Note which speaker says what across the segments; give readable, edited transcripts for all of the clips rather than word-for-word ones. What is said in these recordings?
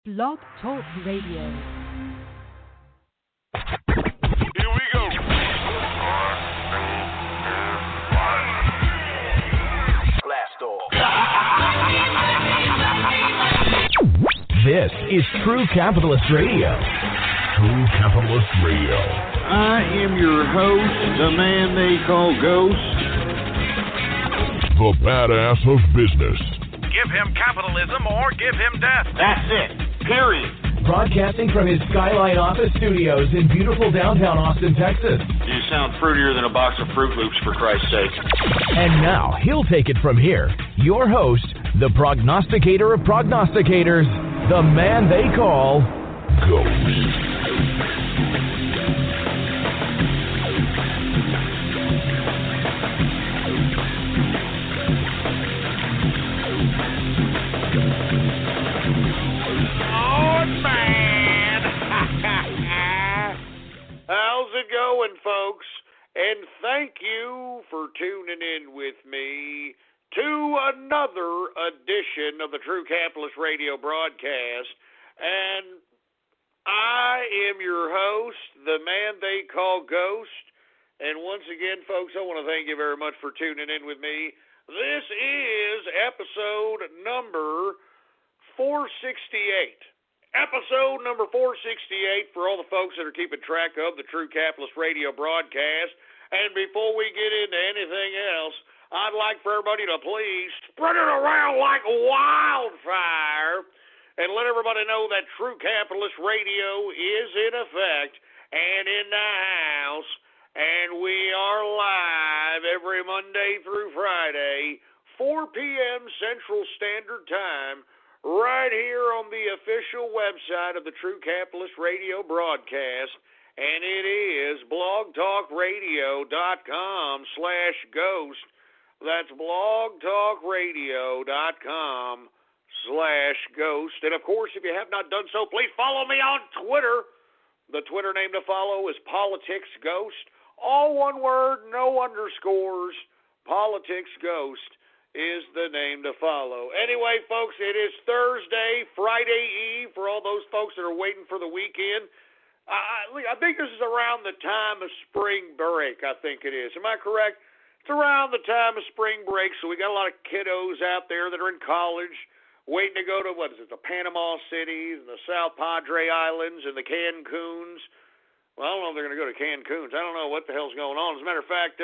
Speaker 1: Blog Talk Radio.
Speaker 2: Here we go. Blast off.
Speaker 3: This is True Capitalist Radio. True Capitalist Radio.
Speaker 4: I am your host, the man they call Ghost.
Speaker 3: The badass of business.
Speaker 2: Give him capitalism or give him death.
Speaker 4: That's it. Period.
Speaker 3: Broadcasting from his Skyline office studios in beautiful downtown Austin, Texas.
Speaker 4: You sound fruitier than a box of Fruit Loops, for Christ's sake.
Speaker 3: And now, he'll take it from here. Your host, the prognosticator of prognosticators, the man they call Ghost.
Speaker 4: How's it going, folks? And thank you for tuning in with me to another edition of the True Capitalist Radio broadcast. And I am your host, the man they call Ghost. And once again, folks, I want to thank you very much for tuning in with me. This is episode number 468. Episode number 468 for all the folks that are keeping track of the True Capitalist Radio broadcast. And before we get into anything else, I'd like for everybody to please spread it around like wildfire and let everybody know that True Capitalist Radio is in effect and in the house. And we are live every Monday through Friday, 4 p.m. Central Standard Time, right here on the official website of the True Capitalist Radio broadcast, and it is blogtalkradio.com/ghost. That's blogtalkradio.com/ghost. And of course, if you have not done so, please follow me on Twitter. The Twitter name to follow is PoliticsGhost. All one word, no underscores. PoliticsGhost is the name to follow. Anyway, folks, it is Thursday, Friday Eve, for all those folks that are waiting for the weekend. I think this is around the time of spring break, I think it is. Am I correct? It's around the time of spring break, so we got a lot of kiddos out there that are in college waiting to go to, the Panama Cities, and the South Padre Islands, and the Cancuns. Well, I don't know if they're going to go to Cancuns. I don't know what the hell's going on. As a matter of fact,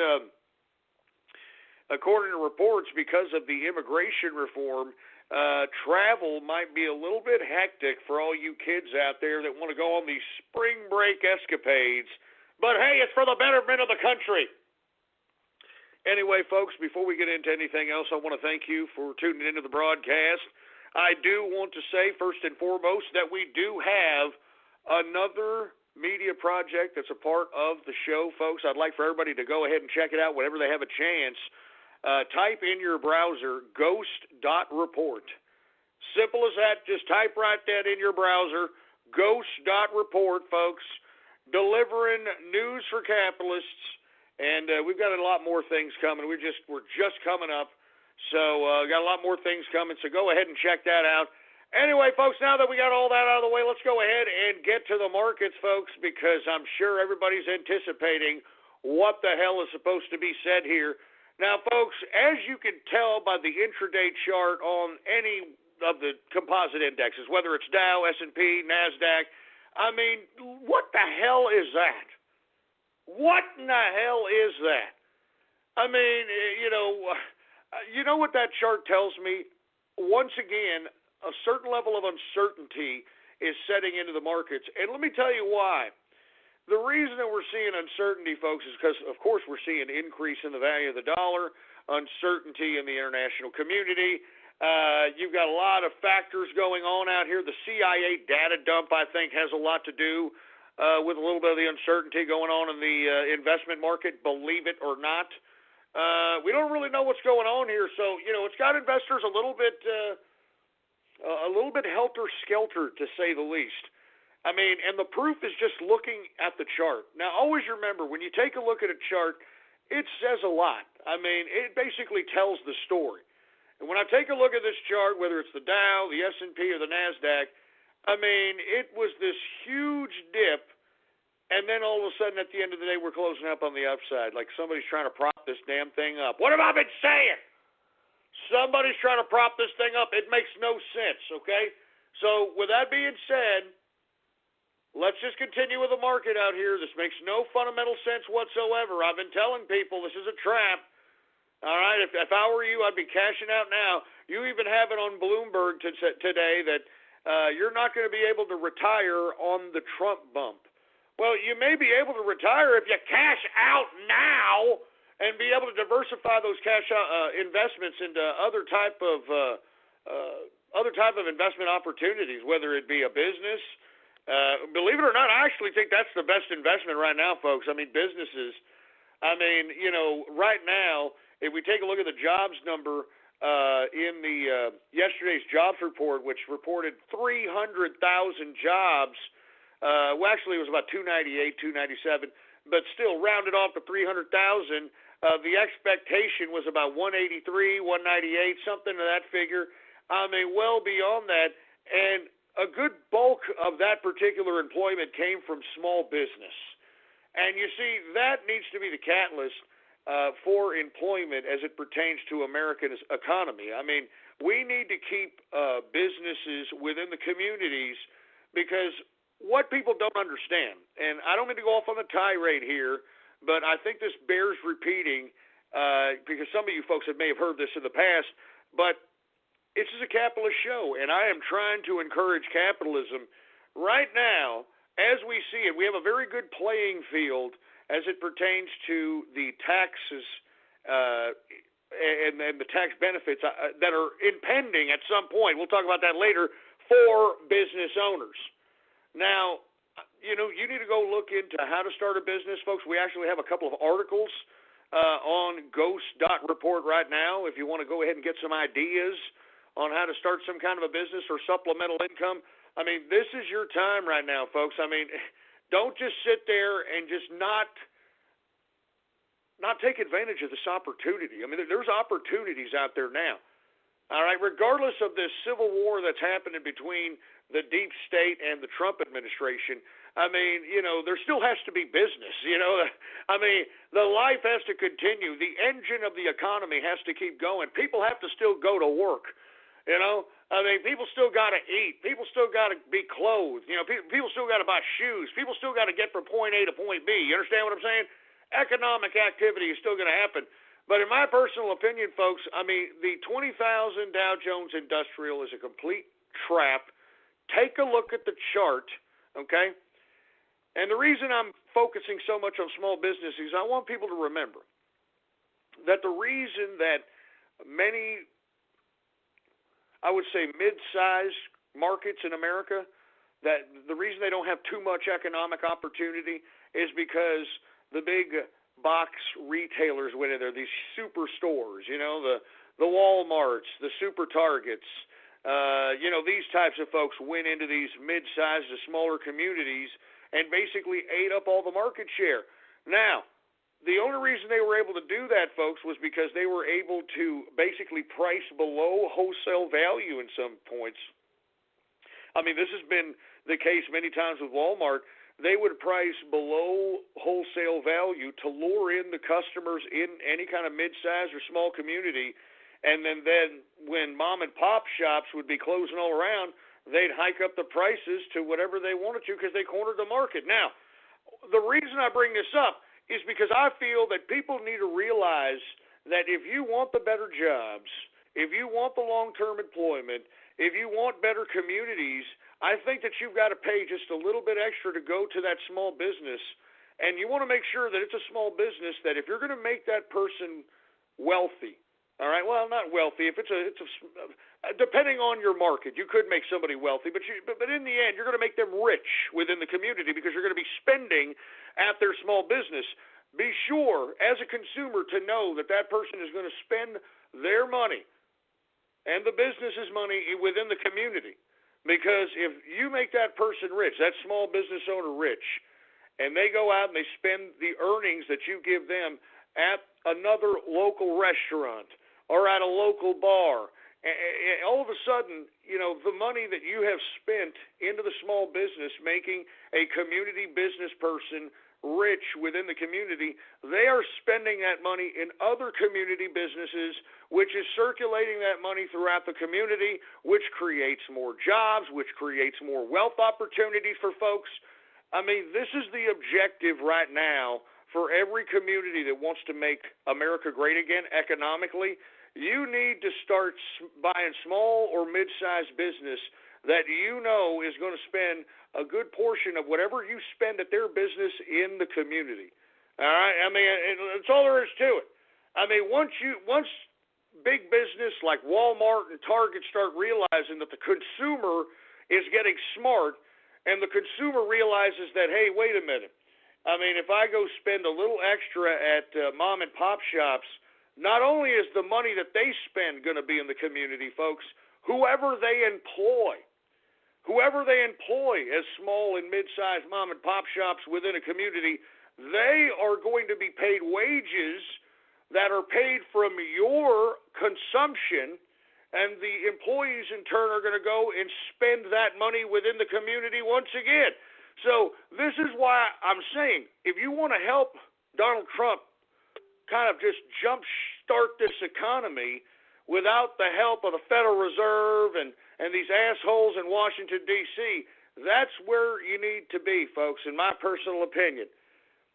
Speaker 4: according to reports, because of the immigration reform, travel might be a little bit hectic for all you kids out there that want to go on these spring break escapades. But hey, it's for the betterment of the country. Anyway, folks, before we get into anything else, I want to thank you for tuning into the broadcast. I do want to say, first and foremost, that we do have another media project that's a part of the show, folks. I'd like for everybody to go ahead and check it out whenever they have a chance. Type in your browser, ghost.report. Simple as that. Just type right that in your browser, ghost.report, folks. Delivering news for capitalists. And we've got a lot more things coming. We're just coming up. So got a lot more things coming. So go ahead and check that out. Anyway, folks, now that we got all that out of the way, let's go ahead and get to the markets, folks, because I'm sure everybody's anticipating what the hell is supposed to be said here. Now, folks, as you can tell by the intraday chart on any of the composite indexes, whether it's Dow, S&P, NASDAQ, I mean, what the hell is that? What in the hell is that? I mean, you know what that chart tells me? Once again, a certain level of uncertainty is setting into the markets. And let me tell you why. The reason that we're seeing uncertainty, folks, is because, of course, we're seeing an increase in the value of the dollar, uncertainty in the international community. You've got a lot of factors going on out here. The CIA data dump, I think, has a lot to do with a little bit of the uncertainty going on in the investment market, believe it or not. We don't really know what's going on here, so, it's got investors a little bit helter-skelter, to say the least. I mean, and the proof is just looking at the chart. Now, always remember, when you take a look at a chart, it says a lot. I mean, it basically tells the story. And when I take a look at this chart, whether it's the Dow, the S&P, or the NASDAQ, I mean, it was this huge dip, and then all of a sudden at the end of the day we're closing up on the upside like somebody's trying to prop this damn thing up. What have I been saying? Somebody's trying to prop this thing up. It makes no sense, okay? So with that being said, let's just continue with the market out here. This makes no fundamental sense whatsoever. I've been telling people this is a trap. All right, if I were you, I'd be cashing out now. You even have it on Bloomberg today that you're not going to be able to retire on the Trump bump. Well, you may be able to retire if you cash out now and be able to diversify those cash investments into other type of investment opportunities, whether it be a business. Believe it or not, I actually think that's the best investment right now, folks. I mean, businesses. I mean, you know, right now, if we take a look at the jobs number in the yesterday's jobs report, which reported 300,000 jobs, well, actually it was about 298, 297, but still rounded off to 300,000. The expectation was about 183, 198, something to that figure. I mean, well beyond that, and a good bulk of that particular employment came from small business. And you see, that needs to be the catalyst for employment as it pertains to America's economy. I mean, we need to keep businesses within the communities because what people don't understand, and I don't mean to go off on a tirade here, but I think this bears repeating because some of you folks may have heard this in the past, but this is a capitalist show, and I am trying to encourage capitalism. Right now, as we see it, we have a very good playing field as it pertains to the taxes and the tax benefits that are impending at some point. We'll talk about that later for business owners. Now, you know, you need to go look into how to start a business, folks. We actually have a couple of articles on Ghost.report right now if you want to go ahead and get some ideas on how to start some kind of a business or supplemental income. I mean, this is your time right now, folks. I mean, don't just sit there and just not take advantage of this opportunity. I mean, there's opportunities out there now. All right, regardless of this civil war that's happening between the deep state and the Trump administration, I mean, you know, there still has to be business, you know. I mean, the life has to continue. The engine of the economy has to keep going. People have to still go to work, you know. I mean, people still got to eat. People still got to be clothed. You know, people still got to buy shoes. People still got to get from point A to point B. You understand what I'm saying? Economic activity is still going to happen. But in my personal opinion, folks, I mean, the 20,000 Dow Jones Industrial is a complete trap. Take a look at the chart, okay? And the reason I'm focusing so much on small business is I want people to remember that the reason that many, I would say, mid-sized markets in America, that the reason they don't have too much economic opportunity is because the big box retailers went in there, these super stores, you know, the Walmarts, the Super Targets, you know, these types of folks went into these mid-sized to smaller communities and basically ate up all the market share. Now, the only reason they were able to do that, folks, was because they were able to basically price below wholesale value in some points. I mean, this has been the case many times with Walmart. They would price below wholesale value to lure in the customers in any kind of mid-sized or small community, and then when mom and pop shops would be closing all around, they'd hike up the prices to whatever they wanted to because they cornered the market. Now, the reason I bring this up is because I feel that people need to realize that if you want the better jobs, if you want the long-term employment, if you want better communities, I think that you've got to pay just a little bit extra to go to that small business, and you want to make sure that it's a small business that if you're going to make that person wealthy, all right, well, not wealthy, if it's a depending on your market, you could make somebody wealthy, but in the end, you're going to make them rich within the community because you're going to be spending at their small business. Be sure, as a consumer, to know that that person is going to spend their money and the business's money within the community. Because if you make that person rich, that small business owner rich, and they go out and they spend the earnings that you give them at another local restaurant or at a local bar, all of a sudden, the money that you have spent into the small business, making a community business person rich within the community, they are spending that money in other community businesses, which is circulating that money throughout the community, which creates more jobs, which creates more wealth opportunities for folks. I mean, this is the objective right now for every community that wants to make America great again economically. You need to start buying small or mid-sized business that is going to spend a good portion of whatever you spend at their business in the community. All right? I mean, that's all there is to it. I mean, once big business like Walmart and Target start realizing that the consumer is getting smart, and the consumer realizes that, hey, wait a minute. I mean, if I go spend a little extra at mom and pop shops, not only is the money that they spend going to be in the community, folks, whoever they employ as small and mid-sized mom and pop shops within a community, they are going to be paid wages that are paid from your consumption, and the employees in turn are going to go and spend that money within the community once again. So this is why I'm saying, if you want to help Donald Trump kind of just jumpstart this economy without the help of the Federal Reserve and these assholes in Washington, D.C., that's where you need to be, folks, in my personal opinion.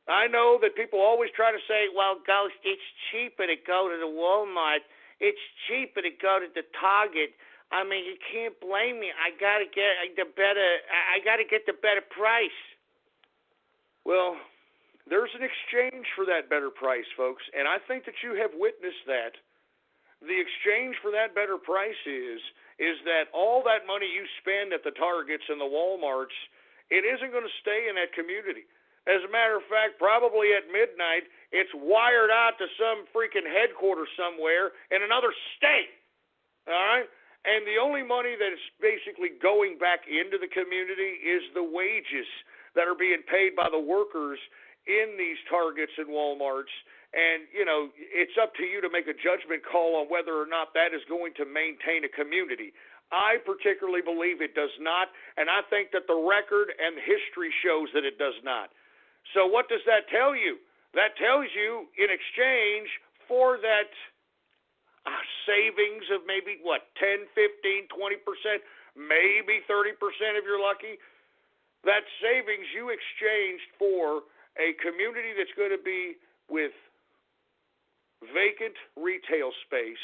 Speaker 4: I know that people always try to say, well, Ghost, it's cheaper to go to the Walmart. It's cheaper to go to the Target. I mean, you can't blame me. I gotta get the better price. Well, there's an exchange for that better price, folks, and I think that you have witnessed that. The exchange for that better price is that all that money you spend at the Targets and the Walmarts, it isn't going to stay in that community. As a matter of fact, probably at midnight, it's wired out to some freaking headquarters somewhere in another state, all right? And the only money that is basically going back into the community is the wages that are being paid by the workers in these Targets and Walmarts. And, it's up to you to make a judgment call on whether or not that is going to maintain a community. I particularly believe it does not, and I think that the record and history shows that it does not. So what does that tell you? That tells you in exchange for that savings of maybe, 10, 15, 20%, maybe 30% if you're lucky, that savings you exchanged for a community that's going to be with vacant retail space,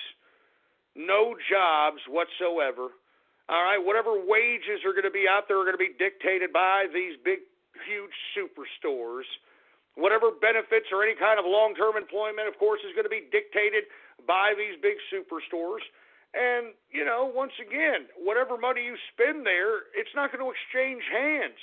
Speaker 4: no jobs whatsoever, all right, whatever wages are going to be out there are going to be dictated by these big, huge superstores. Whatever benefits or any kind of long-term employment, of course, is going to be dictated by these big superstores. And, once again, whatever money you spend there, it's not going to exchange hands.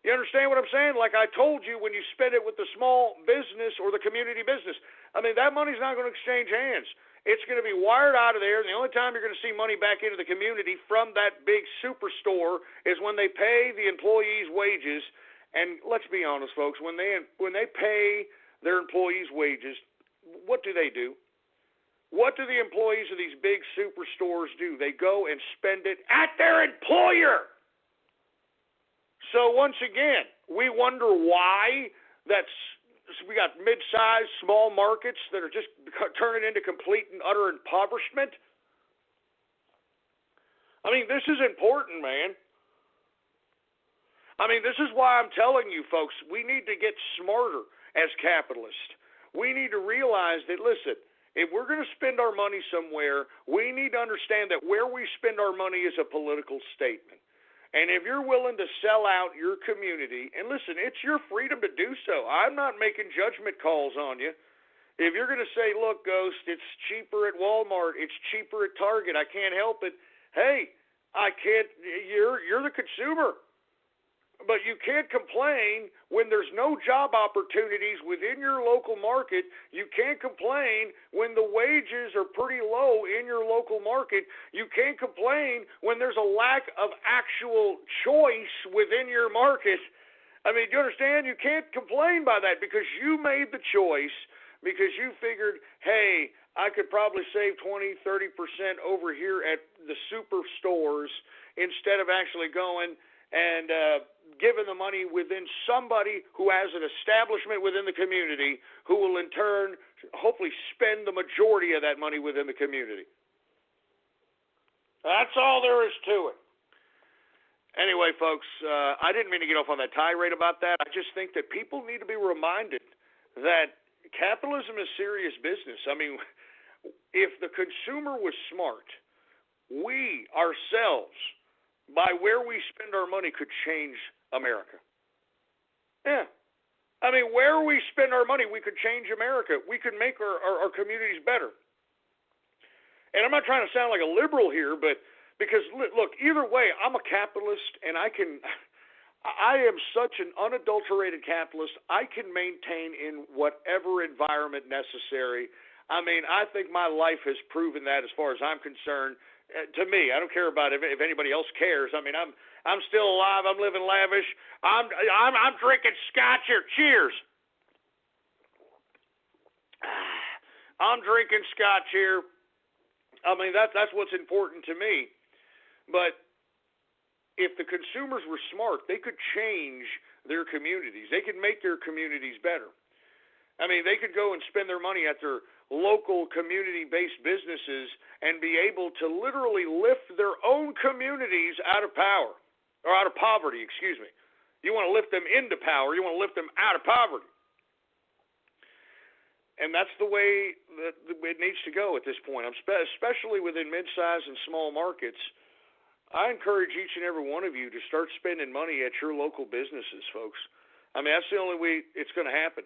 Speaker 4: You understand what I'm saying? Like I told you, when you spend it with the small business or the community business, I mean, that money's not going to exchange hands. It's going to be wired out of there, and the only time you're going to see money back into the community from that big superstore is when they pay the employees' wages. And let's be honest, folks, when they pay their employees' wages, what do? What do the employees of these big superstores do? They go and spend it at their employer. So once again, we wonder why we got mid-sized, small markets that are just turning into complete and utter impoverishment. I mean, this is important, man. I mean, this is why I'm telling you, folks, we need to get smarter as capitalists. We need to realize that, listen, if we're going to spend our money somewhere, we need to understand that where we spend our money is a political statement. And if you're willing to sell out your community, and listen, it's your freedom to do so. I'm not making judgment calls on you. If you're going to say, look, Ghost, it's cheaper at Walmart, it's cheaper at Target, I can't help it. Hey, I can't. You're the consumer. But you can't complain when there's no job opportunities within your local market. You can't complain when the wages are pretty low in your local market. You can't complain when there's a lack of actual choice within your market. I mean, do you understand? You can't complain by that because you made the choice, because you figured, hey, I could probably save 20, 30% over here at the superstores instead of actually going and giving the money within somebody who has an establishment within the community who will in turn hopefully spend the majority of that money within the community. That's all there is to it. Anyway, folks, I didn't mean to get off on that tirade about that. I just think that people need to be reminded that capitalism is serious business. I mean, if the consumer was smart, we ourselves, by where we spend our money, could change America. Yeah. I mean, where we spend our money, we could change America. We could make our communities better. And I'm not trying to sound like a liberal here, but because, look, either way, I'm a capitalist, and I am such an unadulterated capitalist, I can maintain in whatever environment necessary. I mean, I think my life has proven that as far as I'm concerned. To me, I don't care about if anybody else cares. I mean, I'm still alive. I'm living lavish. I'm drinking scotch here. Cheers. I'm drinking scotch here. I mean, that's what's important to me. But if the consumers were smart, they could change their communities. They could make their communities better. I mean, they could go and spend their money at their local community-based businesses and be able to literally lift their own communities out of power, or out of poverty, excuse me. You want to lift them into power. You want to lift them out of poverty. And that's the way that it needs to go at this point, especially within mid-size and small markets. I encourage each and every one of you to start spending money at your local businesses, folks. I mean, that's the only way it's going to happen.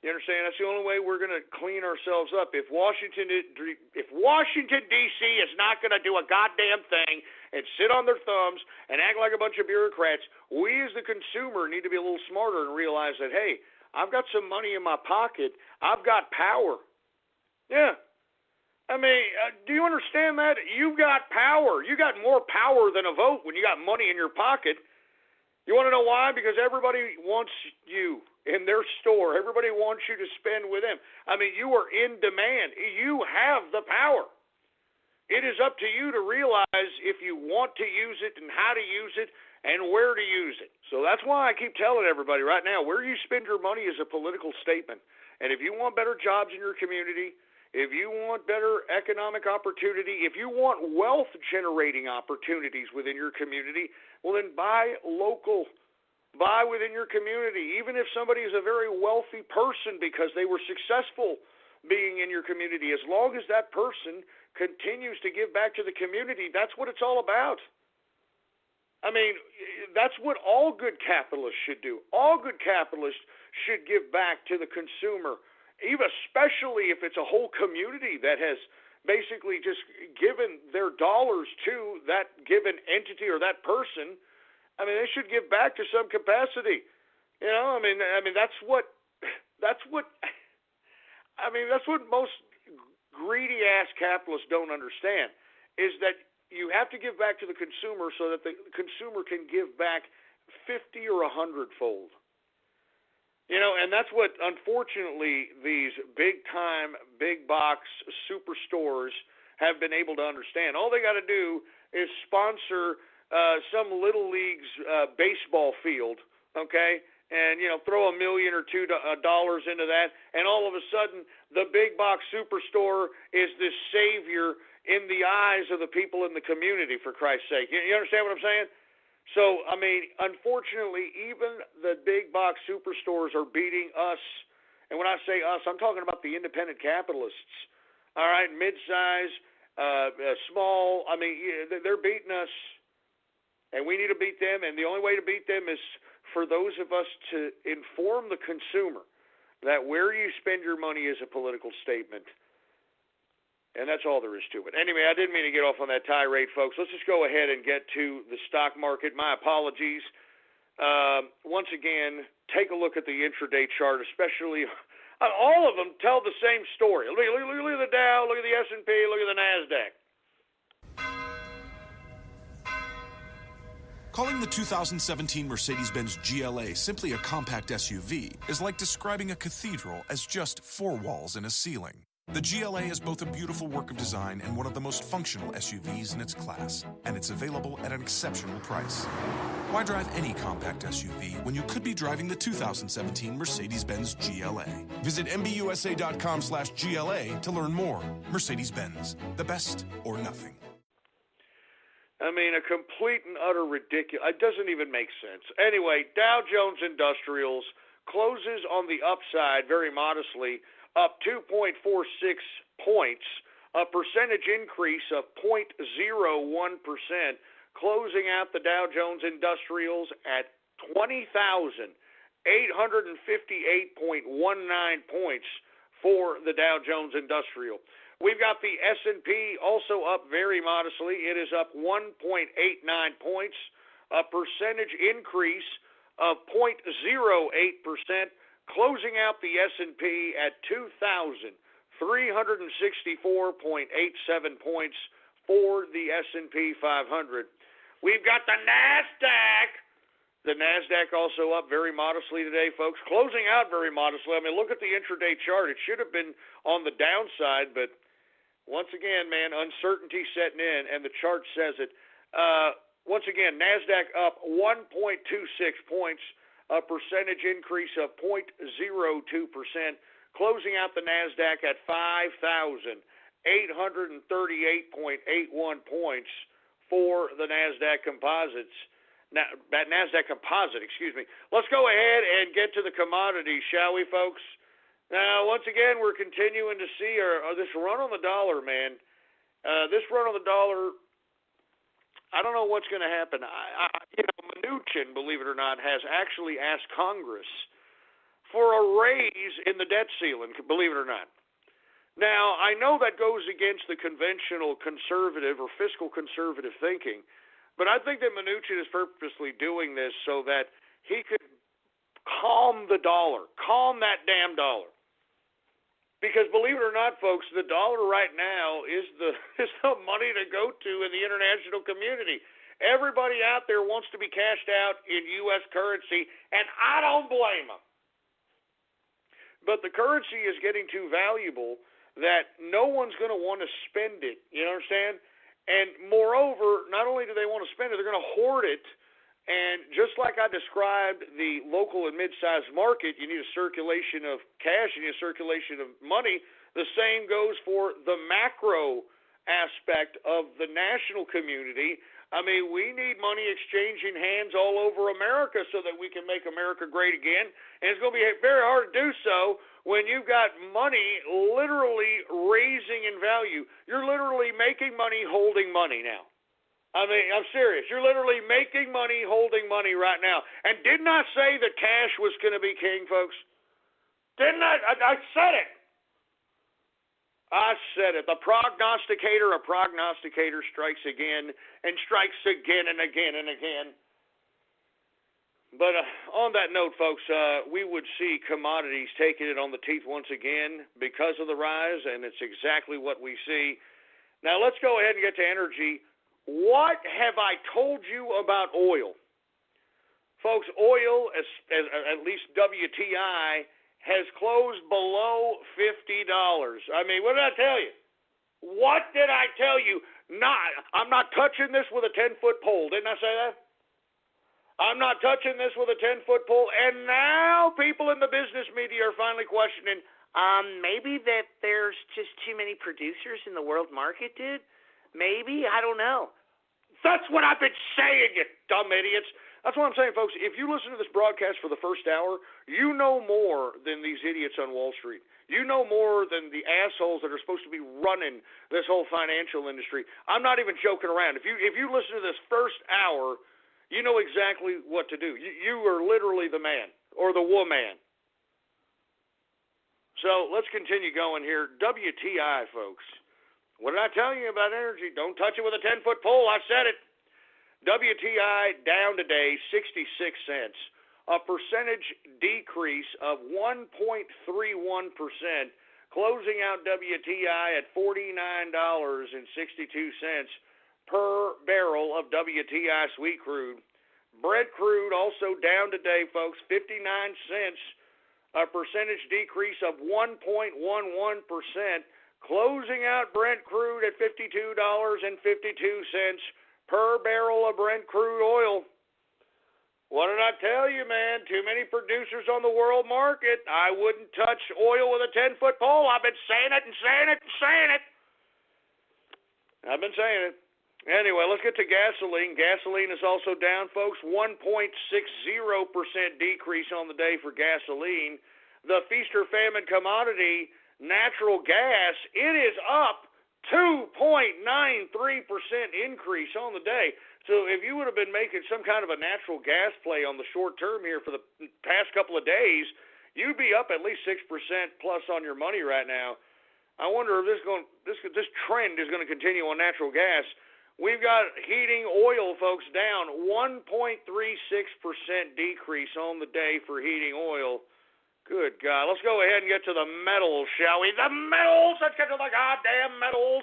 Speaker 4: You understand? That's the only way we're going to clean ourselves up. If Washington D.C. is not going to do a goddamn thing and sit on their thumbs and act like a bunch of bureaucrats, we as the consumer need to be a little smarter and realize that, hey, I've got some money in my pocket. I've got power. Yeah. I mean, do you understand that? You've got power. You got more power than a vote when you got money in your pocket. You want to know why? Because everybody wants you in their store. Everybody wants you to spend with them. I mean, you are in demand. You have the power. It is up to you to realize if you want to use it and how to use it and where to use it. So that's why I keep telling everybody right now, where you spend your money is a political statement. And if you want better jobs in your community, if you want better economic opportunity, if you want wealth-generating opportunities within your community, well, then buy local. Buy within your community, even if somebody is a very wealthy person because they were successful being in your community. As long as that person continues to give back to the community, that's what it's all about. I mean, that's what all good capitalists should do. All good capitalists should give back to the consumer, even especially if it's a whole community that has basically just given their dollars to that given entity or that person. I mean, they should give back to some capacity. You know, I mean that's what most greedy ass capitalists don't understand, is that you have to give back to the consumer so that the consumer can give back 50 or 100-fold. You know, and that's what, unfortunately, these big-time, big-box superstores have been able to understand. All they got to do is sponsor some Little League's baseball field, okay, and, you know, throw $1 million or $2 into that, and all of a sudden the big-box superstore is this savior in the eyes of the people in the community, for Christ's sake. You understand what I'm saying? So, I mean, unfortunately, even the big box superstores are beating us. And when I say us, I'm talking about the independent capitalists. All right, mid-size, small. I mean, they're beating us, and we need to beat them. And the only way to beat them is for those of us to inform the consumer that where you spend your money is a political statement. And that's all there is to it. Anyway, I didn't mean to get off on that tirade, folks. Let's just go ahead and get to the stock market. My apologies. Once again, take a look at the intraday chart, especially all of them tell the same story. Look at the Dow, look at the S&P, look at the NASDAQ.
Speaker 1: Calling the 2017 Mercedes-Benz GLA simply a compact SUV is like describing a cathedral as just 4 walls and a ceiling. The GLA is both a beautiful work of design and one of the most functional SUVs in its class, and it's available at an exceptional price. Why drive any compact SUV when you could be driving the 2017 Mercedes-Benz GLA? Visit MBUSA.com/GLA to learn more. Mercedes-Benz, the best or nothing.
Speaker 4: I mean, a complete and utter ridiculous. It doesn't even make sense. Anyway, Dow Jones Industrials closes on the upside very modestly, up 2.46 points, a percentage increase of 0.01%, closing out the Dow Jones Industrials at 20,858.19 points for the Dow Jones Industrial. We've got the S&P also up very modestly. It is up 1.89 points, a percentage increase of 0.08%, closing out the S&P at 2,364.87 points for the S&P 500. We've got the NASDAQ. The NASDAQ also up very modestly today, folks, closing out very modestly. I mean, look at the intraday chart. It should have been on the downside, but once again, man, uncertainty setting in, and the chart says it. Once again, NASDAQ up 1.26 points, a percentage increase of 0.02%, closing out the NASDAQ at 5,838.81 points for the NASDAQ composites. Now, that NASDAQ composite, excuse me. Let's go ahead and get to the commodities, shall we, folks? Now, once again, we're continuing to see this run on the dollar, man. This run on the dollar, I don't know what's going to happen. Mnuchin, believe it or not, has actually asked Congress for a raise in the debt ceiling, believe it or not. Now, I know that goes against the conventional conservative or fiscal conservative thinking, but I think that Mnuchin is purposely doing this so that he could calm the dollar, calm that damn dollar. Because believe it or not, folks, the dollar right now is the money to go to in the international community. Everybody out there wants to be cashed out in U.S. currency, and I don't blame them. But the currency is getting too valuable that no one's going to want to spend it. You understand? And moreover, not only do they want to spend it, they're going to hoard it. And just like I described the local and mid-sized market, you need a circulation of cash, you need a circulation of money. The same goes for the macro aspect of the national community. I mean, we need money exchanging hands all over America so that we can make America great again. And it's going to be very hard to do so when you've got money literally raising in value. You're literally making money holding money now. I mean, I'm serious. You're literally making money holding money right now. And didn't I say that cash was going to be king, folks? Didn't I? I said it. I said it. The prognosticator, a prognosticator strikes again and strikes again and again and again. But on that note, folks, we would see commodities taking it on the teeth once again because of the rise, and it's exactly what we see. Now, let's go ahead and get to energy. What have I told you about oil? Folks, oil, at least WTI, has closed below $50. I mean, what did I tell you? What did I tell you? I'm not touching this with a 10-foot pole. Didn't I say that? I'm not touching this with a 10-foot pole. And now people in the business media are finally questioning, maybe that there's just too many producers in the world market, dude? Maybe? I don't know. That's what I've been saying, you dumb idiots. That's what I'm saying, folks. If you listen to this broadcast for the first hour, you know more than these idiots on Wall Street. You know more than the assholes that are supposed to be running this whole financial industry. I'm not even joking around. If you listen to this first hour, you know exactly what to do. You are literally the man or the woman. So let's continue going here. WTI, folks. What did I tell you about energy? Don't touch it with a 10-foot pole. I said it. WTI down today, 66 cents. A percentage decrease of 1.31%, closing out WTI at $49.62 per barrel of WTI sweet crude. Brent crude also down today, folks, 59 cents. A percentage decrease of 1.11%, closing out Brent crude at $52.52 per barrel of Brent crude oil. What did I tell you, man? Too many producers on the world market. I wouldn't touch oil with a 10-foot pole. I've been saying it and saying it and saying it. I've been saying it. Anyway, let's get to gasoline. Gasoline is also down, folks. 1.60% decrease on the day for gasoline. The feast or famine commodity, natural gas, it is up 2.93% increase on the day. So if you would have been making some kind of a natural gas play on the short term here for the past couple of days, you'd be up at least 6% plus on your money right now. I wonder if this trend is going to continue on natural gas. We've got heating oil, folks, down 1.36% decrease on the day for heating oil. Good God. Let's go ahead and get to the metals, shall we? The metals! Let's get to the goddamn metals.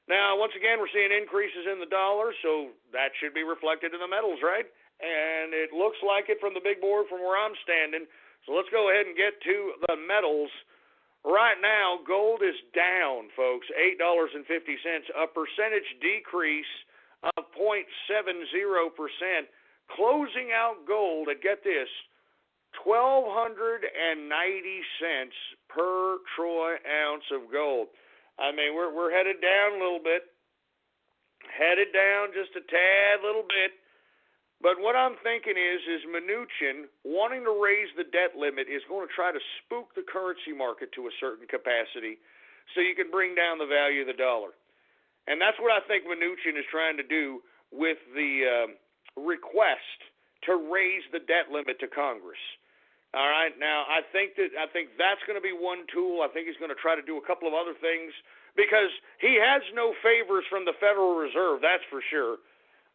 Speaker 4: Now, once again, we're seeing increases in the dollar, so that should be reflected in the metals, right? And it looks like it from the big board from where I'm standing. So let's go ahead and get to the metals. Right now, gold is down, folks, $8.50, a percentage decrease of 0.70%, closing out gold at, get this, $1,290 per troy ounce of gold. I mean, we're headed down a little bit, headed down just a tad little bit. But what I'm thinking is Mnuchin, wanting to raise the debt limit, is going to try to spook the currency market to a certain capacity so you can bring down the value of the dollar. And that's what I think Mnuchin is trying to do with the request to raise the debt limit to Congress. All right, now I think that's going to be one tool. I think he's going to try to do a couple of other things because he has no favors from the Federal Reserve, that's for sure.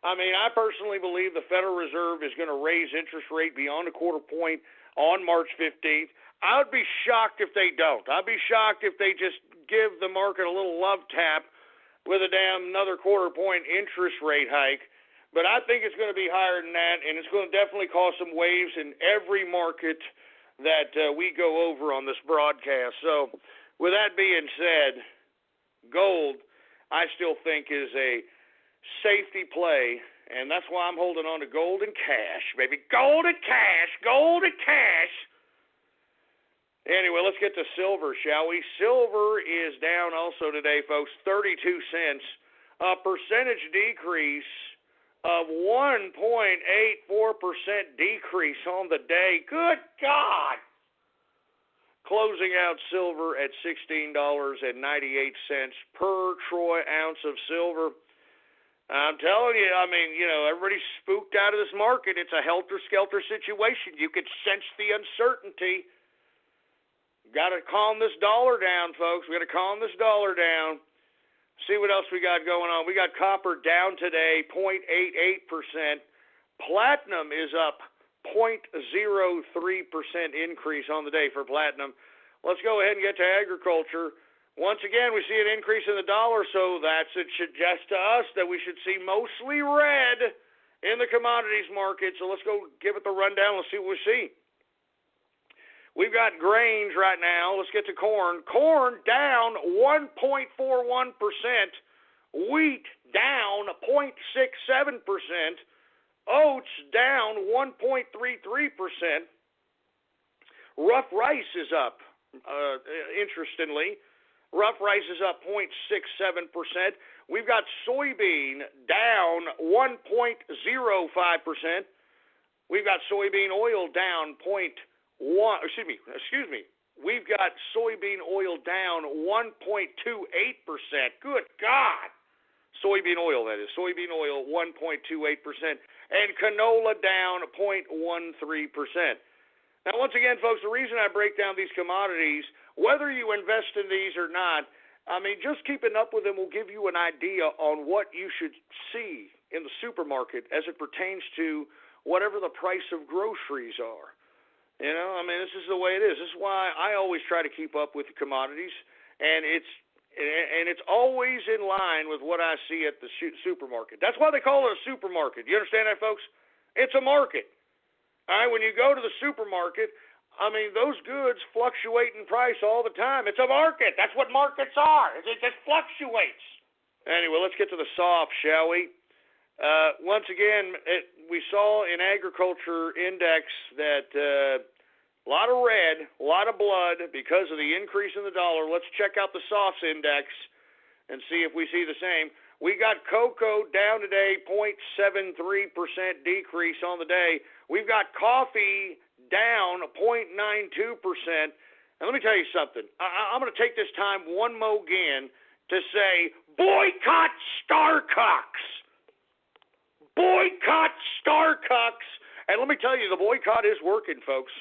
Speaker 4: I mean, I personally believe the Federal Reserve is going to raise interest rate beyond a quarter point on March 15th. I would be shocked if they don't. I'd be shocked if they just give the market a little love tap with a damn another quarter point interest rate hike. But I think it's going to be higher than that, and it's going to definitely cause some waves in every market that we go over on this broadcast. So with that being said, gold I still think is a safety play, and that's why I'm holding on to gold and cash, baby. Gold and cash, gold and cash. Anyway, let's get to silver, shall we? Silver is down also today, folks, 32 cents, a percentage decrease of 1.84% decrease on the day. Good God! Closing out silver at $16.98 per troy ounce of silver. I'm telling you, I mean, you know, everybody's spooked out of this market. It's a helter-skelter situation. You could sense the uncertainty. Got to calm this dollar down, folks. We got to calm this dollar down. See what else we got going on. We got copper down today, 0.88%. Platinum is up 0.03% increase on the day for platinum. Let's go ahead and get to agriculture. Once again, we see an increase in the dollar, so that should suggest to us that we should see mostly red in the commodities market. So let's go give it the rundown. Let's see what we see. We've got grains right now. Let's get to corn. Corn down 1.41%. Wheat down 0.67%. Oats down 1.33%. Rough rice is up, interestingly. Rough rice is up 0.67%. We've got soybean down 1.05%. We've got soybean oil down We've got soybean oil down 1.28%. Good God. Soybean oil, that is. Soybean oil, 1.28%. And canola down 0.13%. Now, once again, folks, the reason I break down these commodities, whether you invest in these or not, I mean, just keeping up with them will give you an idea on what you should see in the supermarket as it pertains to whatever the price of groceries are. You know, I mean, this is the way it is. This is why I always try to keep up with the commodities, and it's always in line with what I see at the supermarket. That's why they call it a supermarket. You understand that, folks? It's a market. All right, when you go to the supermarket, I mean, those goods fluctuate in price all the time. It's a market. That's what markets are. It just fluctuates. Anyway, let's get to the soft, shall we? Once again, we saw in agriculture index that a lot of red, a lot of blood because of the increase in the dollar. Let's check out the softs index and see if we see the same. We got cocoa down today, 0.73% decrease on the day. We've got coffee down 0.92%. And let me tell you something. I'm going to take this time one more again to say, boycott Starbucks. Boycott Starbucks. And let me tell you, the boycott is working, folks.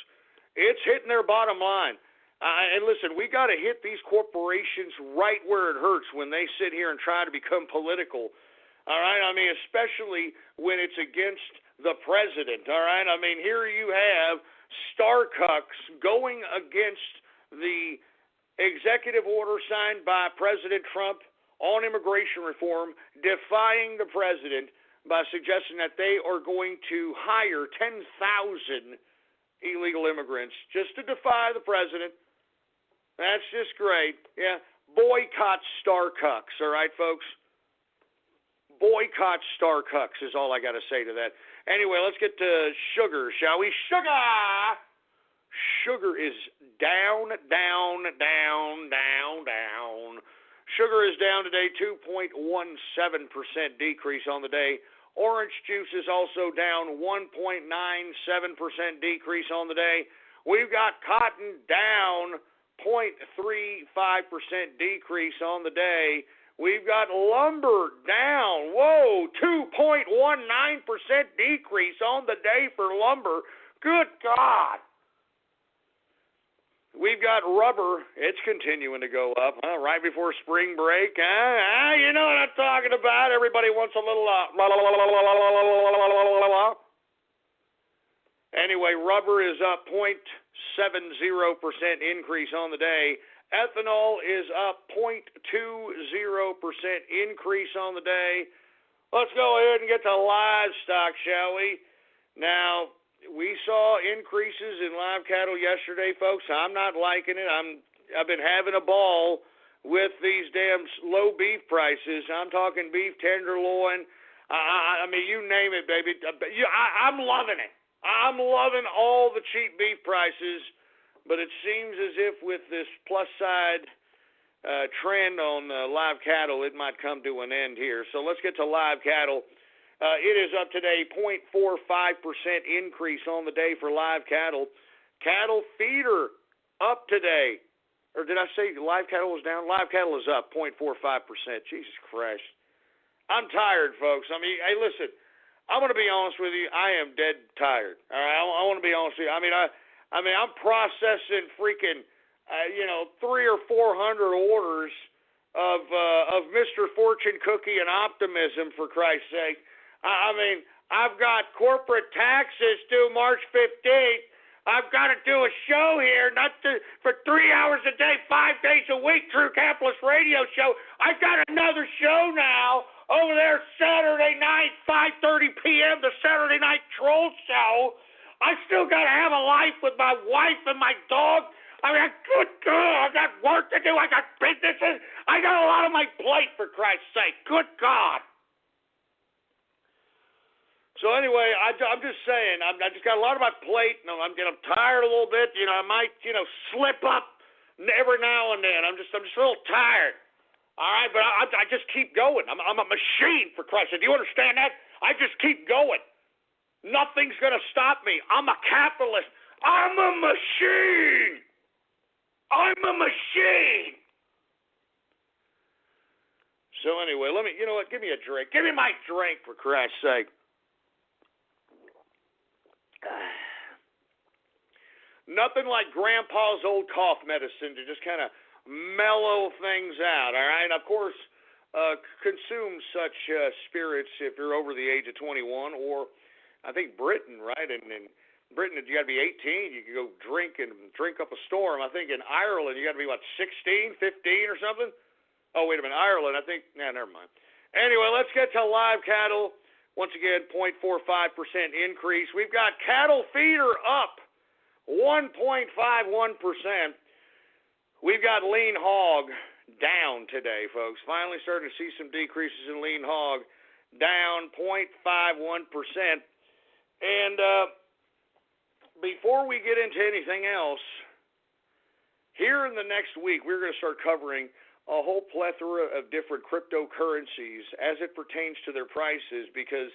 Speaker 4: It's hitting their bottom line. And listen, we got to hit these corporations right where it hurts when they sit here and try to become political. All right? I mean, especially when it's against the president. All right? I mean, here you have Starbucks going against the executive order signed by President Trump on immigration reform, defying the president by suggesting that they are going to hire 10,000 illegal immigrants just to defy the president. That's just great. Yeah. Boycott Starbucks, all right, folks? Boycott Starbucks is all I got to say to that. Anyway, let's get to sugar, shall we? Sugar! Sugar is down. Sugar is down today, 2.17% decrease on the day. Orange juice is also down 1.97% decrease on the day. We've got cotton down 0.35% decrease on the day. We've got lumber down, 2.19% decrease on the day for lumber. Good God. We've got rubber. It's continuing to go up, right before spring break. You know what I'm talking about. Everybody wants a little Anyway, rubber is up 0.70% increase on the day. Ethanol is up 0.20% increase on the day. Let's go ahead and get to livestock, shall we? Now, we saw increases in live cattle yesterday, folks. I'm not liking it. I've been having a ball with these damn low beef prices. I'm talking beef tenderloin. I mean, you name it, baby. I'm loving it. I'm loving all the cheap beef prices. But it seems as if with this plus side trend on live cattle, it might come to an end here. So let's get to live cattle. It is up today, 0.45% increase on the day for live cattle. Cattle feeder up today. Or did I say live cattle was down? Live cattle is up 0.45%. Jesus Christ. I'm tired, folks. I mean, hey, listen, I'm going to be honest with you. I am dead tired. All right, I want to be honest with you. I mean, I'm processing freaking, 300 or 400 orders of Mr. Fortune Cookie and Optimism, for Christ's sake. I mean, I've got corporate taxes due March 15th. I've got to do a show here, for 3 hours a day, 5 days a week, True Capitalist Radio Show. I've got another show now over there Saturday night, 5:30 p.m., the Saturday Night Troll Show. I still got to have a life with my wife and my dog. I mean, good God, I got work to do. I got businesses. I got a lot on my plate, for Christ's sake. Good God. So anyway, I'm just saying, I just got a lot on my plate, and I'm tired a little bit. I might, slip up every now and then. I'm just a little tired. All right, but I just keep going. I'm a machine, for Christ's sake. Do you understand that? I just keep going. Nothing's going to stop me. I'm a capitalist. I'm a machine. I'm a machine. So anyway, you know what? Give me a drink. Give me my drink, for Christ's sake. Nothing like Grandpa's old cough medicine to just kind of mellow things out, all right? Of course, consume such spirits if you're over the age of 21, or I think Britain, right? And in Britain, you got to be 18. You can go drink up a storm. I think in Ireland, you got to be, 16, 15 or something? Oh, wait a minute. Ireland, I think. Never mind. Anyway, let's get to live cattle. Once again, 0.45% increase. We've got cattle feeder up 1.51%. We've got lean hog down today, folks. Finally started to see some decreases in lean hog, down 0.51%. And before we get into anything else, here in the next week, we're going to start covering a whole plethora of different cryptocurrencies as it pertains to their prices, because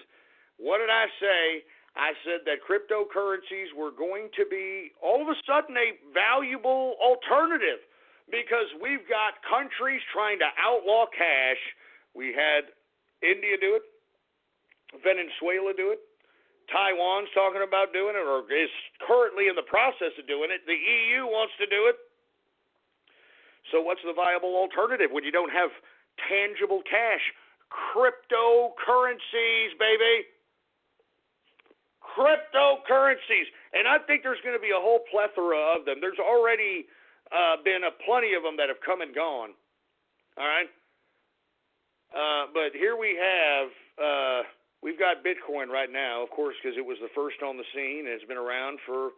Speaker 4: what did I say? I said that cryptocurrencies were going to be all of a sudden a valuable alternative, because we've got countries trying to outlaw cash. We had India do it, Venezuela do it, Taiwan's talking about doing it, or is currently in the process of doing it. The EU wants to do it. So what's the viable alternative when you don't have tangible cash? Cryptocurrencies, baby. Cryptocurrencies. And I think there's going to be a whole plethora of them. There's already been plenty of them that have come and gone. All right? But here we have, we've got Bitcoin right now, of course, because it was the first on the scene. It's been around for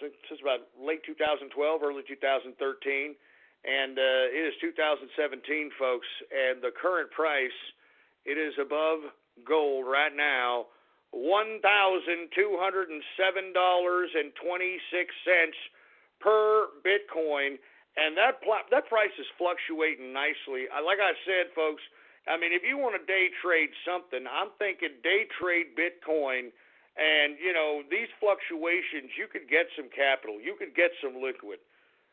Speaker 4: since about late 2012, early 2013. And it is 2017, folks, and the current price, it is above gold right now, $1,207.26 per Bitcoin, and that price is fluctuating nicely. Like I said, folks, I mean, if you want to day trade something, I'm thinking day trade Bitcoin, and, you know, these fluctuations, you could get some capital, you could get some liquid.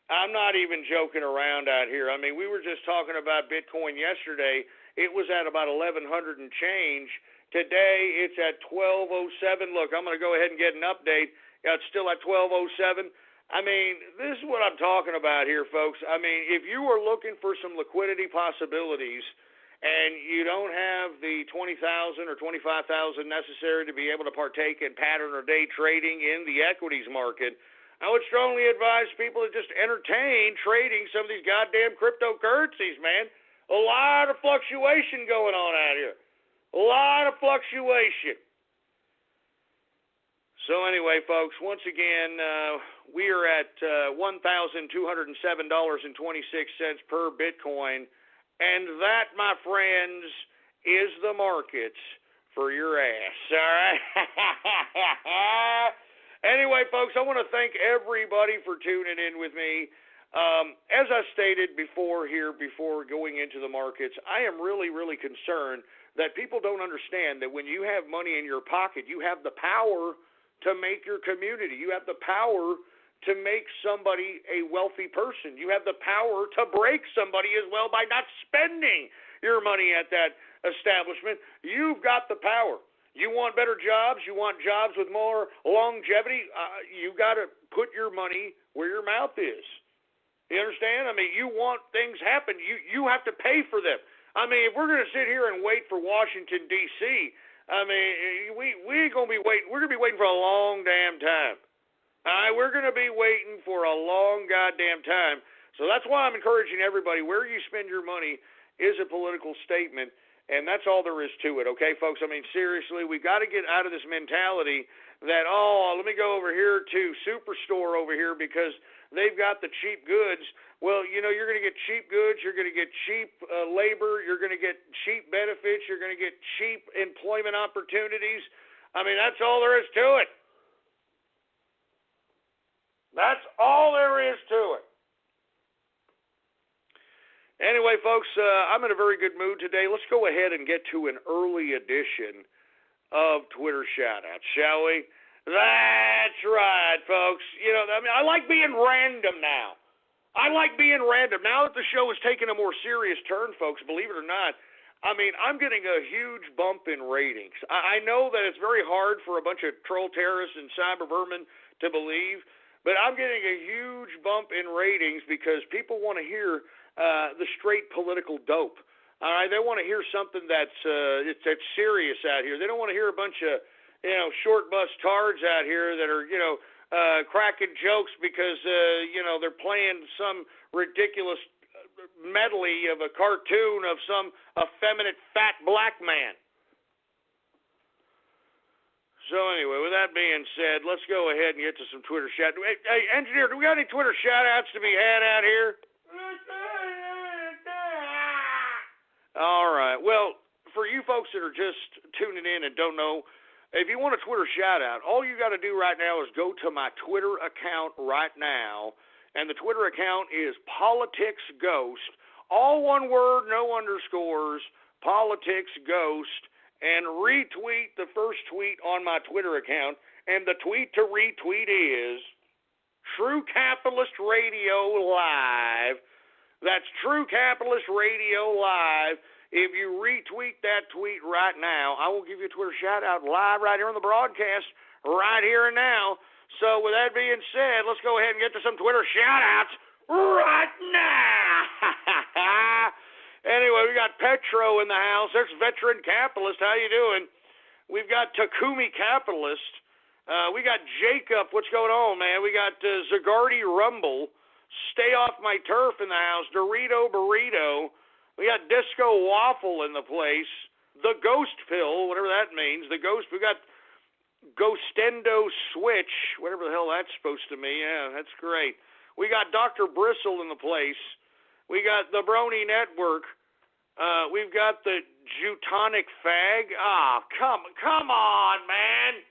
Speaker 4: I'm not even joking around out here. I mean, we were just talking about Bitcoin yesterday. It was at about 1,100 and change. Today, it's at 1,207. Look, I'm going to go ahead and get an update. It's still at 1,207. I mean, this is what I'm talking about here, folks. I mean, if you are looking for some liquidity possibilities and you don't have the $20,000 or $25,000 necessary to be able to partake in pattern or day trading in the equities market, I would strongly advise people to just entertain trading some of these goddamn cryptocurrencies, man. A lot of fluctuation going on out here. A lot of fluctuation. So anyway, folks, once again, we are at $1,207.26 per Bitcoin, and that, my friends, is the markets for your ass, all right? Anyway, folks, I want to thank everybody for tuning in with me. As I stated before going into the markets, I am really, really concerned that people don't understand that when you have money in your pocket, you have the power to make your community. You have the power to make somebody a wealthy person. You have the power to break somebody as well by not spending your money at that establishment. You've got the power. You want better jobs? You want jobs with more longevity? You got to put your money where your mouth is. You understand? I mean, you want things happen. You have to pay for them. I mean, if we're going to sit here and wait for Washington, D.C., I mean, we ain't going to be waiting. We're going to be waiting for a long damn time. All right? We're going to be waiting for a long goddamn time. So that's why I'm encouraging everybody, where you spend your money is a political statement. And that's all there is to it, okay, folks? I mean, seriously, we got to get out of this mentality that, let me go over here to Superstore over here because they've got the cheap goods. Well, you know, you're going to get cheap goods, you're going to get cheap labor, you're going to get cheap benefits, you're going to get cheap employment opportunities. I mean, that's all there is to it. That's all there is to it. Anyway, folks, I'm in a very good mood today. Let's go ahead and get to an early edition of Twitter Shoutouts, shall we? That's right, folks. You know, I mean, I like being random now. I like being random. Now that the show is taking a more serious turn, folks, believe it or not, I mean, I'm getting a huge bump in ratings. I know that it's very hard for a bunch of troll terrorists and cyber vermin to believe, but I'm getting a huge bump in ratings because people want to hear the straight political dope. All right, they want to hear something that's serious out here. They don't want to hear a bunch of short bus tards out here that are cracking jokes because they're playing some ridiculous medley of a cartoon of some effeminate fat black man. So anyway, with that being said, let's go ahead and get to some Twitter shout. Hey, engineer, do we got any Twitter shout-outs to be had out here? All right. Well, for you folks that are just tuning in and don't know, if you want a Twitter shout-out, all you got to do right now is go to my Twitter account right now, and the Twitter account is PoliticsGhost, all one word, no underscores, PoliticsGhost, and retweet the first tweet on my Twitter account, and the tweet to retweet is True Capitalist Radio Live. That's True Capitalist Radio Live. If you retweet that tweet right now, I will give you a Twitter shout-out live right here on the broadcast, right here and now. So with that being said, let's go ahead and get to some Twitter shout-outs right now. Anyway, we got Petro in the house. There's Veteran Capitalist. How you doing? We've got Takumi Capitalist. We got Jacob. What's going on, man? We got Zagardi Rumble. Stay Off My Turf in the house. Dorito Burrito. We got Disco Waffle in the place. The Ghost Pill, whatever that means. The Ghost. We got Ghostendo Switch, whatever the hell that's supposed to mean. Yeah, that's great. We got Dr. Bristle in the place. We got the Brony Network. We've got the Jutonic Fag. Come on, man.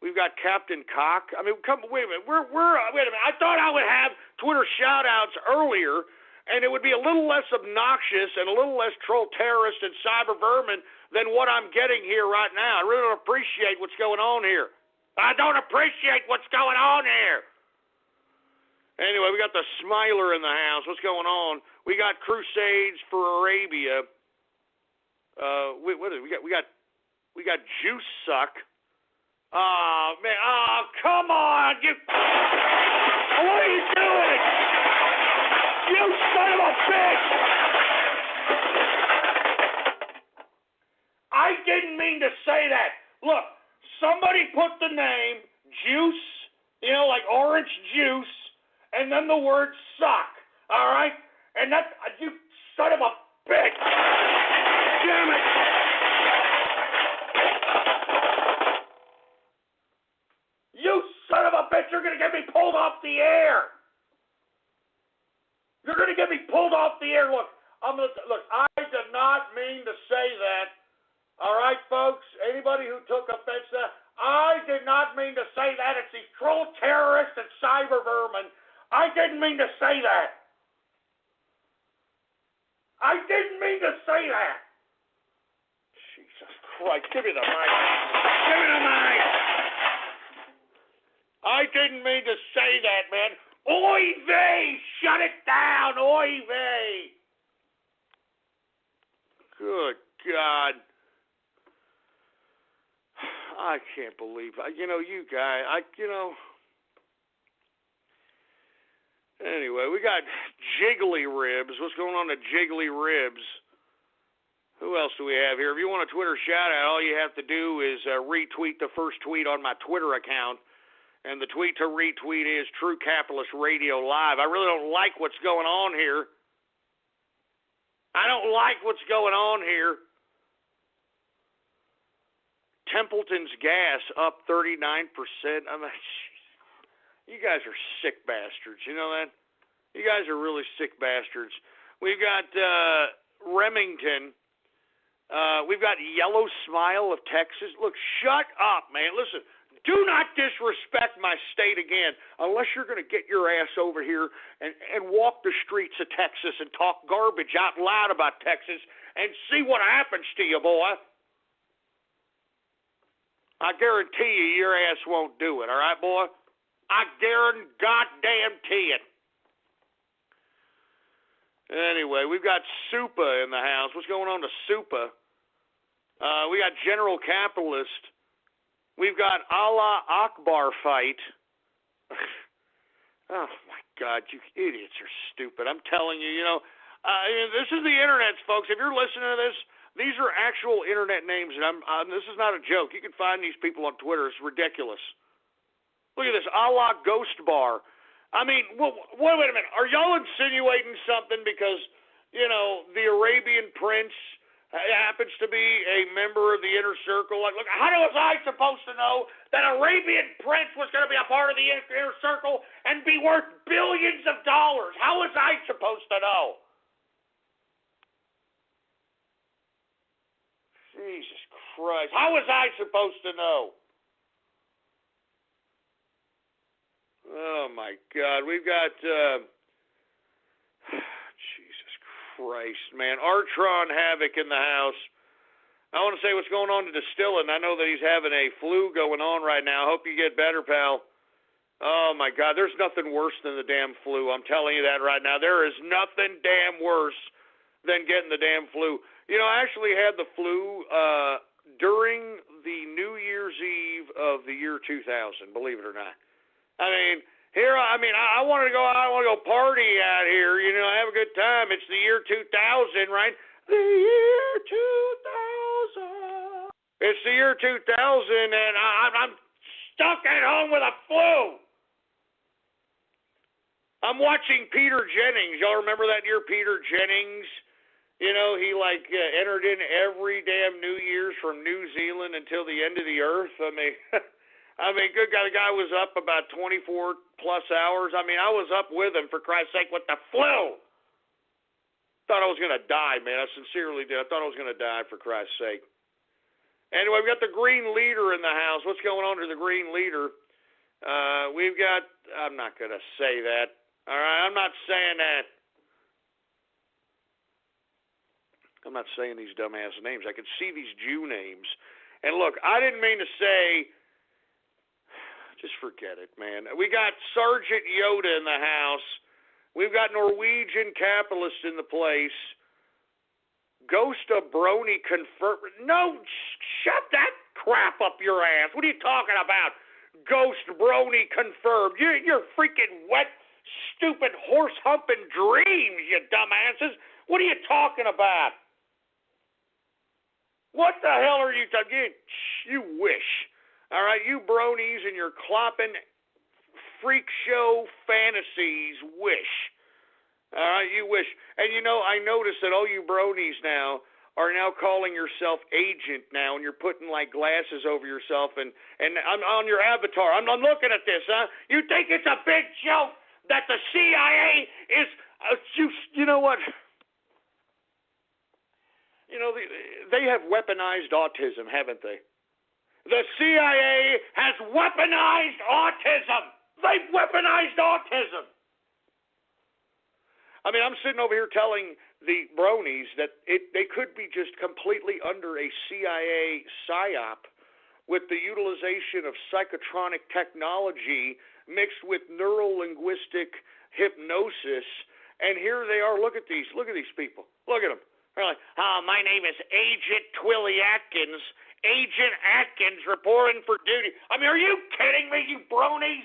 Speaker 4: We've got Captain Cock. I mean, wait a minute. Wait a minute. I thought I would have Twitter shout-outs earlier, and it would be a little less obnoxious and a little less troll terrorist and cyber vermin than what I'm getting here right now. I really don't appreciate what's going on here. I don't appreciate what's going on here. Anyway, we got the Smiler in the house. What's going on? We got Crusades for Arabia. What is it? We got Juice Suck. Oh man! Oh, come on! What are you doing? You son of a bitch! I didn't mean to say that. Look, somebody put the name Juice, like orange juice, and then the word suck. All right? And that's you son of a bitch! Damn it! You son of a bitch! You're gonna get me pulled off the air. You're gonna get me pulled off the air. Look, I did not mean to say that. All right, folks. Anybody who took offense to that, I did not mean to say that. It's these troll terrorists and cyber vermin. I didn't mean to say that. I didn't mean to say that. Jesus Christ. Give me the mic. Give me the mic. I didn't mean to say that, man. Oy vey! Shut it down! Oy vey! Good God. I can't believe you guys. Anyway, we got Jiggly Ribs. What's going on at Jiggly Ribs? Who else do we have here? If you want a Twitter shout-out, all you have to do is retweet the first tweet on my Twitter account. And the tweet to retweet is True Capitalist Radio Live. I really don't like what's going on here. I don't like what's going on here. Templeton's Gas up 39%. I mean, you guys are sick bastards. You know that? You guys are really sick bastards. We've got Remington. We've got Yellow Smile of Texas. Look, shut up, man. Listen. Do not disrespect my state again unless you're going to get your ass over here and walk the streets of Texas and talk garbage out loud about Texas and see what happens to you, boy. I guarantee you your ass won't do it, all right, boy? I guarantee it. Anyway, we've got Supa in the house. What's going on to Supa? We got General Capitalist. We've got Allah Akbar fight. Oh, my God, you idiots are stupid. I'm telling you, this is the internet, folks. If you're listening to this, these are actual internet names, and this is not a joke. You can find these people on Twitter. It's ridiculous. Look at this, Allah Ghost Bar. I mean, wait a minute. Are y'all insinuating something because, the Arabian Prince happens to be a member of the inner circle. Like, look, how was I supposed to know that Arabian Prince was going to be a part of the inner circle and be worth billions of dollars? How was I supposed to know? Jesus Christ. How was I supposed to know? Oh, my God. We've got, Jesus Christ, man. Artron Havoc in the house. I want to say what's going on to Distillin. I know that he's having a flu going on right now. I hope you get better, pal. Oh, my God. There's nothing worse than the damn flu. I'm telling you that right now. There is nothing damn worse than getting the damn flu. You know, I actually had the flu during the New Year's Eve of the year 2000, believe it or not. I mean, I want to go out, I want to go party out here, you know, have a good time. It's the year 2000, right? The year 2000. It's the year 2000, and I'm stuck at home with a flu. I'm watching Peter Jennings. Y'all remember that year, Peter Jennings? You know, he entered in every damn New Year's from New Zealand until the end of the earth. I mean, good guy. The guy was up about 24 plus hours. I mean, I was up with him, for Christ's sake, with the flu. Thought I was going to die, man. I sincerely did. I thought I was going to die, for Christ's sake. Anyway, we've got the Green Leader in the house. What's going on to the Green Leader? We've got, I'm not going to say that. All right, I'm not saying that. I'm not saying these dumbass names. I can see these Jew names. And look, I didn't mean to say, just forget it, man. We got Sergeant Yoda in the house. We've got Norwegian Capitalist in the place. Ghost of Brony confirmed. No, shut that crap up your ass. What are you talking about? Ghost Brony confirmed. You're freaking wet, stupid horse-humping dreams, you dumbasses. What are you talking about? What the hell are you talking? You wish. All right, you bronies and your clopping freak show fantasies wish. All right, you wish. And you know, I noticed that all you bronies now are now calling yourself agent now, and you're putting like glasses over yourself, and I'm on your avatar. I'm looking at this, huh? You think it's a big joke that the CIA is, you know what? You know, they have weaponized autism, haven't they? The CIA has weaponized autism. They've weaponized autism. I mean, I'm sitting over here telling the bronies that they could be just completely under a CIA psyop with the utilization of psychotronic technology mixed with neuro-linguistic hypnosis. And here they are. Look at these people. Look at them. They're like, my name is Agent Twilly Atkins. Agent Atkins reporting for duty. I mean, are you kidding me, you bronies?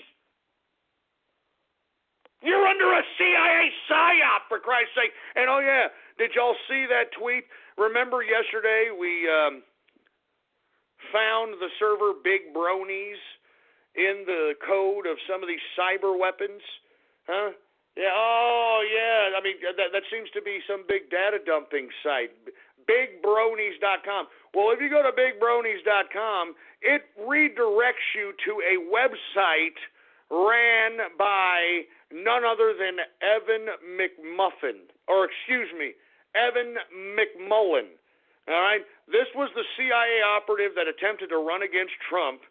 Speaker 4: You're under a CIA psyop, for Christ's sake. And, oh, yeah, did y'all see that tweet? Remember yesterday we found the server Big Bronies in the code of some of these cyber weapons? Huh? Yeah, oh, yeah. I mean, that seems to be some big data dumping site. BigBronies.com. Well, if you go to BigBronies.com, it redirects you to a website ran by none other than Evan McMullen. All right? This was the CIA operative that attempted to run against Trump,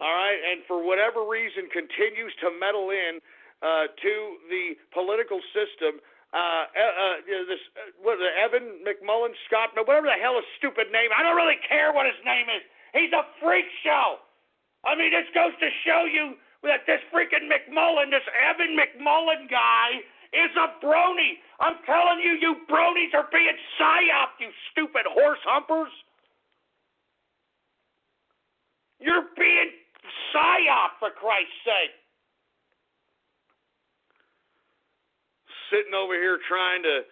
Speaker 4: all right, and for whatever reason continues to meddle in to the political system. Evan McMullen, Scott, whatever the hell his stupid name. I don't really care what his name is. He's a freak show. I mean, this goes to show you that this freaking McMullen, this Evan McMullen guy, is a brony. I'm telling you, you bronies are being psyoped, you stupid horse humpers. You're being psyoped, for Christ's sake. Sitting over here trying to,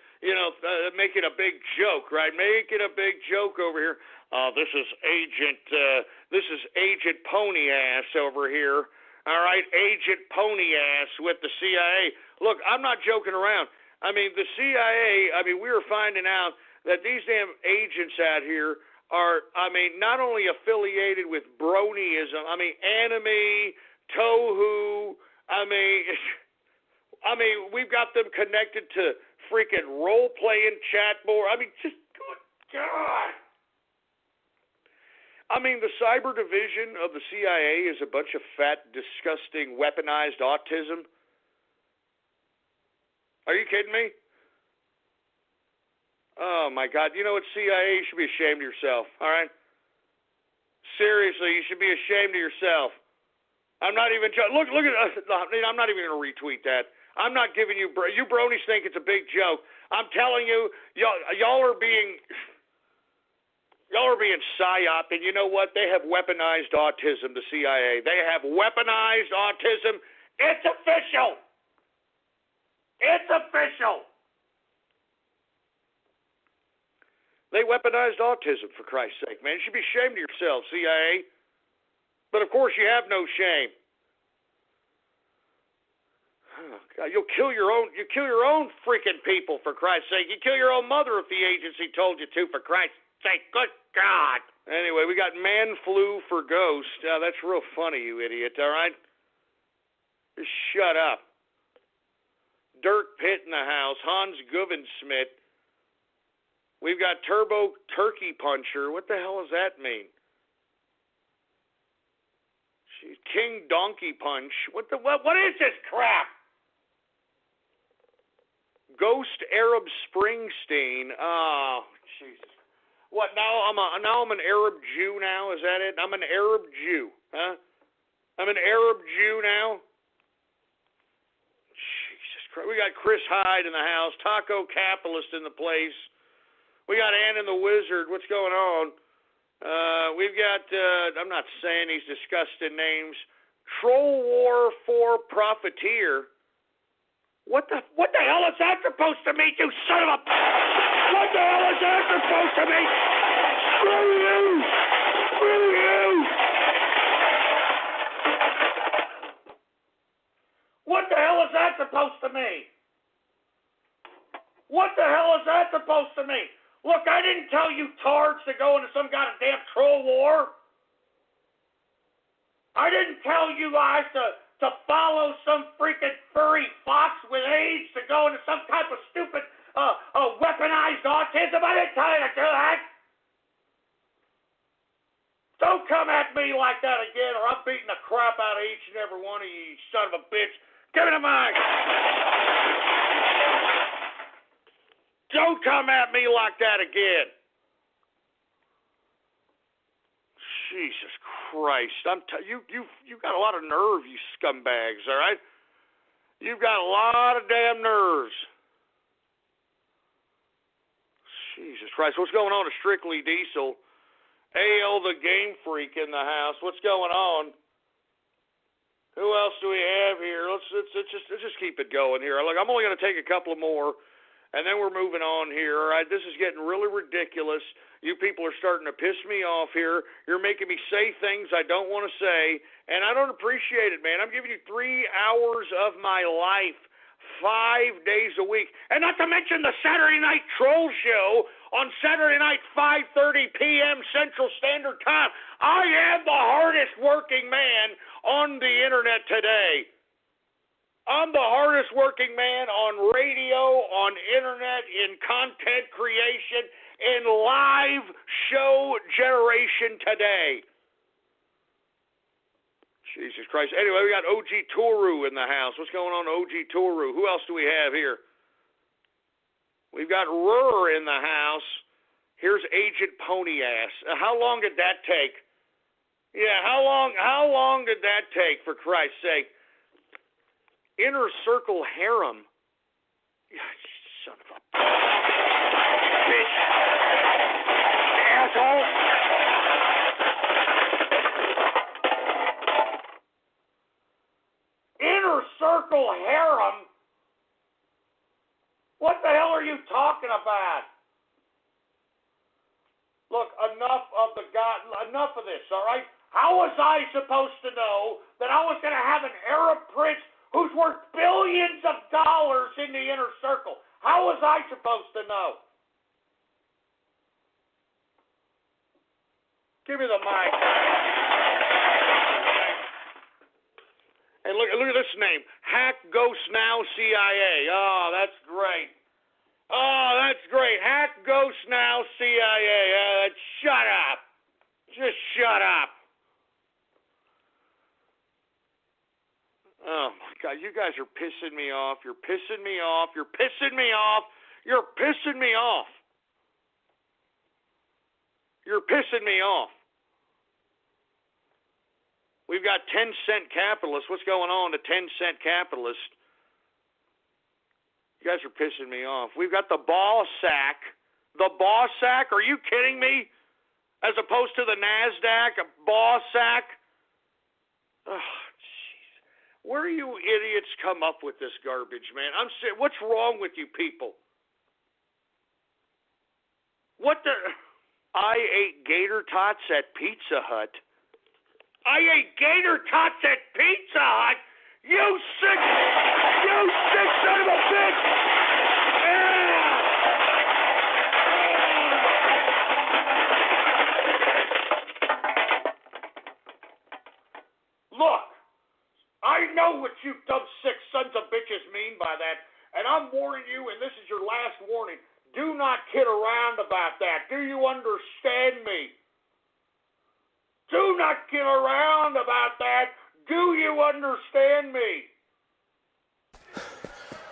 Speaker 4: make it a big joke, right? Making a big joke over here. This is Agent Pony Ass over here. All right, Agent Pony Ass with the CIA. Look, I'm not joking around. I mean, the CIA, we were finding out that these damn agents out here are, not only affiliated with bronyism, anime, tohu, we've got them connected to freaking role-playing chat board. Just good God. The cyber division of the CIA is a bunch of fat, disgusting, weaponized autism. Are you kidding me? Oh, my God. You know what, CIA? You should be ashamed of yourself, all right? Seriously, you should be ashamed of yourself. I'm not even look at I'm not even going to retweet that. I'm not giving you bronies think it's a big joke. I'm telling you, y'all are being psyop, and you know what? They have weaponized autism, the CIA. They have weaponized autism. It's official. It's official. They weaponized autism, for Christ's sake, man. You should be ashamed of yourself, CIA. But of course you have no shame. Oh, God, you'll kill your own freaking people, for Christ's sake. You kill your own mother if the agency told you to, for Christ's sake. Good God. Anyway, we got man flu for ghost. That's real funny, you idiot, all right? Just shut up. Dirk Pitt in the house. Hans Guvensmith. We've got Turbo Turkey Puncher. What the hell does that mean? King Donkey Punch. What is this crap? Ghost Arab Springsteen. Oh, Jesus. What, now I'm an Arab Jew now? Is that it? I'm an Arab Jew, huh? I'm an Arab Jew now? Jesus Christ. We got Chris Hyde in the house. Taco Capitalist in the place. We got Ann and the Wizard. What's going on? We've got, I'm not saying these disgusting names. Troll War 4 Profiteer. What the hell is that supposed to mean, you son of a... What the hell is that supposed to mean? Screw you! Screw you! What the hell is that supposed to mean? What the hell is that supposed to mean? Look, I didn't tell you tards to go into some kind of damn troll war. I didn't tell you guys to follow some freaking furry fox with AIDS to go into some type of stupid weaponized autism. I didn't tell you to do that. Don't come at me like that again, or I'm beating the crap out of each and every one of you, you son of a bitch. Give me the mic. Don't come at me like that again. Jesus Christ. You've got a lot of nerve, you scumbags, all right? You've got a lot of damn nerves. Jesus Christ. What's going on to Strictly Diesel? AL the Game Freak in the house. What's going on? Who else do we have here? Let's just keep it going here. Look, I'm only going to take a couple more. And then we're moving on here, all right? This is getting really ridiculous. You people are starting to piss me off here. You're making me say things I don't want to say, and I don't appreciate it, man. I'm giving you 3 hours of my life, 5 days a week. And not to mention the Saturday Night Troll Show on Saturday night, 5:30 p.m. Central Standard Time. I am the hardest working man on the internet today. I'm the hardest working man on radio, on internet, in content creation, in live show generation today. Jesus Christ. Anyway, we got OG Toru in the house. What's going on, OG Toru? Who else do we have here? We've got Rur in the house. Here's Agent Ponyass. How long did that take? Yeah, how long did that take, for Christ's sake? Inner Circle Harem. Son of a bitch. Asshole. Inner Circle Harem? What the hell are you talking about? Look, enough of this, all right? How was I supposed to know that I was going to have an Arab prince who's worth billions of dollars in the inner circle? How was I supposed to know? Give me the mic. And look at this name. Hack Ghost Now CIA. Oh, that's great. Oh, that's great. Hack Ghost Now CIA. Shut up. Just shut up. Oh, my God. You guys are pissing me off. You're pissing me off. You're pissing me off. You're pissing me off. You're pissing me off. We've got 10-cent capitalists. What's going on to 10-cent capitalists? You guys are pissing me off. We've got the ball sack. The ball sack? Are you kidding me? As opposed to the NASDAQ, a ball sack? Oh, jeez. Where do you idiots come up with this garbage, man? I'm saying, what's wrong with you people? What the? I ate gator tots at Pizza Hut. I ate gator tots at Pizza Hut? You sick son of a bitch! Look, I know what you dumb sick sons of bitches mean by that, and I'm warning you, and this is your last warning. Do not kid around about that. Do you understand me? Do not kid around about that. Do you understand me?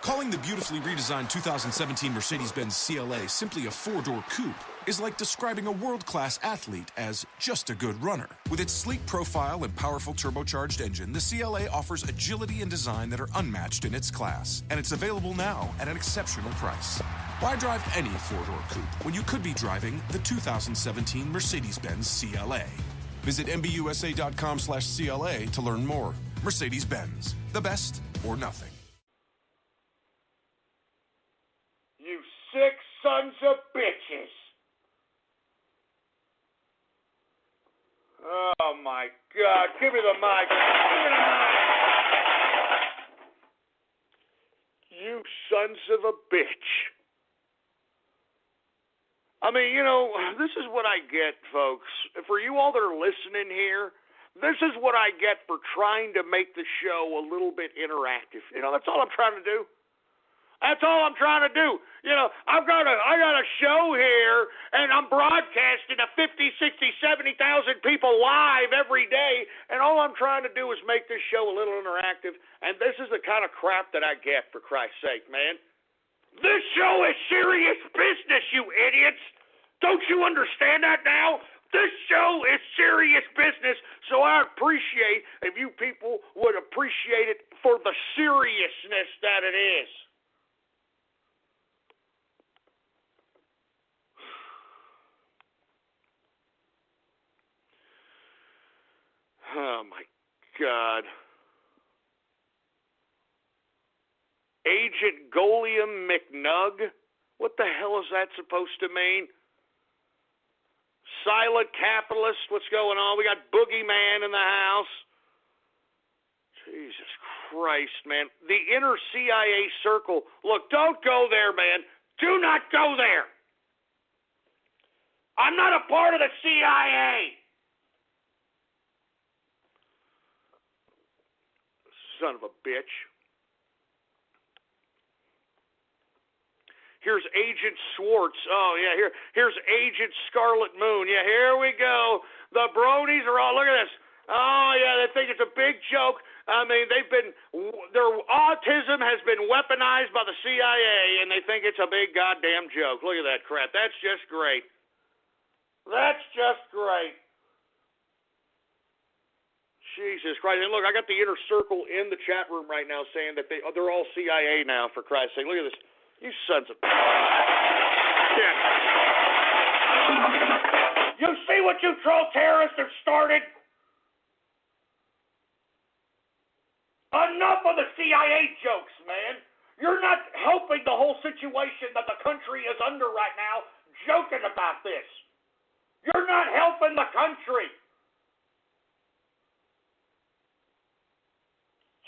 Speaker 1: Calling the beautifully redesigned 2017 Mercedes-Benz CLA simply a four-door coupe is like describing a world-class athlete as just a good runner. With its sleek profile and powerful turbocharged engine, the CLA offers agility and design that are unmatched in its class, and it's available now at an exceptional price. Why drive any four-door coupe when you could be driving the 2017 Mercedes-Benz CLA? Visit MBUSA.com/CLA to learn more. Mercedes-Benz, the best or nothing.
Speaker 4: You sick sons of bitches. Oh, my God. Give me the mic. Give me the mic. You sons of a bitch. I mean, you know, this is what I get, folks. For you all that are listening here, this is what I get for trying to make the show a little bit interactive. You know, that's all I'm trying to do. That's all I'm trying to do. You know, I got a show here, and I'm broadcasting to 50, 60, 70,000 people live every day, and all I'm trying to do is make this show a little interactive, and this is the kind of crap that I get, for Christ's sake, man. This show is serious business, you idiots. Don't you understand that now? This show is serious business, so I appreciate if you people would appreciate it for the seriousness that it is. Oh, my God. Agent Goliam McNug? What the hell is that supposed to mean? Silent capitalist, what's going on? We got Boogeyman in the house. Jesus Christ, man. The inner CIA circle. Look, don't go there, man. Do not go there. I'm not a part of the CIA. Son of a bitch. Here's Agent Swartz. Oh, yeah, here's Agent Scarlet Moon. Yeah, here we go. The bronies are all, look at this. Oh, yeah, they think it's a big joke. I mean, their autism has been weaponized by the CIA, and they think it's a big goddamn joke. Look at that crap. That's just great. That's just great. Jesus Christ. And look, I got the inner circle in the chat room right now saying that they're all CIA now, for Christ's sake. Look at this. You sons of... Yeah. You see what you troll terrorists have started? Enough of the CIA jokes, man. You're not helping the whole situation that the country is under right now joking about this. You're not helping the country.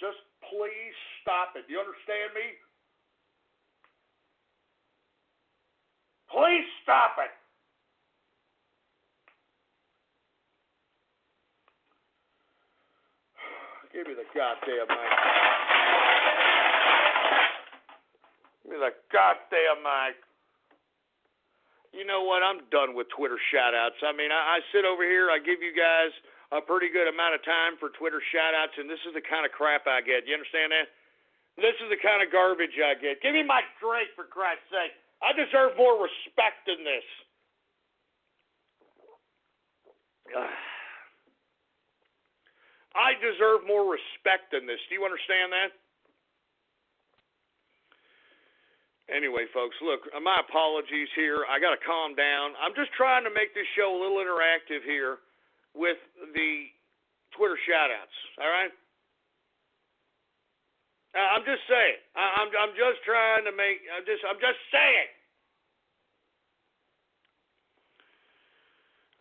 Speaker 4: Just please stop it. Do you understand me? Please stop it. Give me the goddamn mic. Give me the goddamn mic. You know what? I'm done with Twitter shout-outs. I mean, I sit over here, I give you guys a pretty good amount of time for Twitter shout-outs, and this is the kind of crap I get. You understand that? This is the kind of garbage I get. Give me my drink, for Christ's sake. I deserve more respect than this. I deserve more respect than this. Do you understand that? Anyway, folks, look, my apologies here. I got to calm down. I'm just trying to make this show a little interactive here with the Twitter shout-outs, all right? I'm just saying. I'm just trying to make. I'm just saying.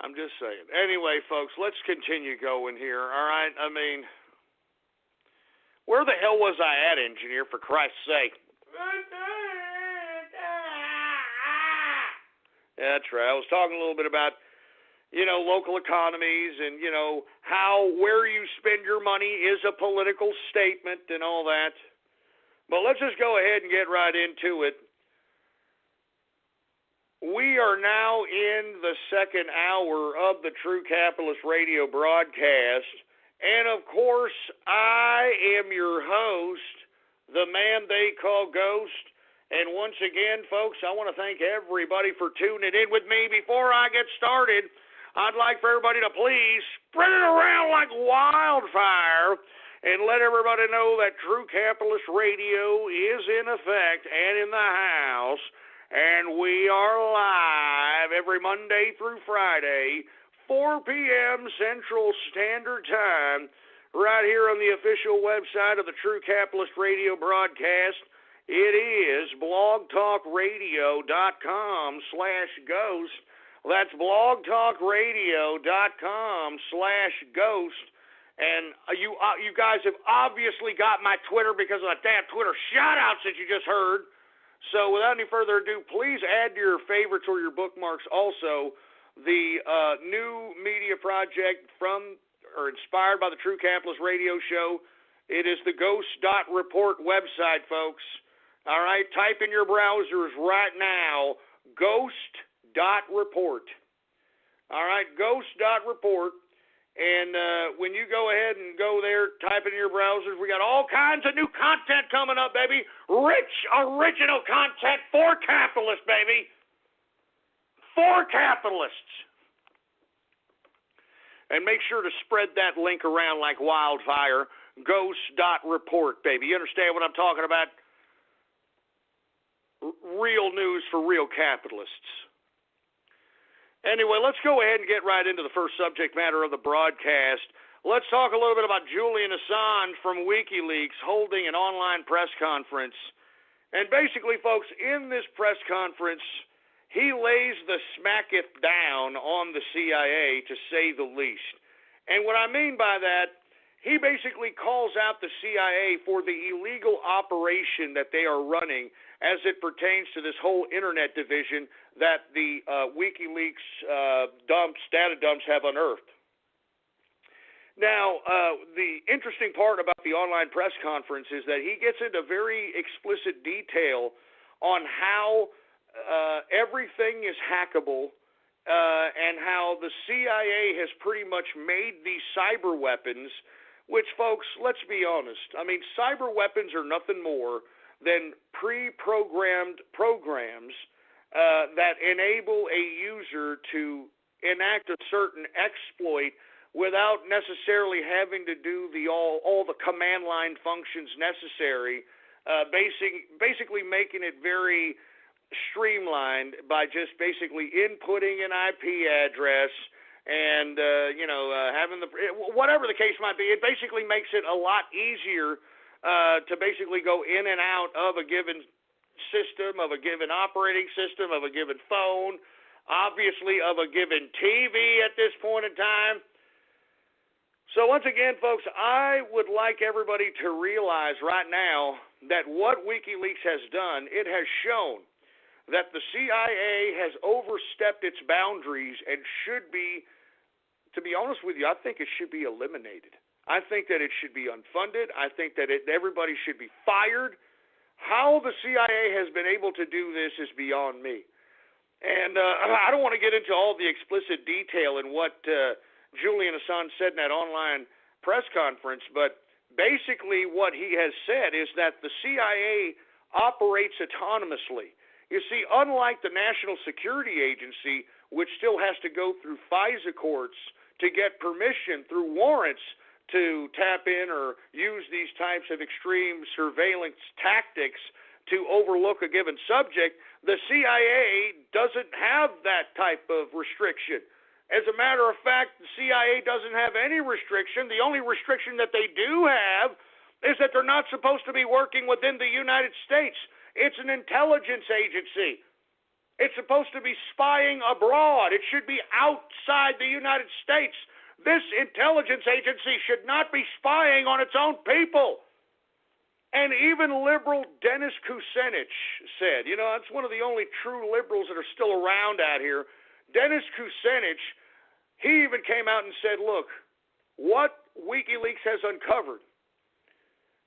Speaker 4: I'm just saying. Anyway, folks, let's continue going here. All right. I mean, where the hell was I at, engineer? For Christ's sake. Yeah, that's right. I was talking a little bit about, local economies and, how where you spend your money is a political statement and all that. But let's just go ahead and get right into it. We are now in the second hour of the True Capitalist Radio broadcast. And, of course, I am your host, the man they call Ghost. And once again, folks, I want to thank everybody for tuning in with me. Before I get started, I'd like for everybody to please spread it around like wildfire and let everybody know that True Capitalist Radio is in effect and in the house. And we are live every Monday through Friday, 4 p.m. Central Standard Time, right here on the official website of the True Capitalist Radio broadcast. It is blogtalkradio.com/ghost. That's blogtalkradio.com/ghost. And you guys have obviously got my Twitter because of the damn Twitter shout-outs that you just heard. So without any further ado, please add to your favorites or your bookmarks also the new media project inspired by the True Capitalist Radio Show. It is the Ghost.Report website, folks. All right, type in your browsers right now, Ghost.Report. All right, Ghost.Report. And when you go ahead and go there, type in your browsers, we got all kinds of new content coming up, baby. Rich, original content for capitalists, baby. For capitalists. And make sure to spread that link around like wildfire. Ghost.Report, baby. You understand what I'm talking about? Real news for real capitalists. Anyway, let's go ahead and get right into the first subject matter of the broadcast. Let's talk a little bit about Julian Assange from WikiLeaks holding an online press conference. And basically, folks, in this press conference, he lays the smacketh down on the CIA, to say the least. And what I mean by that, he basically calls out the CIA for the illegal operation that they are running as it pertains to this whole internet division that the WikiLeaks data dumps have unearthed. Now, the interesting part about the online press conference is that he gets into very explicit detail on how everything is hackable and how the CIA has pretty much made these cyber weapons, which, folks, let's be honest. I mean, cyber weapons are nothing more than pre-programmed programs that enable a user to enact a certain exploit without necessarily having to do all the command line functions necessary, basically making it very streamlined by just basically inputting an IP address and having whatever the case might be. It basically makes it a lot easier to basically go in and out of a given system, of a given operating system, of a given phone, obviously of a given TV at this point in time. So once again, folks, I would like everybody to realize right now that what WikiLeaks has done, it has shown that the CIA has overstepped its boundaries and should be, to be honest with you, I think it should be eliminated. I think that it should be unfunded. I think that everybody should be fired. How the CIA has been able to do this is beyond me. And I don't want to get into all the explicit detail in what Julian Assange said in that online press conference, but basically what he has said is that the CIA operates autonomously. You see, unlike the National Security Agency, which still has to go through FISA courts to get permission through warrants to tap in or use these types of extreme surveillance tactics to overlook a given subject, the CIA doesn't have that type of restriction. As a matter of fact, the CIA doesn't have any restriction. The only restriction that they do have is that they're not supposed to be working within the United States. It's an intelligence agency. It's supposed to be spying abroad. It should be outside the United States. This intelligence agency should not be spying on its own people. And even liberal Dennis Kucinich said, that's one of the only true liberals that are still around out here. Dennis Kucinich, he even came out and said, look, what WikiLeaks has uncovered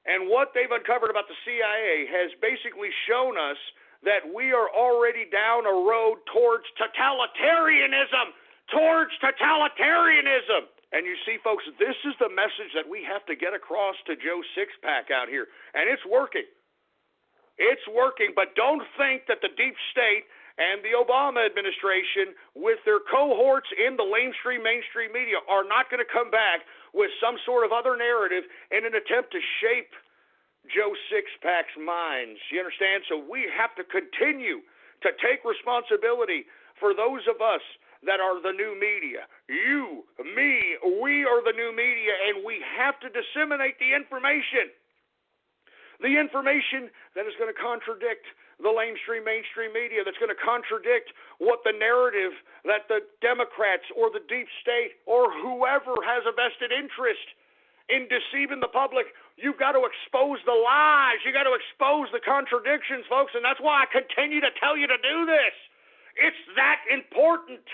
Speaker 4: and what they've uncovered about the CIA has basically shown us that we are already down a road towards totalitarianism. And you see, folks, this is the message that we have to get across to Joe Sixpack out here. And it's working. It's working. But don't think that the deep state and the Obama administration with their cohorts in the mainstream media are not going to come back with some sort of other narrative in an attempt to shape Joe Sixpack's minds. You understand? So we have to continue to take responsibility for those of us that are the new media. You, me, we are the new media, and we have to disseminate the information. The information that is going to contradict the mainstream media, that's going to contradict what the narrative that the Democrats or the deep state or whoever has a vested interest in deceiving the public. You've got to expose the lies. You've got to expose the contradictions, folks, and that's why I continue to tell you to do this. It's that important.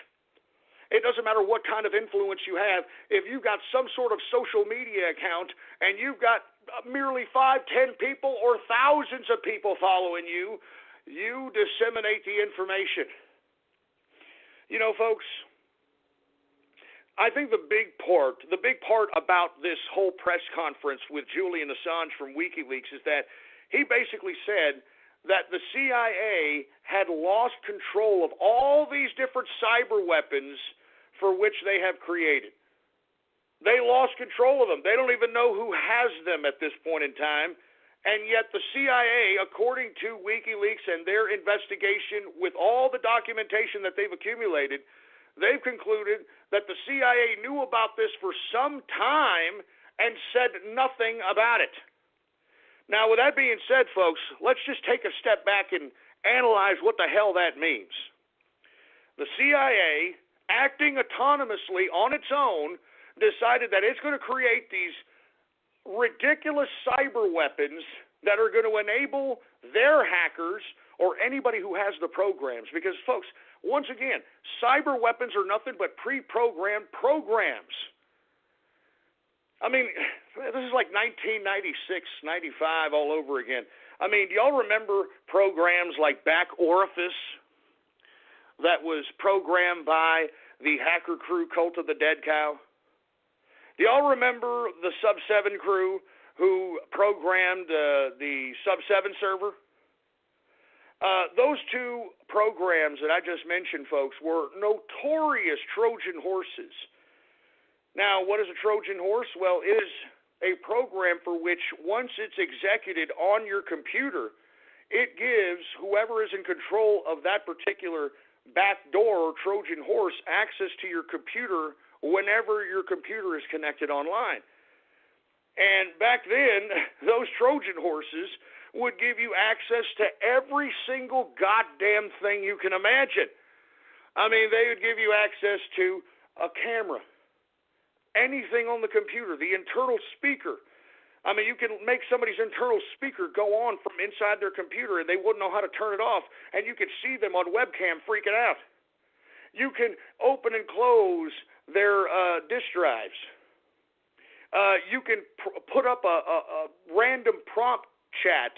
Speaker 4: It doesn't matter what kind of influence you have. If you've got some sort of social media account and you've got merely 5, 10 people or thousands of people following you, you disseminate the information. Folks, I think the big part about this whole press conference with Julian Assange from WikiLeaks is that he basically said that the CIA had lost control of all these different cyber weapons for which they have created. They lost control of them. They don't even know who has them at this point in time. And yet the CIA, according to WikiLeaks and their investigation with all the documentation that they've accumulated, they've concluded that the CIA knew about this for some time and said nothing about it. Now, with that being said, folks, let's just take a step back and analyze what the hell that means. The CIA, acting autonomously on its own, decided that it's going to create these ridiculous cyber weapons that are going to enable their hackers or anybody who has the programs. Because, folks, once again, cyber weapons are nothing but pre-programmed programs. I mean, this is like 1996, 95 all over again. I mean, do y'all remember programs like Back Orifice that was programmed by the hacker crew Cult of the Dead Cow? Do y'all remember the Sub-7 crew who programmed the Sub-7 server? Those two programs that I just mentioned, folks, were notorious Trojan horses. Now, what is a Trojan horse? Well, it is a program for which once it's executed on your computer, it gives whoever is in control of that particular backdoor or Trojan horse access to your computer whenever your computer is connected online. And back then, those Trojan horses would give you access to every single goddamn thing you can imagine. I mean, they would give you access to a camera, anything on the computer, the internal speaker. I mean, you can make somebody's internal speaker go on from inside their computer and they wouldn't know how to turn it off, and you could see them on webcam freaking out. You can open and close their disk drives. You can put up a random prompt chat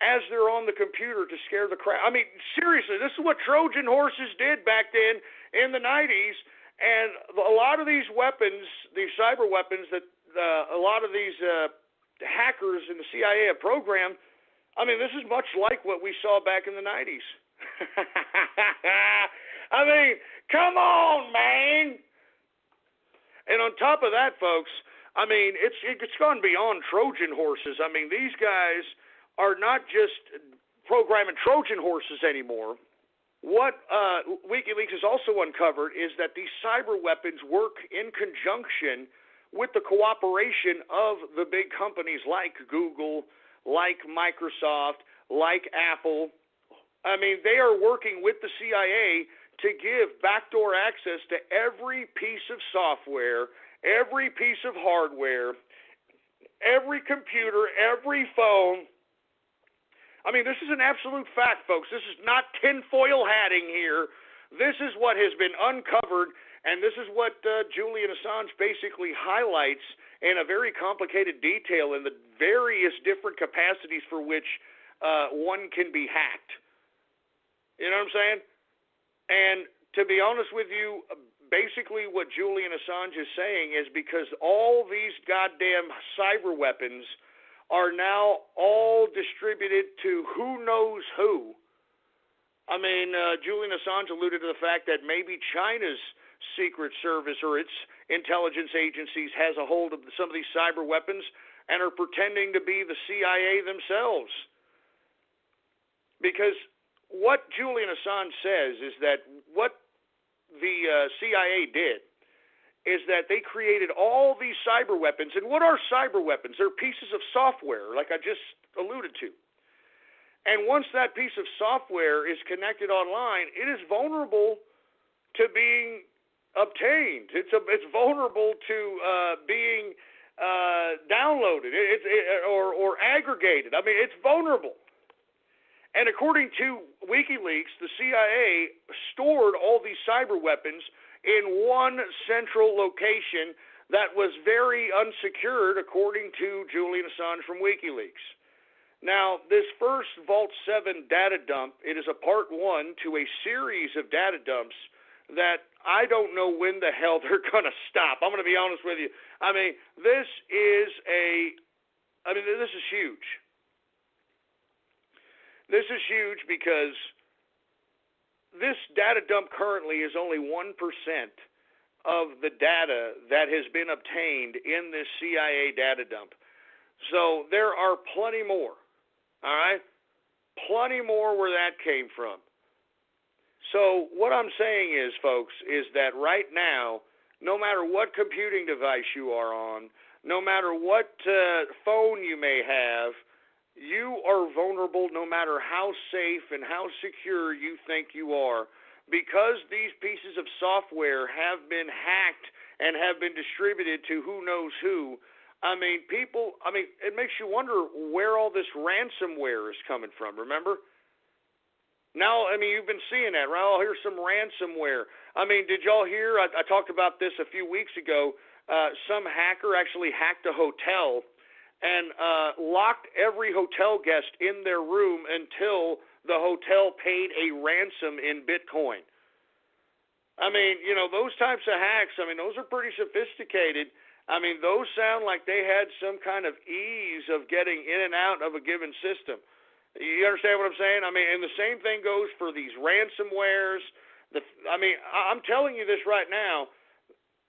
Speaker 4: as they're on the computer to scare the crowd. I mean, seriously, this is what Trojan horses did back then in the 90s. And a lot of these weapons, these cyber weapons that a lot of these hackers in the CIA have programmed, I mean, this is much like what we saw back in the 90s. I mean, come on, man. And on top of that, folks, I mean, it's gone beyond Trojan horses. I mean, these guys are not just programming Trojan horses anymore. What WikiLeaks has also uncovered is that these cyber weapons work in conjunction with the cooperation of the big companies like Google, like Microsoft, like Apple. I mean, they are working with the CIA to give backdoor access to every piece of software, every piece of hardware, every computer, every phone. I mean, this is an absolute fact, folks. This is not tinfoil hatting here. This is what has been uncovered, and this is what Julian Assange basically highlights in a very complicated detail in the various different capacities for which one can be hacked. You know what I'm saying? And to be honest with you, basically what Julian Assange is saying is because all these goddamn cyber weapons are now all distributed to who knows who. I mean, Julian Assange alluded to the fact that maybe China's Secret Service or its intelligence agencies has a hold of some of these cyber weapons and are pretending to be the CIA themselves. Because what Julian Assange says is that what the CIA did is that they created all these cyber weapons. And what are cyber weapons? They're pieces of software, like I just alluded to. And once that piece of software is connected online, it is vulnerable to being obtained. It's vulnerable to being downloaded or aggregated. I mean, it's vulnerable. And according to WikiLeaks, the CIA stored all these cyber weapons in one central location that was very unsecured, according to Julian Assange from WikiLeaks. Now, this first Vault 7 data dump, it is a part one to a series of data dumps that I don't know when the hell they're going to stop. I'm going to be honest with you. I mean, this is huge. This is huge because this data dump currently is only 1% of the data that has been obtained in this CIA data dump. So there are plenty more, all right? Plenty more where that came from. So what I'm saying is, folks, is that right now, no matter what computing device you are on, no matter what phone you may have, you are vulnerable no matter how safe and how secure you think you are, because these pieces of software have been hacked and have been distributed to who knows who. I mean, it makes you wonder where all this ransomware is coming from, remember? Now, I mean, you've been seeing that, right? Oh, here's some ransomware. I mean, did y'all hear? I talked about this a few weeks ago. Some hacker actually hacked a hotel and locked every hotel guest in their room until the hotel paid a ransom in Bitcoin. I mean, you know, those types of hacks, I mean, those are pretty sophisticated. I mean, those sound like they had some kind of ease of getting in and out of a given system. You understand what I'm saying? I mean, and the same thing goes for these ransomwares. I'm telling you this right now.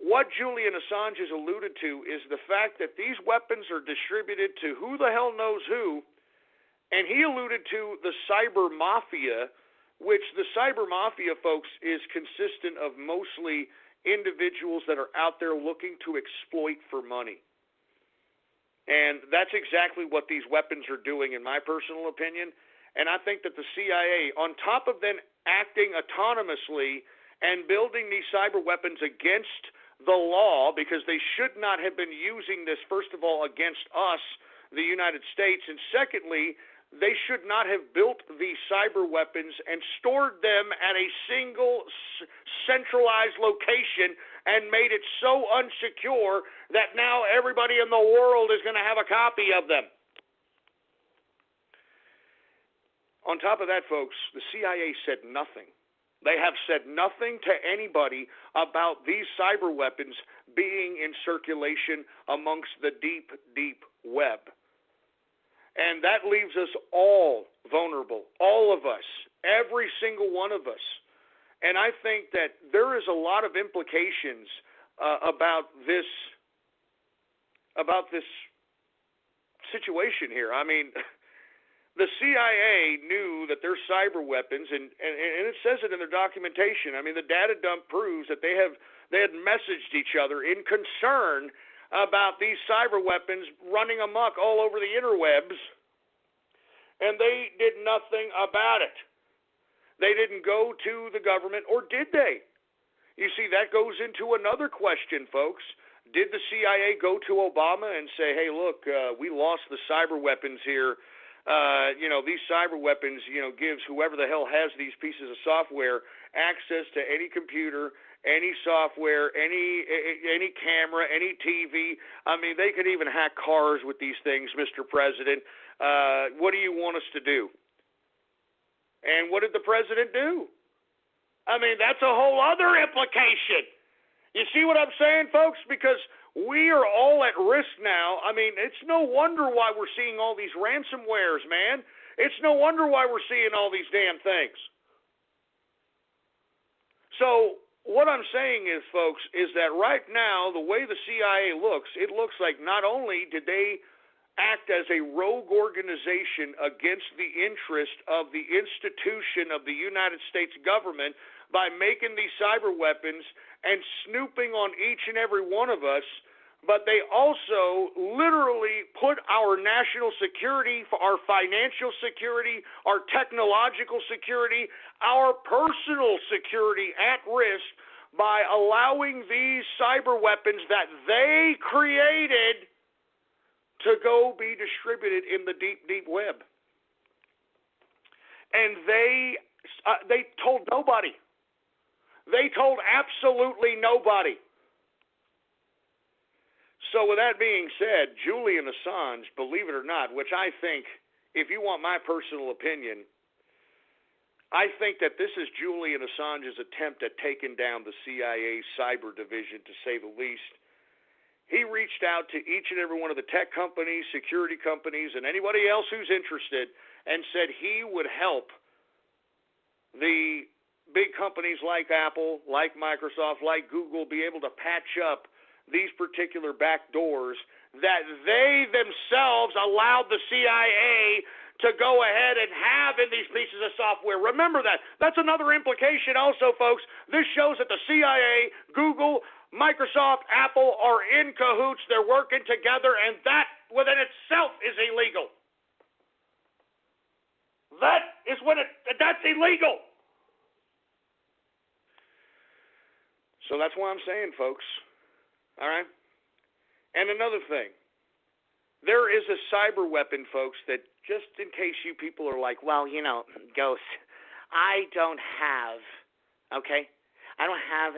Speaker 4: What Julian Assange has alluded to is the fact that these weapons are distributed to who the hell knows who, and he alluded to the cyber mafia, which the cyber mafia, folks, is consistent of mostly individuals that are out there looking to exploit for money. And that's exactly what these weapons are doing, in my personal opinion. And I think that the CIA, on top of them acting autonomously and building these cyber weapons against the law, because they should not have been using this, first of all, against us, the United States, and secondly, they should not have built these cyber weapons and stored them at a single centralized location and made it so unsecure that now everybody in the world is going to have a copy of them. On top of that, folks, the CIA said nothing. They have said nothing to anybody about these cyber weapons being in circulation amongst the deep, deep web. And that leaves us all vulnerable, all of us, every single one of us. And I think that there is a lot of implications about this situation here. I mean, the CIA knew that their cyber weapons, and it says it in their documentation. I mean, the data dump proves that they had messaged each other in concern about these cyber weapons running amok all over the interwebs, and they did nothing about it. They didn't go to the government, or did they? You see, that goes into another question, folks. Did the CIA go to Obama and say, hey, look, we lost the cyber weapons here. These cyber weapons, gives whoever the hell has these pieces of software access to any computer, any software, any camera, any TV. I mean, they could even hack cars with these things, Mr. President. What do you want us to do? And what did the president do? I mean, that's a whole other implication. You see what I'm saying, folks? Because we are all at risk now. I mean, it's no wonder why we're seeing all these ransomwares, man. It's no wonder why we're seeing all these damn things. So what I'm saying is, folks, is that right now, the way the CIA looks, it looks like not only did they act as a rogue organization against the interest of the institution of the United States government by making these cyber weapons and snooping on each and every one of us, but they also literally put our national security, our financial security, our technological security, our personal security at risk by allowing these cyber weapons that they created to go be distributed in the deep, deep web. And they told nobody. They told absolutely nobody. So with that being said, Julian Assange, believe it or not, which I think, if you want my personal opinion, I think that this is Julian Assange's attempt at taking down the CIA cyber division, to say the least. He reached out to each and every one of the tech companies, security companies, and anybody else who's interested, and said he would help the big companies like Apple, like Microsoft, like Google be able to patch up these particular back doors that they themselves allowed the CIA to go ahead and have in these pieces of software. Remember that. That's another implication also, folks. This shows that the CIA, Google, Microsoft, Apple are in cahoots. They're working together, and that within itself is illegal. That's illegal. So that's why I'm saying, folks. All right? And another thing. There is a cyber weapon, folks, that just in case you people are like, well, Ghost, I don't have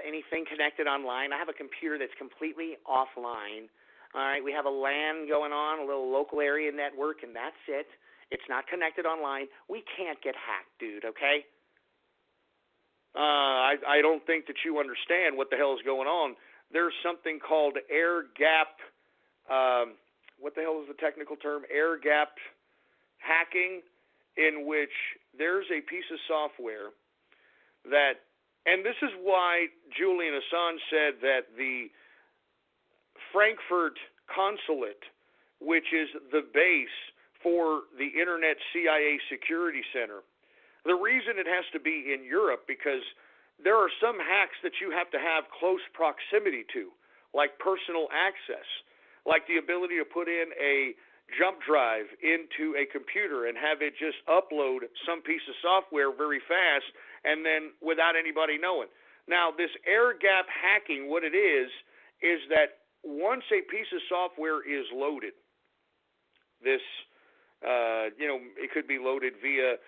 Speaker 4: anything connected online. I have a computer that's completely offline. All right, we have a LAN going on, a little local area network, and that's it. It's not connected online. We can't get hacked, dude, okay? I don't think that you understand what the hell is going on. There's something called air gap, what the hell is the technical term? Air gap hacking, in which there's a piece of software that, and this is why Julian Assange said that the Frankfurt consulate, which is the base for the Internet CIA Security Center, the reason it has to be in Europe, because there are some hacks that you have to have close proximity to, like personal access, like the ability to put in a jump drive into a computer and have it just upload some piece of software very fast and then without anybody knowing. Now, this air gap hacking, what it is that once a piece of software is loaded, this, it could be loaded via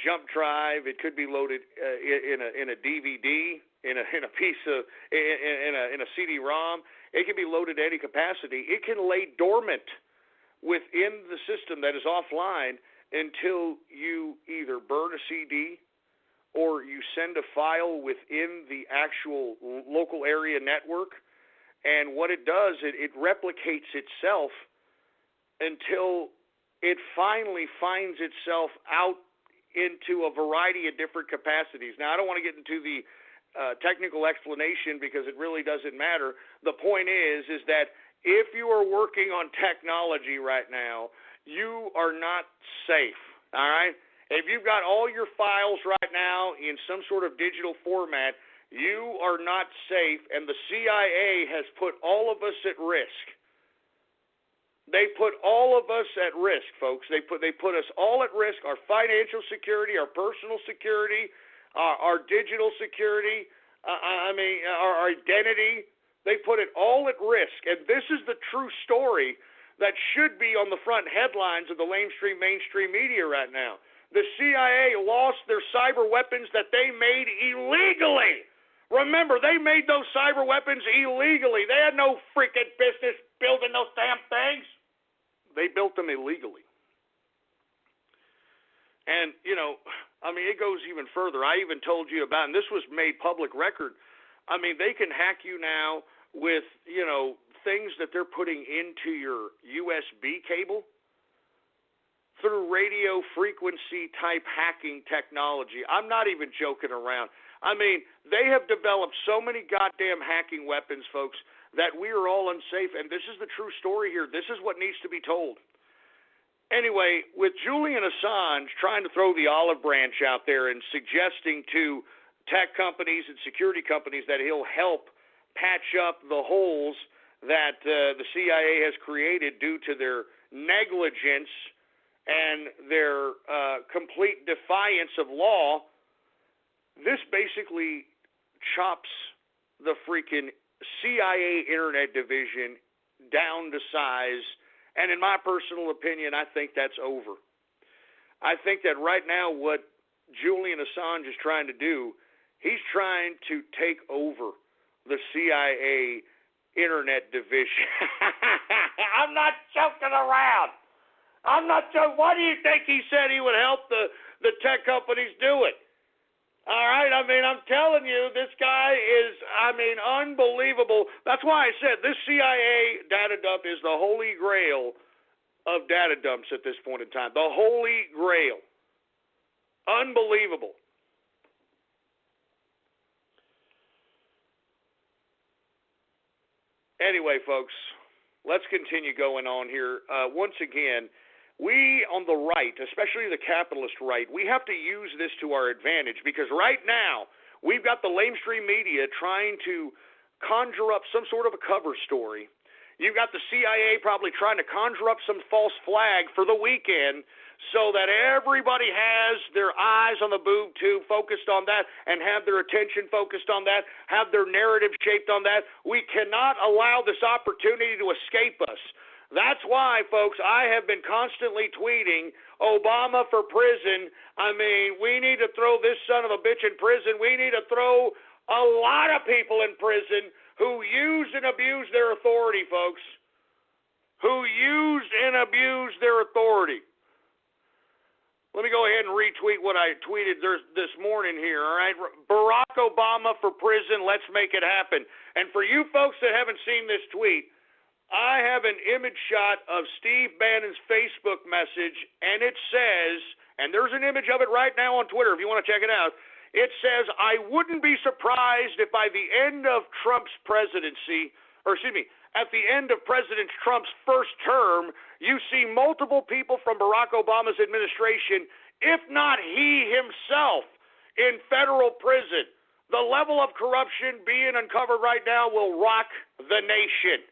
Speaker 4: jump drive. It could be loaded in a DVD, in a piece of in a CD-ROM. It can be loaded to any capacity. It can lay dormant within the system that is offline until you either burn a CD or you send a file within the actual local area network. And what it does, it replicates itself until it finally finds itself out into a variety of different capacities. Now, I don't want to get into the technical explanation because it really doesn't matter. The point is that if you are working on technology right now, you are not safe, all right? If you've got all your files right now in some sort of digital format, you are not safe, and the CIA has put all of us at risk. They put all of us at risk, folks. They put us all at risk, our financial security, our personal security, our digital security, our identity. They put it all at risk, and this is the true story that should be on the front headlines of the mainstream media right now. The CIA lost their cyber weapons that they made illegally. Remember, they made those cyber weapons illegally. They had no freaking business building those damn things. They built them illegally. And, it goes even further. I even told you about, and this was made public record, they can hack you now with, things that they're putting into your USB cable through radio frequency type hacking technology. I'm not even joking around. They have developed so many goddamn hacking weapons, folks, that we are all unsafe, and this is the true story here. This is what needs to be told. Anyway, with Julian Assange trying to throw the olive branch out there and suggesting to tech companies and security companies that he'll help patch up the holes that the CIA has created due to their negligence and their complete defiance of law, this basically chops the freaking CIA Internet Division down to size, and in my personal opinion, I think that's over. I think that right now what Julian Assange is trying to do, he's trying to take over the CIA Internet Division. I'm not joking around. I'm not joking. Why do you think he said he would help the tech companies do it? All right, I'm telling you, this guy is, unbelievable. That's why I said this CIA data dump is the holy grail of data dumps at this point in time. The holy grail. Unbelievable. Anyway, folks, let's continue going on here. Once again, we on the right, especially the capitalist right, we have to use this to our advantage because right now we've got the lamestream media trying to conjure up some sort of a cover story. You've got the CIA probably trying to conjure up some false flag for the weekend so that everybody has their eyes on the boob tube focused on that and have their attention focused on that, have their narrative shaped on that. We cannot allow this opportunity to escape us. That's why, folks, I have been constantly tweeting Obama for prison. We need to throw this son of a bitch in prison. We need to throw a lot of people in prison who used and abused their authority, folks. Who used and abused their authority. Let me go ahead and retweet what I tweeted this morning here, all right? Barack Obama for prison, let's make it happen. And for you folks that haven't seen this tweet, I have an image shot of Steve Bannon's Facebook message, and it says, and there's an image of it right now on Twitter if you want to check it out. It says, I wouldn't be surprised if by the end of Trump's presidency, at the end of President Trump's first term, you see multiple people from Barack Obama's administration, if not he himself, in federal prison. The level of corruption being uncovered right now will rock the nation.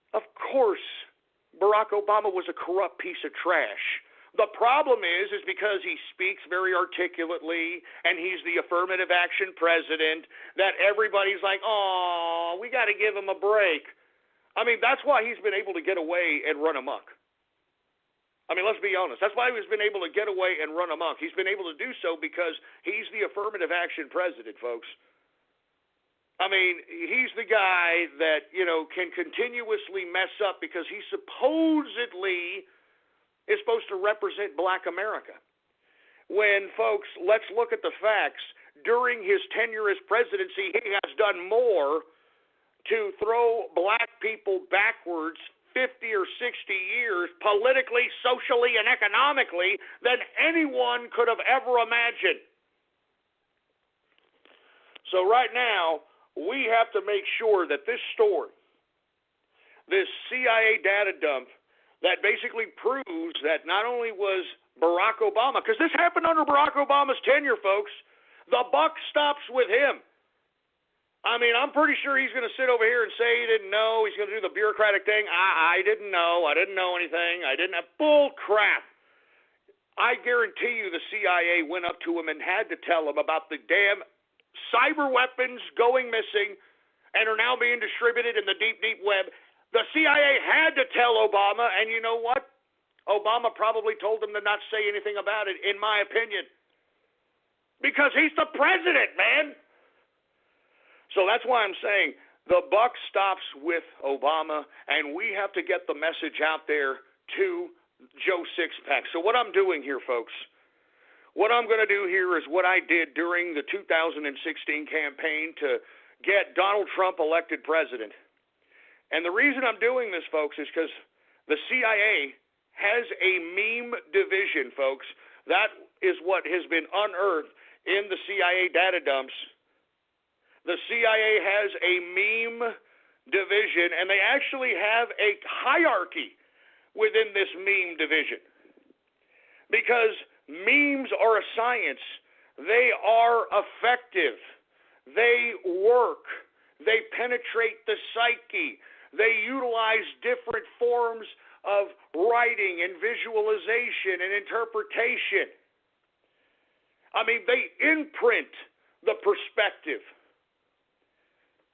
Speaker 4: Of course, Barack Obama was a corrupt piece of trash. The problem is because he speaks very articulately and he's the affirmative action president that everybody's like, oh, we got to give him a break. That's why he's been able to get away and run amok. I mean, let's be honest. That's why he's been able to get away and run amok. He's been able to do so because he's the affirmative action president, folks. I mean, he's the guy that, can continuously mess up because he supposedly is supposed to represent black America. When, folks, let's look at the facts. During his tenure as presidency, he has done more to throw black people backwards 50 or 60 years politically, socially, and economically than anyone could have ever imagined. So right now, we have to make sure that this story, this CIA data dump that basically proves that not only was Barack Obama, because this happened under Barack Obama's tenure, folks, the buck stops with him. I mean, I'm pretty sure he's going to sit over here and say he didn't know. He's going to do the bureaucratic thing. I didn't know. I didn't know anything. I didn't have bull crap. I guarantee you the CIA went up to him and had to tell him about the damn cyber weapons going missing and are now being distributed in the deep, deep web. The CIA had to tell Obama, and you know what? Obama probably told him to not say anything about it, in my opinion. Because he's the president, man. So that's why I'm saying the buck stops with Obama, and we have to get the message out there to Joe Sixpack. So what I'm doing here, folks, what I'm going to do here is what I did during the 2016 campaign to get Donald Trump elected president. And the reason I'm doing this, folks, is because the CIA has a meme division, folks. That is what has been unearthed in the CIA data dumps. The CIA has a meme division, and they actually have a hierarchy within this meme division. Because memes are a science. They are effective. They work. They penetrate the psyche. They utilize different forms of writing and visualization and interpretation. I mean, they imprint the perspective.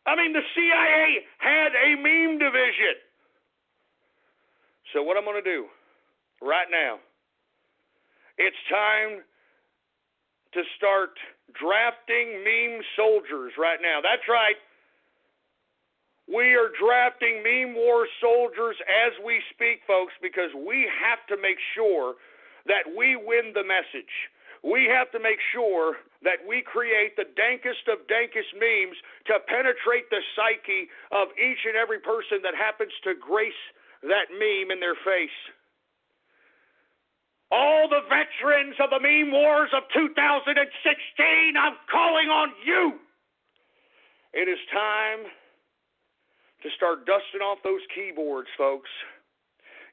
Speaker 4: I mean, the CIA had a meme division. So what I'm going to do right now, it's time to start drafting meme soldiers right now. That's right. We are drafting meme war soldiers as we speak, folks, because we have to make sure that we win the message. We have to make sure that we create the dankest of dankest memes to penetrate the psyche of each and every person that happens to grace that meme in their face. All the veterans of the meme wars of 2016, I'm calling on you. It is time to start dusting off those keyboards, folks.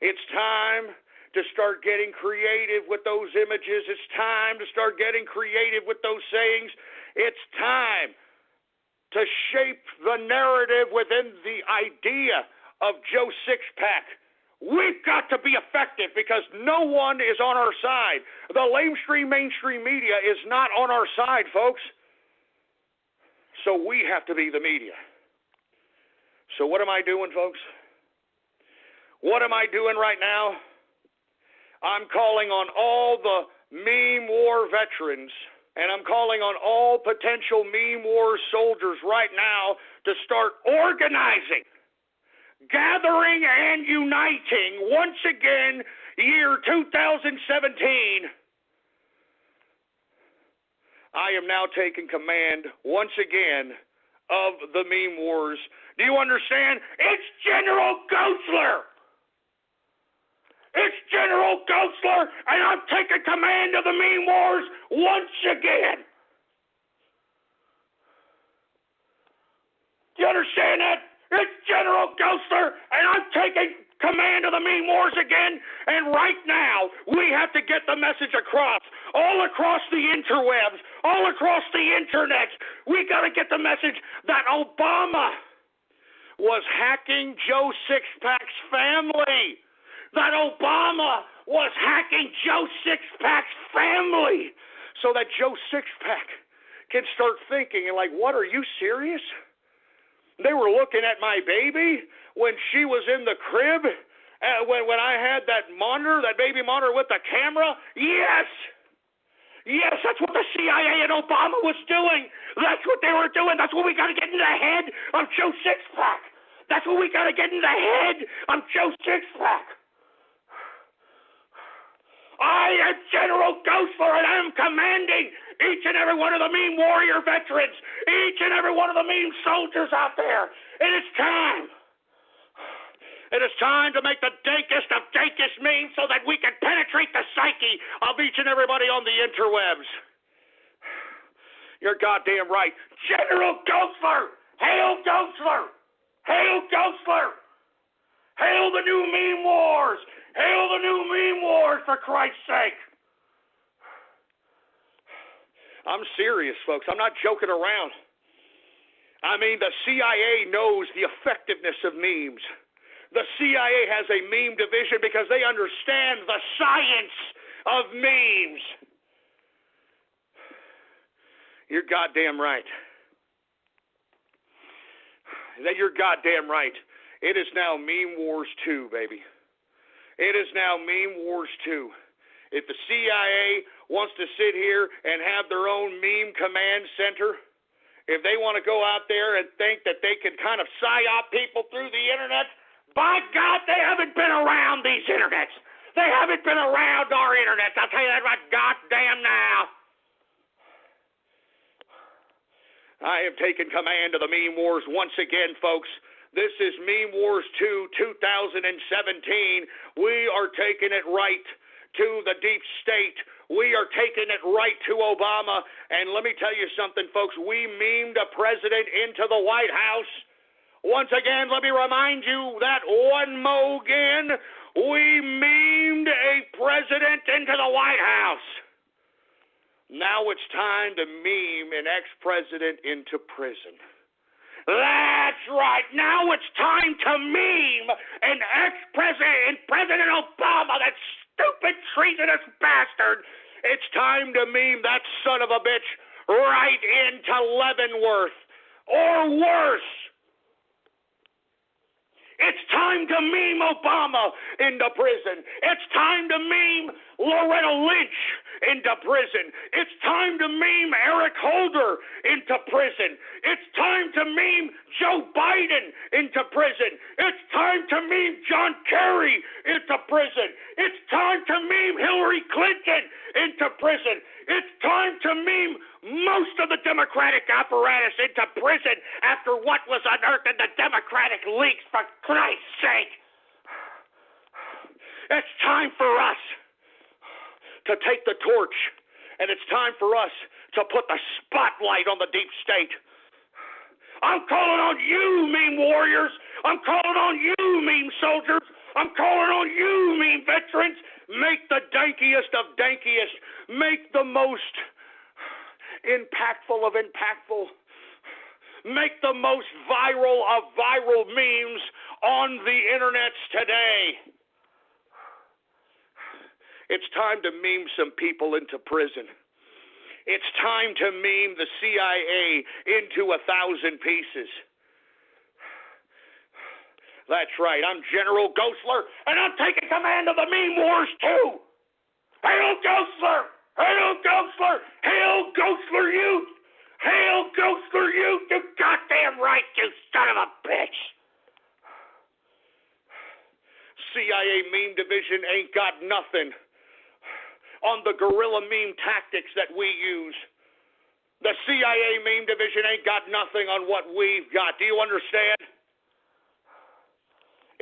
Speaker 4: It's time to start getting creative with those images. It's time to start getting creative with those sayings. It's time to shape the narrative within the idea of Joe Sixpack. We've got to be effective because no one is on our side. The mainstream media is not on our side, folks. So we have to be the media. So what am I doing, folks? What am I doing right now? I'm calling on all the meme war veterans, and I'm calling on all potential meme war soldiers right now to start organizing, gathering, and uniting once again, year 2017. I am now taking command once again of the meme wars. Do you understand? It's General Ghostler. It's General Ghostler, and I'm taking command of the meme wars once again. Do you understand that? It's General Ghostler, and I'm taking command of the meme wars again. And right now, we have to get the message across, all across the interwebs, all across the internet. We got to get the message that Obama was hacking Joe Sixpack's family. That Obama was hacking Joe Sixpack's family so that Joe Sixpack can start thinking and like, what, are you serious? They were looking at my baby when she was in the crib when I had that monitor, that baby monitor with the camera? Yes! Yes, that's what the CIA and Obama was doing. That's what they were doing. That's what we got to get in the head of Joe Sixpack. That's what we got to get in the head of Joe Sixpack. I am General Ghostler, and I'm commanding each and every one of the meme warrior veterans, each and every one of the meme soldiers out there. And it's time. It is time to make the dankest of dankest memes so that we can penetrate the psyche of each and everybody on the interwebs. You're goddamn right. General Ghostler! Hail Ghostler! Hail Ghostler! Hail the new meme wars! Hail the new meme wars, for Christ's sake! I'm serious, folks. I'm not joking around. I mean, the CIA knows the effectiveness of memes. The CIA has a meme division because they understand the science of memes. You're goddamn right. You're goddamn right. It is now Meme Wars 2, baby. It is now Meme Wars 2. If the CIA wants to sit here and have their own meme command center, if they want to go out there and think that they can kind of psyop people through the internet, by God, they haven't been around these internets. They haven't been around our internets. I'll tell you that right goddamn now. I have taken command of the Meme Wars once again, folks. This is Meme Wars 2 2017. We are taking it right to the deep state. We are taking it right to Obama. And let me tell you something, folks. We memed a president into the White House. Once again, let me remind you that one mo again, we memed a president into the White House. Now it's time to meme an ex-president into prison. That's right. Now it's time to meme an ex-president, President Obama, that stupid, treasonous bastard. It's time to meme that son of a bitch right into Leavenworth, or worse. It's time to meme Obama into prison. It's time to meme Loretta Lynch into prison. It's time to meme Eric Holder into prison. It's time to meme Joe Biden into prison. It's time to meme John Kerry into prison. It's time to meme Hillary Clinton into prison. It's time to meme most of the Democratic apparatus into prison after what was unearthed in the Democratic leaks, for Christ's sake. It's time for us to take the torch, and it's time for us to put the spotlight on the deep state. I'm calling on you, meme warriors. I'm calling on you, meme soldiers. I'm calling on you, meme veterans. Make the dankiest of dankiest. Make the most impactful of impactful. Make the most viral of viral memes on the internets today. It's time to meme some people into prison. It's time to meme the CIA into 1,000 pieces. That's right. I'm General Ghostler, and I'm taking command of the Meme Wars 2. Hail Ghostler! Hail Ghostler! Hail Ghostler Youth! Hail Ghostler Youth! You goddamn right, you son of a bitch! CIA meme division ain't got nothing on the guerrilla meme tactics that we use. The CIA meme division ain't got nothing on what we've got. Do you understand?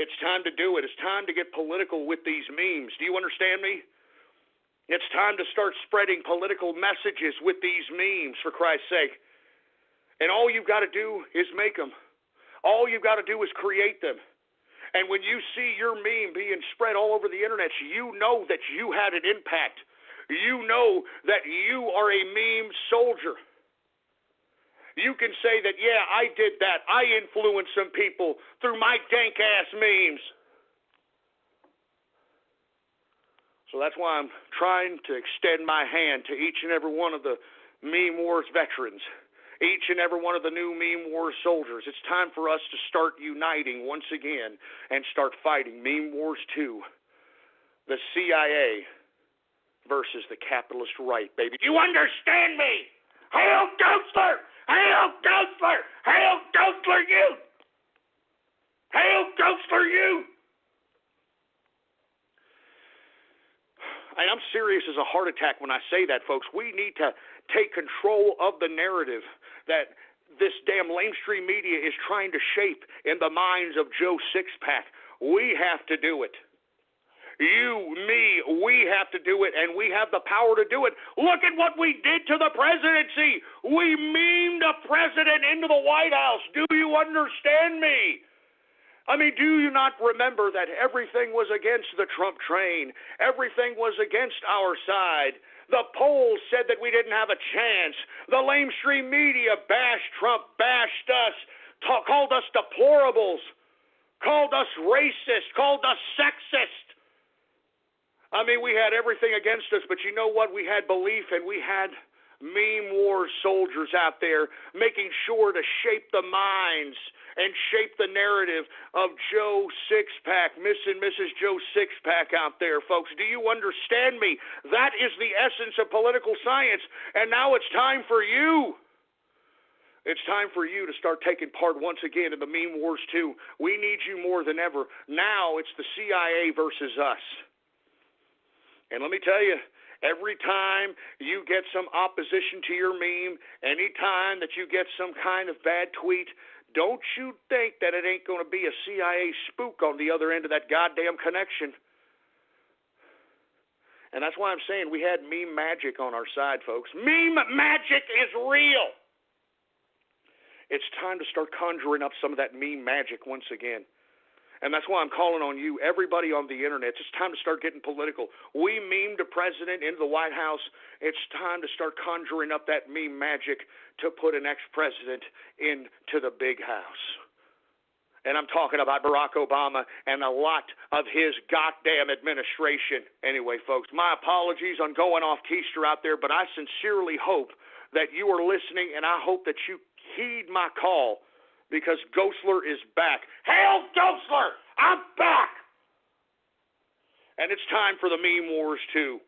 Speaker 4: It's time to do it. It's time to get political with these memes. Do you understand me? It's time to start spreading political messages with these memes, for Christ's sake. And all you've got to do is make them. All you've got to do is create them. And when you see your meme being spread all over the internet, you know that you had an impact. You know that you are a meme soldier. You can say that, yeah, I did that. I influenced some people through my dank-ass memes. So that's why I'm trying to extend my hand to each and every one of the Meme Wars veterans, each and every one of the new Meme Wars soldiers. It's time for us to start uniting once again and start fighting. Meme Wars 2, the CIA versus the capitalist right, baby. Do you understand me? Hail Ghostler! Hail Ghostler! Hail Ghostler, you! Hail Ghostler, you! And I'm serious as a heart attack when I say that, folks. We need to take control of the narrative that this damn lamestream media is trying to shape in the minds of Joe Sixpack. We have to do it. You, me, we have to do it, and we have the power to do it. Look at what we did to the presidency. We memed a president into the White House. Do you understand me? I mean, do you not remember that everything was against the Trump train? Everything was against our side. The polls said that we didn't have a chance. The lamestream media bashed Trump, bashed us, called us deplorables, called us racist, called us sexist. I mean, we had everything against us, but you know what? We had belief, and we had Meme Wars soldiers out there making sure to shape the minds and shape the narrative of Joe Sixpack, Miss and Mrs. Joe Sixpack out there, folks. Do you understand me? That is the essence of political science, and now it's time for you. It's time for you to start taking part once again in the Meme Wars 2. We need you more than ever. Now it's the CIA versus us. And let me tell you, every time you get some opposition to your meme, any time that you get some kind of bad tweet, don't you think that it ain't going to be a CIA spook on the other end of that goddamn connection. And that's why I'm saying we had meme magic on our side, folks. Meme magic is real. It's time to start conjuring up some of that meme magic once again. And that's why I'm calling on you, everybody on the internet. It's time to start getting political. We memed a president into the White House. It's time to start conjuring up that meme magic to put an ex-president into the big house. And I'm talking about Barack Obama and a lot of his goddamn administration. Anyway, folks, my apologies on going off keister out there, but I sincerely hope that you are listening, and I hope that you heed my call. Because Ghostler is back. Hail Ghostler! I'm back! And it's time for the Meme Wars 2.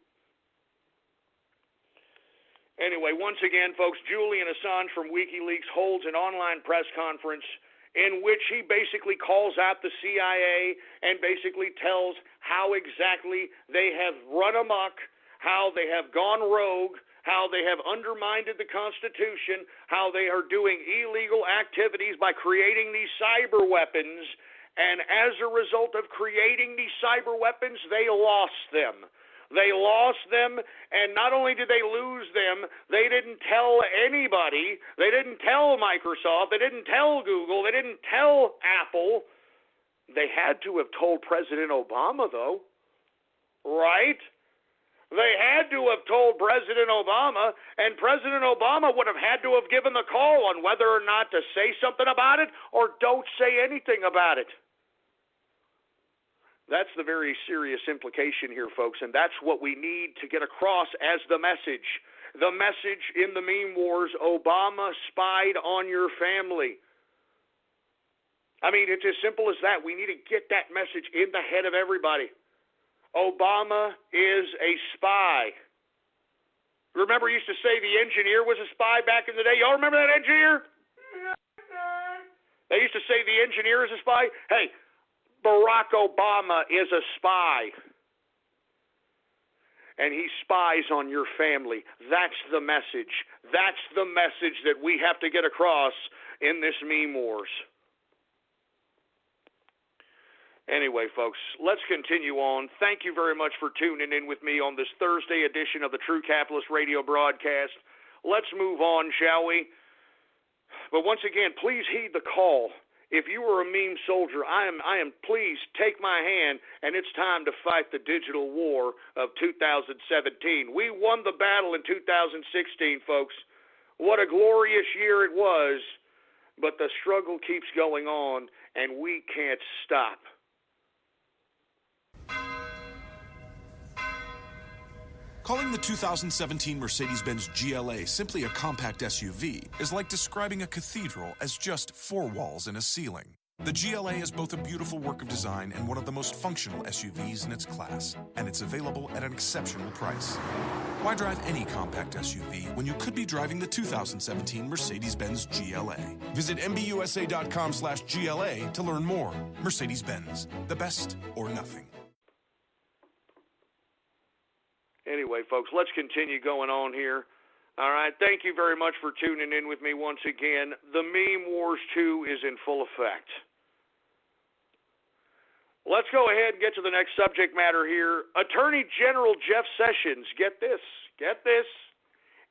Speaker 4: Anyway, once again, folks, Julian Assange from WikiLeaks holds an online press conference in which he basically calls out the CIA and basically tells how exactly they have run amok, how they have gone rogue, how they have undermined the Constitution, how they are doing illegal activities by creating these cyber weapons, and as a result of creating these cyber weapons, they lost them. They lost them, and not only did they lose them, they didn't tell anybody. They didn't tell Microsoft. They didn't tell Google. They didn't tell Apple. They had to have told President Obama, though, right? They had to have told President Obama, and President Obama would have had to have given the call on whether or not to say something about it or don't say anything about it. That's the very serious implication here, folks, and that's what we need to get across as the message. The message in the Meme Wars: Obama spied on your family. I mean, it's as simple as that. We need to get that message in the head of everybody. Obama is a spy. Remember, used to say the engineer was a spy back in the day. Y'all remember that engineer? They used to say the engineer is a spy. Hey, Barack Obama is a spy. And he spies on your family. That's the message. That's the message that we have to get across in this Meme Wars. Anyway, folks, let's continue on. Thank you very much for tuning in with me on this Thursday edition of the True Capitalist Radio broadcast. Let's move on, shall we? But once again, please heed the call. If you are a meme soldier, I am please take my hand, and it's time to fight the digital war of 2017. We won the battle in 2016, folks. What a glorious year it was, but the struggle keeps going on, and we can't stop.
Speaker 1: Calling the 2017 Mercedes-Benz GLA simply a compact SUV is like describing a cathedral as just 4 walls and a ceiling. The GLA is both a beautiful work of design and one of the most functional SUVs in its class, and it's available at an exceptional price. Why drive any compact SUV when you could be driving the 2017 Mercedes-Benz GLA? Visit MBUSA.com/GLA to learn more. Mercedes-Benz, the best or nothing.
Speaker 4: Anyway, folks, let's continue going on here. All right, thank you very much for tuning in with me once again. The Meme Wars 2 is in full effect. Let's go ahead and get to the next subject matter here. Attorney General Jeff Sessions, get this,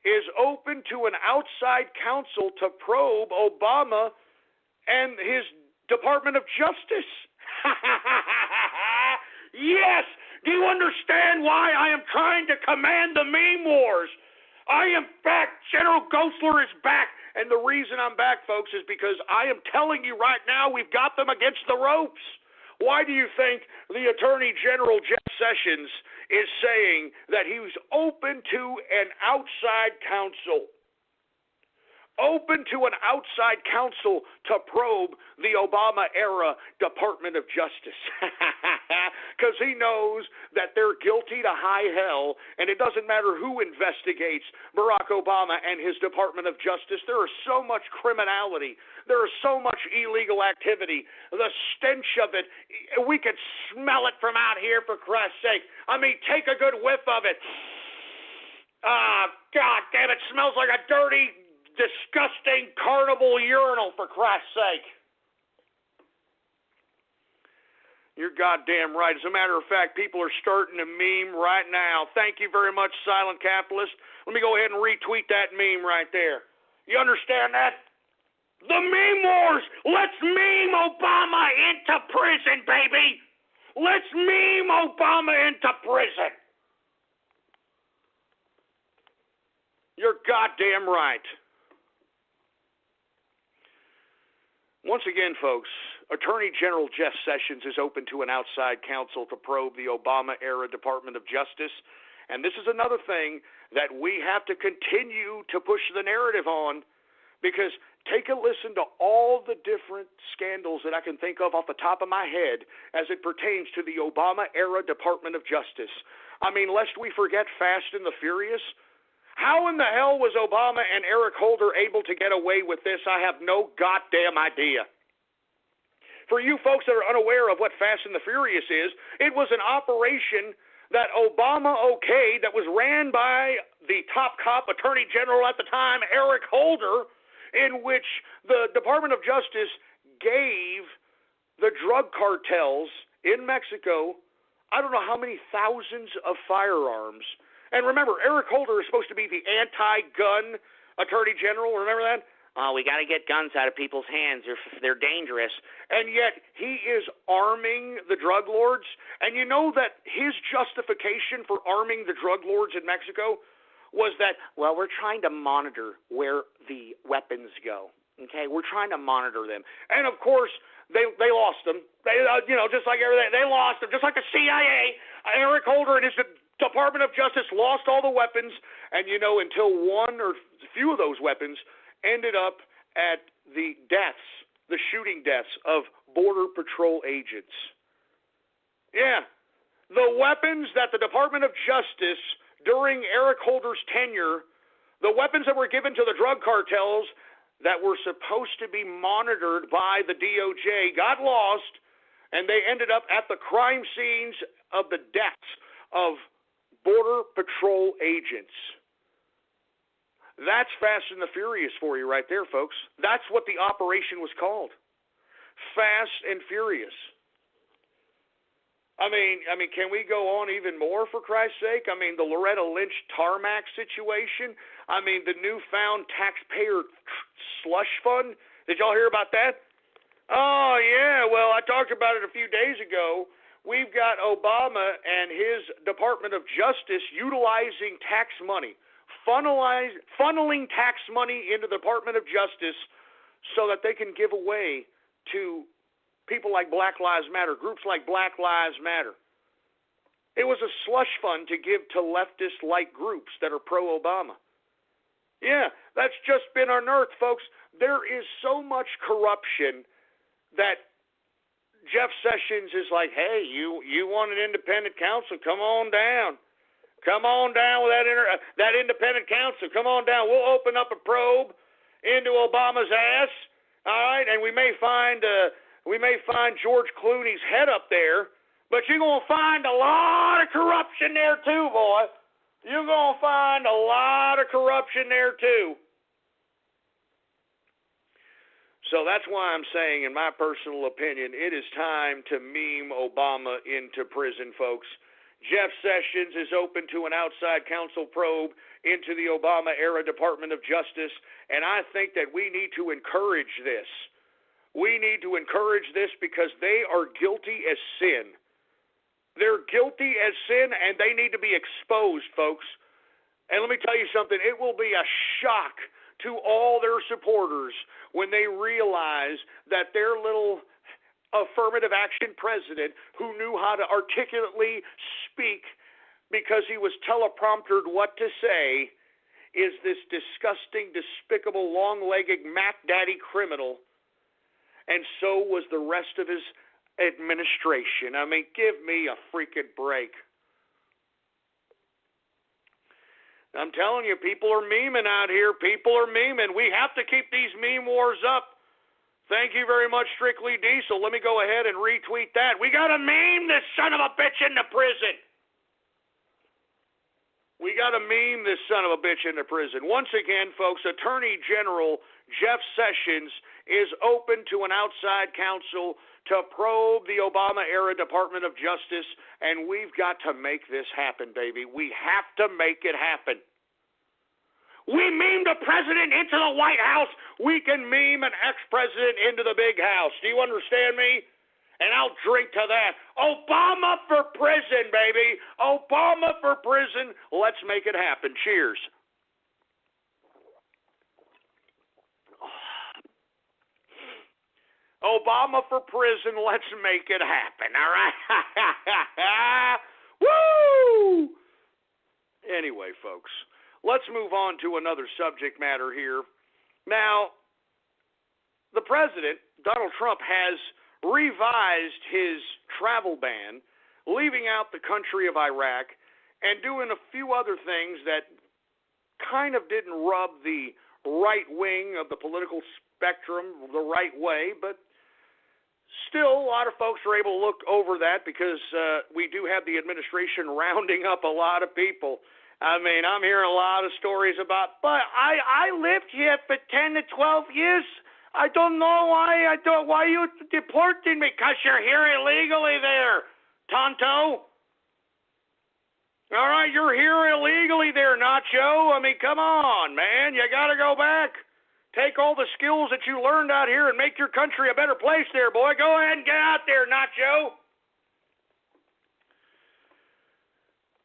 Speaker 4: is open to an outside counsel to probe Obama and his Department of Justice. Yes! Do you understand why I am trying to command the Meme Wars? I am back. General Ghostler is back. And the reason I'm back, folks, is because I am telling you right now we've got them against the ropes. Why do you think the Attorney General Jeff Sessions is saying that he was open to an outside counsel? Open to an outside counsel to probe the Obama-era Department of Justice. Because he knows that they're guilty to high hell, and it doesn't matter who investigates Barack Obama and his Department of Justice. There is so much criminality. There is so much illegal activity. The stench of it, we could smell it from out here, for Christ's sake. I mean, take a good whiff of it. God damn, it smells like a dirty, disgusting carnival urinal, for Christ's sake. You're goddamn right. As a matter of fact, people are starting to meme right now. Thank you very much, Silent Capitalist. Let me go ahead and retweet that meme right there. You understand that? The Meme Wars! Let's meme Obama into prison, baby! Let's meme Obama into prison! You're goddamn right. Once again, folks, Attorney General Jeff Sessions is open to an outside counsel to probe the Obama-era Department of Justice. And this is another thing that we have to continue to push the narrative on, because take a listen to all the different scandals that I can think of off the top of my head as it pertains to the Obama-era Department of Justice. I mean, lest we forget Fast and the Furious. How in the hell was Obama and Eric Holder able to get away with this? I have no goddamn idea. For you folks that are unaware of what Fast and the Furious is, it was an operation that Obama okayed that was ran by the top cop attorney general at the time, Eric Holder, in which the Department of Justice gave the drug cartels in Mexico, I don't know how many thousands of firearms. And remember, Eric Holder is supposed to be the anti-gun attorney general. Remember that? Oh, we got to get guns out of people's hands. They're dangerous. And yet he is arming the drug lords. And you know that his justification for arming the drug lords in Mexico was that, well, we're trying to monitor where the weapons go. Okay, we're trying to monitor them. And of course, they lost them. They just like everything, they lost them. Just like the CIA, Eric Holder and his Department of Justice lost all the weapons, and until one or a few of those weapons ended up at the shooting deaths of Border Patrol agents. Yeah, the weapons that the Department of Justice during Eric Holder's tenure, the weapons that were given to the drug cartels that were supposed to be monitored by the DOJ got lost, and they ended up at the crime scenes of the deaths of Border Patrol agents. That's Fast and the Furious for you right there, folks. That's what the operation was called. Fast and Furious. I mean, can we go on even more, for Christ's sake? I mean, the Loretta Lynch tarmac situation. I mean, the newfound taxpayer slush fund. Did y'all hear about that? Oh, yeah. Well, I talked about it a few days ago. We've got Obama and his Department of Justice utilizing tax money, funneling tax money into the Department of Justice so that they can give away to people like Black Lives Matter, groups like Black Lives Matter. It was a slush fund to give to leftist-like groups that are pro-Obama. Yeah, that's just been unearthed, folks. There is so much corruption that Jeff Sessions is like, hey, you want an independent counsel? Come on down. Come on down with that independent counsel. Come on down. We'll open up a probe into Obama's ass. All right, and we may find George Clooney's head up there, but you're gonna find a lot of corruption there too, boy. You're gonna find a lot of corruption there too. So that's why I'm saying, in my personal opinion, it is time to meme Obama into prison, folks. Jeff Sessions is open to an outside counsel probe into the Obama-era Department of Justice, and I think that we need to encourage this. We need to encourage this because they are guilty as sin. They're guilty as sin, and they need to be exposed, folks. And let me tell you something. It will be a shock to all their supporters when they realize that their little affirmative action president, who knew how to articulately speak because he was telepromptered what to say, is this disgusting, despicable, long-legged Mac Daddy criminal. And so was the rest of his administration. I mean, give me a freaking break. I'm telling you, people are memeing out here. People are memeing. We have to keep these meme wars up. Thank you very much, Strictly Diesel. Let me go ahead and retweet that. We got to meme this son of a bitch into prison. We got to meme this son of a bitch into prison. Once again, folks, Attorney General Jeff Sessions is open to an outside counsel to probe the Obama-era Department of Justice, and we've got to make this happen, baby. We have to make it happen. We meme the president into the White House. We can meme an ex-president into the big house. Do you understand me? And I'll drink to that. Obama for prison, baby. Obama for prison. Let's make it happen. Cheers. Obama for prison. Let's make it happen. All right? Woo! Anyway, folks. Let's move on to another subject matter here. Now, the president, Donald Trump, has revised his travel ban, leaving out the country of Iraq and doing a few other things that kind of didn't rub the right wing of the political spectrum the right way, but still a lot of folks are able to look over that because we do have the administration rounding up a lot of people. I mean, I'm hearing a lot of stories about, but I lived here for 10 to 12 years. I don't know why you deporting me, because you're here illegally there, Tonto. All right, you're here illegally there, Nacho. I mean, come on, man. You got to go back. Take all the skills that you learned out here and make your country a better place there, boy. Go ahead and get out there, Nacho.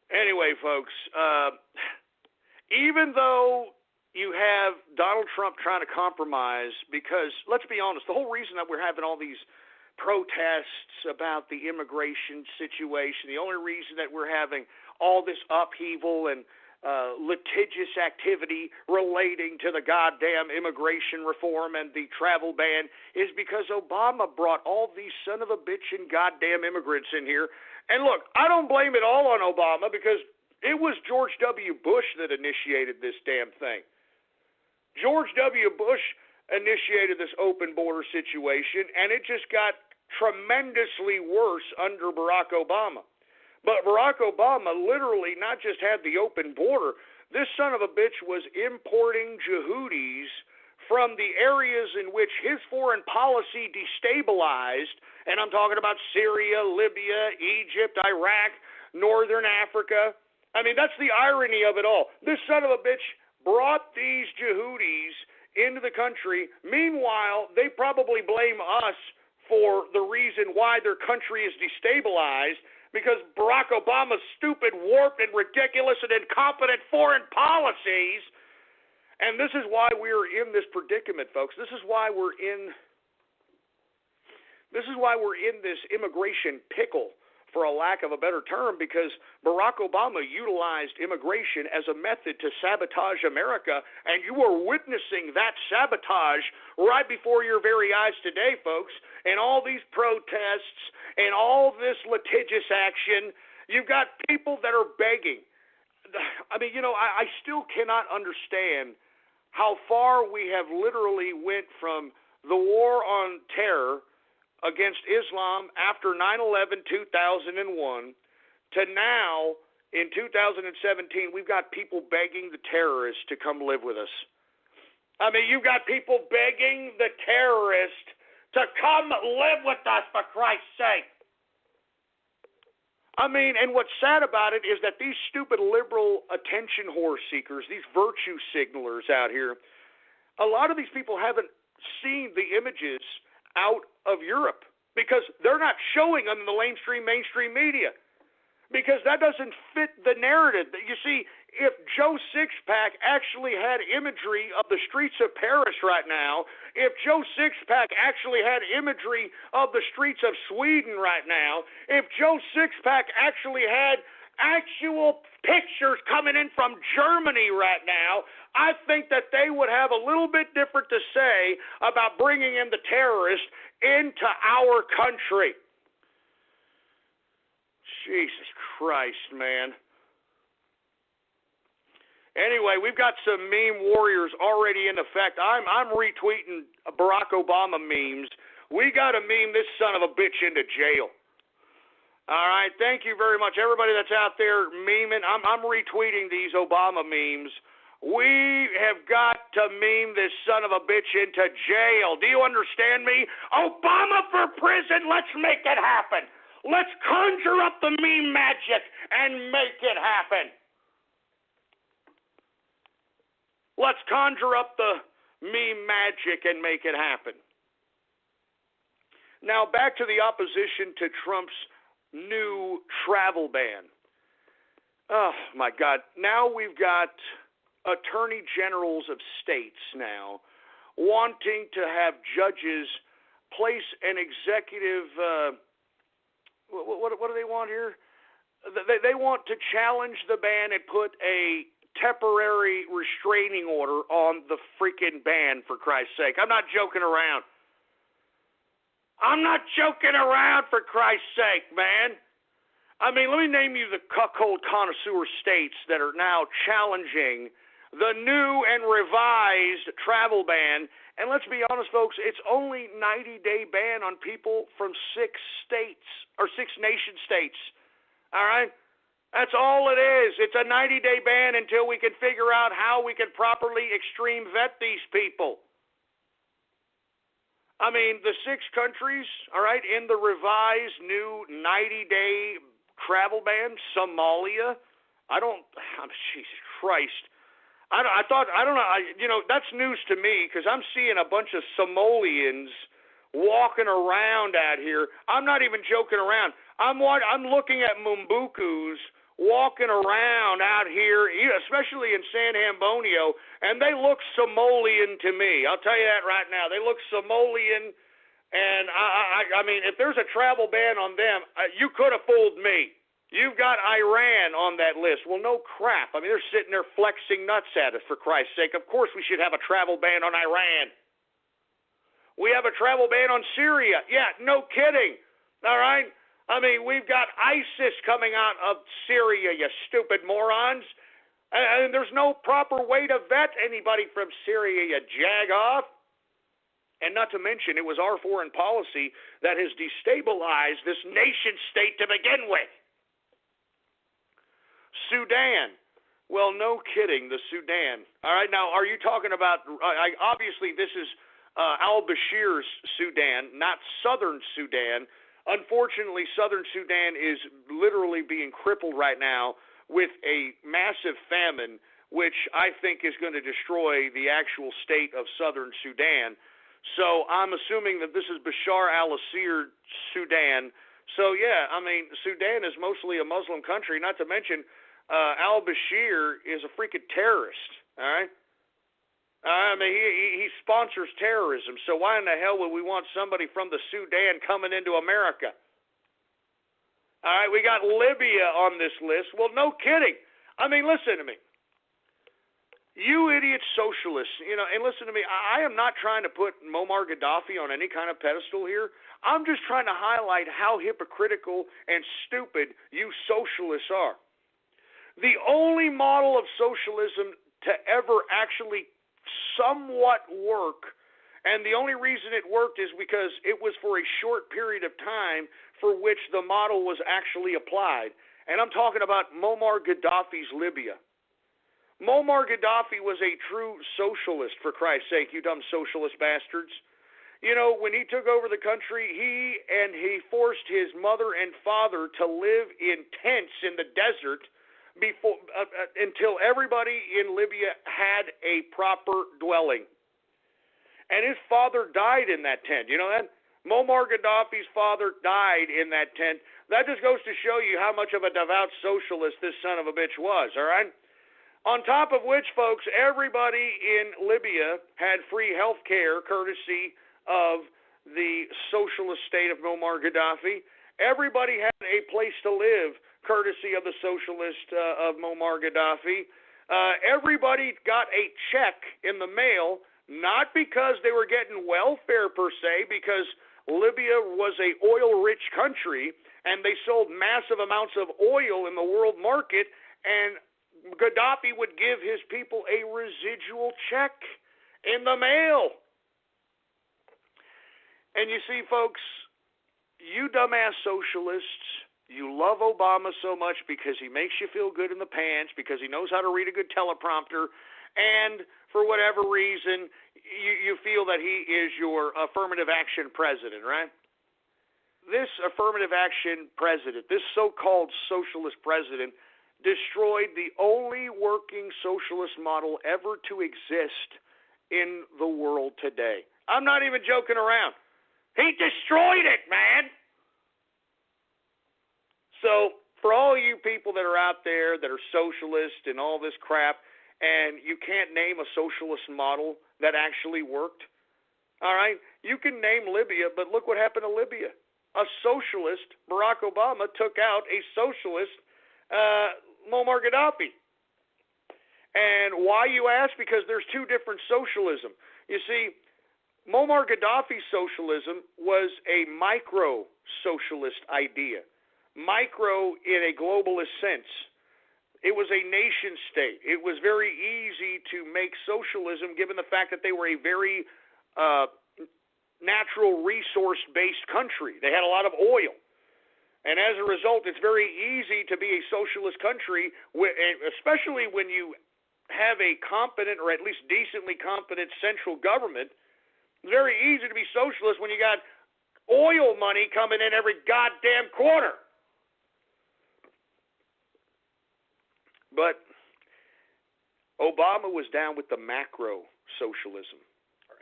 Speaker 4: Anyway, folks, even though you have Donald Trump trying to compromise, because let's be honest, the whole reason that we're having all these protests about the immigration situation, the only reason that we're having all this upheaval and litigious activity relating to the goddamn immigration reform and the travel ban is because Obama brought all these son of a bitch and goddamn immigrants in here. And look, I don't blame it all on Obama because it was George W. Bush that initiated this damn thing. George W. Bush initiated this open border situation, and it just got tremendously worse under Barack Obama. But Barack Obama literally not just had the open border, this son of a bitch was importing Yehudis from the areas in which his foreign policy destabilized, and I'm talking about Syria, Libya, Egypt, Iraq, Northern Africa. I mean, that's the irony of it all. This son of a bitch brought these Yehudis into the country. Meanwhile, they probably blame us for the reason why their country is destabilized, because Barack Obama's stupid, warped, and ridiculous and incompetent foreign policies. And this is why we're in this predicament, folks. This is why we're in this immigration pickle for a lack of a better term, because Barack Obama utilized immigration as a method to sabotage America, and you are witnessing that sabotage right before your very eyes today, folks, and all these protests and all this litigious action. You've got people that are begging. I mean, I still cannot understand how far we have literally went from the war on terror against Islam after 9/11, 2001, to now, in 2017, we've got people begging the terrorists to come live with us. I mean, you've got people begging the terrorists to come live with us, for Christ's sake. I mean, and what's sad about it is that these stupid liberal attention whore seekers, these virtue signalers out here, a lot of these people haven't seen the images out of Europe, because they're not showing them in the mainstream media, because that doesn't fit the narrative. You see, if Joe Sixpack actually had imagery of the streets of Paris right now, if Joe Sixpack actually had imagery of the streets of Sweden right now, if Joe Sixpack actually had actual pictures coming in from Germany right now, I think that they would have a little bit different to say about bringing in the terrorists into our country. Jesus Christ, man. Anyway, we've got some meme warriors already in effect. I'm retweeting Barack Obama memes. We got to meme this son of a bitch into jail. All right, thank you very much, everybody that's out there memeing. I'm retweeting these Obama memes. We have got to meme this son of a bitch into jail. Do you understand me? Obama for prison. Let's make it happen. Let's conjure up the meme magic and make it happen. Let's conjure up the meme magic and make it happen. Now, back to the opposition to Trump's new travel ban. Oh, my God. Now we've got attorney generals of states now wanting to have judges place an executive, what do they want here? They want to challenge the ban and put a temporary restraining order on the freaking ban, for Christ's sake. I'm not joking around. I'm not joking around, for Christ's sake, man. I mean, let me name you the cuckold connoisseur states that are now challenging the new and revised travel ban. And let's be honest, folks, it's only 90-day ban on people from 6 states, or 6 nation states. All right? That's all it is. It's a 90-day ban until we can figure out how we can properly extreme vet these people. I mean, the 6 countries, all right, in the revised new 90-day travel ban, Somalia, Jesus Christ. I don't know, that's news to me, because I'm seeing a bunch of Somalians walking around out here. I'm not even joking around. I'm looking at Mumbukus walking around out here, especially in San Antonio, and they look Somalian to me. I'll tell you that right now. They look Somalian, and I mean, if there's a travel ban on them, you could have fooled me. You've got Iran on that list. Well, no crap. I mean, they're sitting there flexing nuts at us, for Christ's sake. Of course we should have a travel ban on Iran. We have a travel ban on Syria. Yeah, no kidding. All right? I mean, we've got ISIS coming out of Syria, you stupid morons. And there's no proper way to vet anybody from Syria, you jag-off. And not to mention, it was our foreign policy that has destabilized this nation state to begin with. Sudan. Well, no kidding, the Sudan. All right, now, are you talking about, obviously this is al-Bashir's Sudan, not southern Sudan. Unfortunately, southern Sudan is literally being crippled right now with a massive famine, which I think is going to destroy the actual state of southern Sudan. So I'm assuming that this is Bashar al-Assad Sudan. So, yeah, I mean, Sudan is mostly a Muslim country, not to mention al-Bashir is a freaking terrorist, all right? I mean, he sponsors terrorism, so why in the hell would we want somebody from the Sudan coming into America? All right, we got Libya on this list. Well, no kidding. I mean, listen to me. You idiot socialists, and listen to me, I am not trying to put Muammar Gaddafi on any kind of pedestal here. I'm just trying to highlight how hypocritical and stupid you socialists are. The only model of socialism to ever actually somewhat work, and the only reason it worked is because it was for a short period of time for which the model was actually applied. And I'm talking about Muammar Gaddafi's Libya. Muammar Gaddafi was a true socialist, for Christ's sake, you dumb socialist bastards. When he took over the country, he forced his mother and father to live in tents in the desert until everybody in Libya had a proper dwelling. And his father died in that tent. You know that? Muammar Gaddafi's father died in that tent. That just goes to show you how much of a devout socialist this son of a bitch was, all right? On top of which, folks, everybody in Libya had free health care courtesy of the socialist state of Muammar Gaddafi. Everybody had a place to live courtesy of the socialist of Muammar Gaddafi. Everybody got a check in the mail, not because they were getting welfare per se, because Libya was a oil-rich country, and they sold massive amounts of oil in the world market, and Gaddafi would give his people a residual check in the mail. And you see, folks, you dumbass socialists, you love Obama so much because he makes you feel good in the pants, because he knows how to read a good teleprompter, and for whatever reason, you feel that he is your affirmative action president, right? This affirmative action president, this so-called socialist president, destroyed the only working socialist model ever to exist in the world today. I'm not even joking around. He destroyed it, man. So for all you people that are out there that are socialist and all this crap, and you can't name a socialist model that actually worked, all right, you can name Libya, but look what happened to Libya. A socialist, Barack Obama, took out a socialist, Muammar Gaddafi. And why, you ask? Because there's two different socialism. You see, Muammar Gaddafi's socialism was a micro-socialist idea. Micro in a globalist sense. It was a nation state. It was very easy to make socialism given the fact that they were a very natural resource-based country. They had a lot of oil. And as a result, it's very easy to be a socialist country, especially when you have a competent or at least decently competent central government. It's very easy to be socialist when you got oil money coming in every goddamn quarter. But Obama was down with the macro socialism.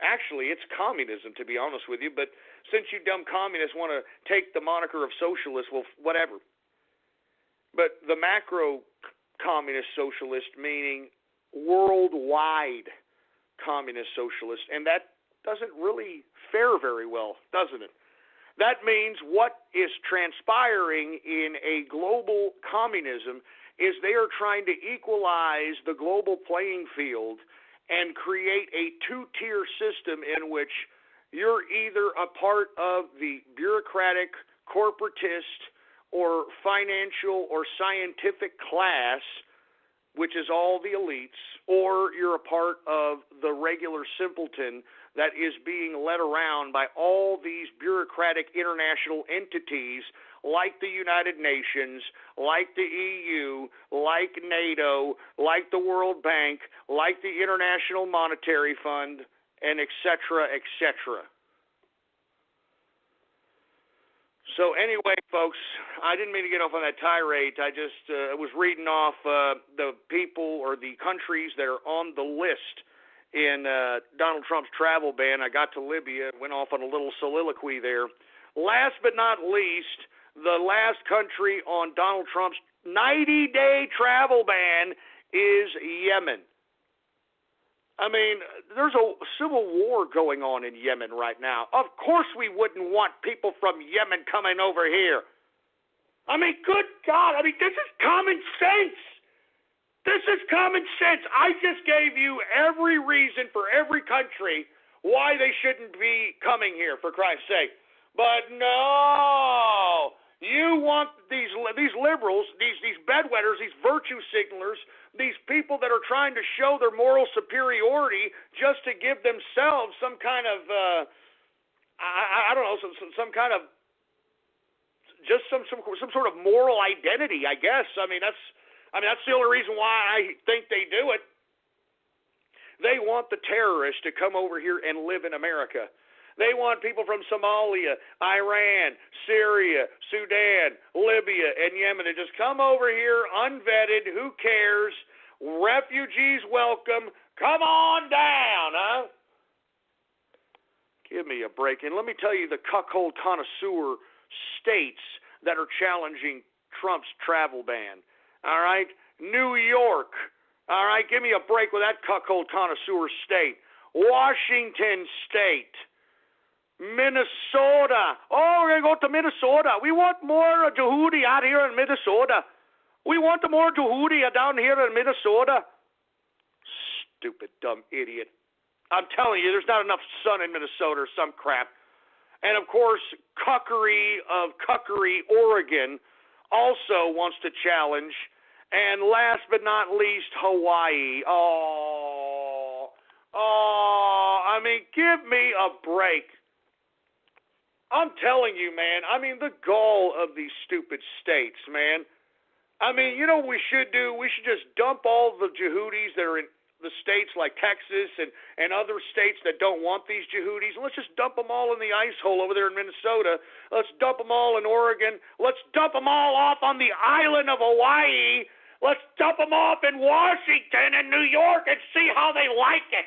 Speaker 4: Actually, it's communism, to be honest with you, but since you dumb communists want to take the moniker of socialist, well, whatever. But the macro communist socialist, meaning worldwide communist socialist, and that doesn't really fare very well, doesn't it? That means what is transpiring in a global communism is they are trying to equalize the global playing field and create a two-tier system in which you're either a part of the bureaucratic, corporatist, or financial or scientific class, which is all the elites, or you're a part of the regular simpleton that is being led around by all these bureaucratic international entities like the United Nations, like the EU, like NATO, like the World Bank, like the International Monetary Fund, and et cetera, et cetera. So anyway, folks, I didn't mean to get off on that tirade. I just was reading off the people or the countries that are on the list in Donald Trump's travel ban. I got to Libya, went off on a little soliloquy there. Last but not least, the last country on Donald Trump's 90-day travel ban is Yemen. I mean, there's a civil war going on in Yemen right now. Of course we wouldn't want people from Yemen coming over here. I mean, good God. I mean, this is common sense. This is common sense. I just gave you every reason for every country why they shouldn't be coming here, for Christ's sake. But no, you want these liberals, these bedwetters, these virtue signalers, these people that are trying to show their moral superiority just to give themselves some kind of, I don't know, some kind of, just some sort of moral identity, I guess. I mean, that's the only reason why I think they do it. They want the terrorists to come over here and live in America. They want people from Somalia, Iran, Syria, Sudan, Libya, and Yemen to just come over here unvetted. Who cares? Refugees welcome. Come on down, huh? Give me a break. And let me tell you the cuckold connoisseur states that are challenging Trump's travel ban. All right? New York. All right? Give me a break with that cuckold connoisseur state. Washington State. Minnesota. Oh, we're going to go to Minnesota. We want more Jehudi out here in Minnesota. We want more Jehudi down here in Minnesota. Stupid, dumb idiot. I'm telling you, there's not enough sun in Minnesota or some crap. And, of course, Cuckery of Cuckery, Oregon, also wants to challenge. And last but not least, Hawaii. I mean, give me a break. I'm telling you, man, I mean, the gall of these stupid states, man. I mean, you know what we should do? We should just dump all the Jehudis that are in the states like Texas and other states that don't want these Jehudis. Let's just dump them all in the ice hole over there in Minnesota. Let's dump them all in Oregon. Let's dump them all off on the island of Hawaii. Let's dump them off in Washington and New York and see how they like it.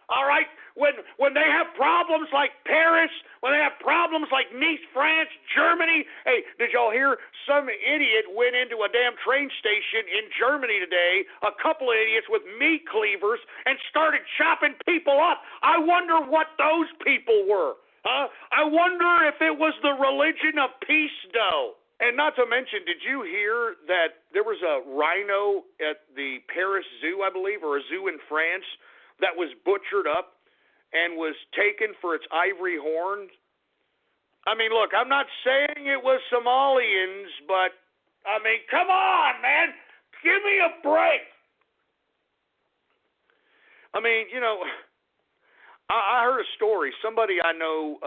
Speaker 4: All right? When they have problems like Paris, when they have problems like Nice, France, Germany. Hey, did y'all hear some idiot went into a damn train station in Germany today, a couple of idiots with meat cleavers, and started chopping people up? I wonder what those people were. Huh? I wonder if it was the religion of peace, though. And not to mention, did you hear that there was a rhino at the Paris Zoo, I believe, or a zoo in France, that was butchered up and was taken for its ivory horn? I mean, look, I'm not saying it was Somalians, but, I mean, come on, man. Give me a break. I mean, you know, I heard a story. Somebody I know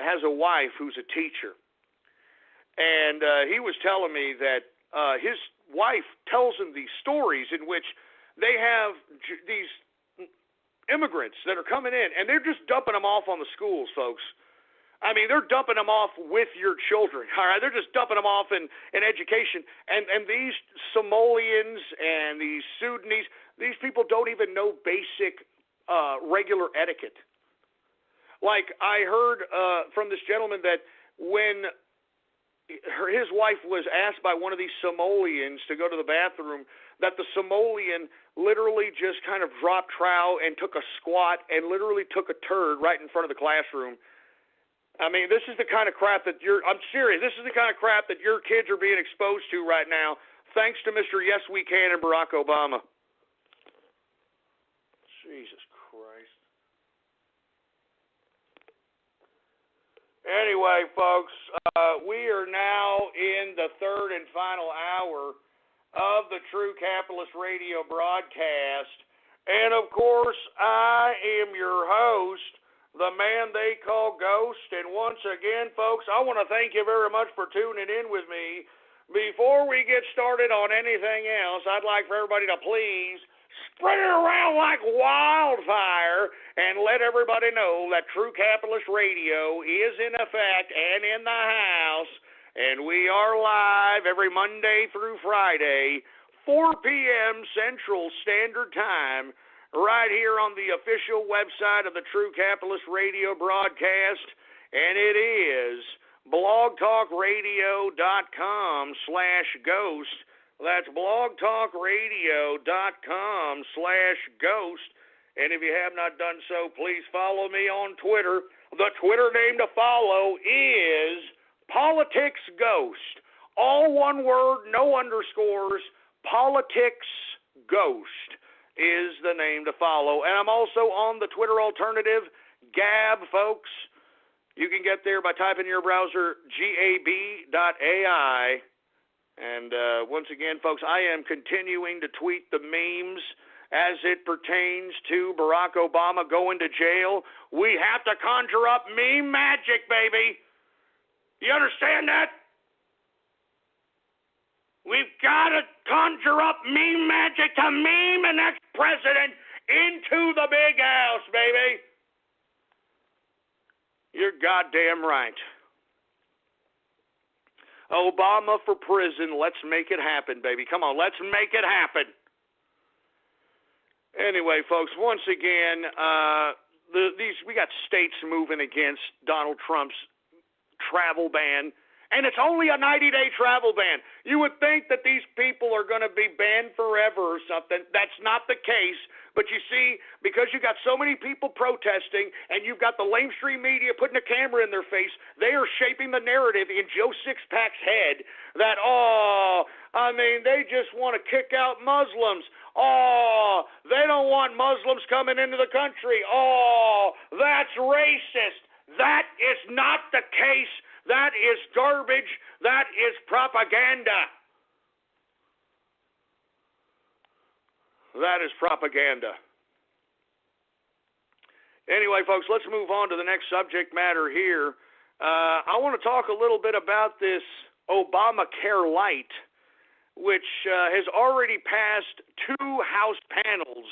Speaker 4: has a wife who's a teacher. And he was telling me that his wife tells him these stories in which they have these immigrants that are coming in, and they're just dumping them off on the schools, folks. I mean, they're dumping them off with your children, all right? They're just dumping them off in education. And these Somalians and these Sudanese, these people don't even know basic regular etiquette. Like, I heard from this gentleman that when his wife was asked by one of these Somalians to go to the bathroom, that the Somalian literally just kind of dropped trow and took a squat and literally took a turd right in front of the classroom. I mean, this is the kind of crap that I'm serious, this is the kind of crap that your kids are being exposed to right now, thanks to Mr. Yes We Can and Barack Obama. Jesus Christ. Anyway, folks, we are now in the third and final hour of the True Capitalist Radio broadcast. And, of course, I am your host, the man they call Ghost. And once again, folks, I want to thank you very much for tuning in with me. Before we get started on anything else, I'd like for everybody to please spread it around like wildfire and let everybody know that True Capitalist Radio is in effect and in the house. And we are live every Monday through Friday, 4 p.m. Central Standard Time, right here on the official website of the True Capitalist Radio broadcast. And it is blogtalkradio.com/ghost. That's blogtalkradio.com/ghost. And if you have not done so, please follow me on Twitter. The Twitter name to follow is Politics Ghost. all one word, no underscores, Politics Ghost is the name to follow. And I'm also on the Twitter alternative, Gab, folks. You can get there by typing in your browser gab.ai. And once again, folks, I am continuing to tweet the memes as it pertains to Barack Obama going to jail. We have to conjure up meme magic, baby. You understand that? We've got to conjure up meme magic to meme the next president into the big house, baby. You're goddamn right. Obama for prison. Let's make it happen, baby. Come on, let's make it happen. Anyway, folks, once again, we got states moving against Donald Trump's travel ban. And it's only a 90-day travel ban. You would think that these people are going to be banned forever or something. That's not the case. But you see, because you got so many people protesting and you've got the lamestream media putting a camera in their face, they are shaping the narrative in Joe Sixpack's head that, they just want to kick out Muslims. They don't want Muslims coming into the country. That's racist. That is not the case. That is garbage. That is propaganda. That is propaganda. Anyway, folks, let's move on to the next subject matter here. I want to talk a little bit about this Obamacare Light, which has already passed 2 House panels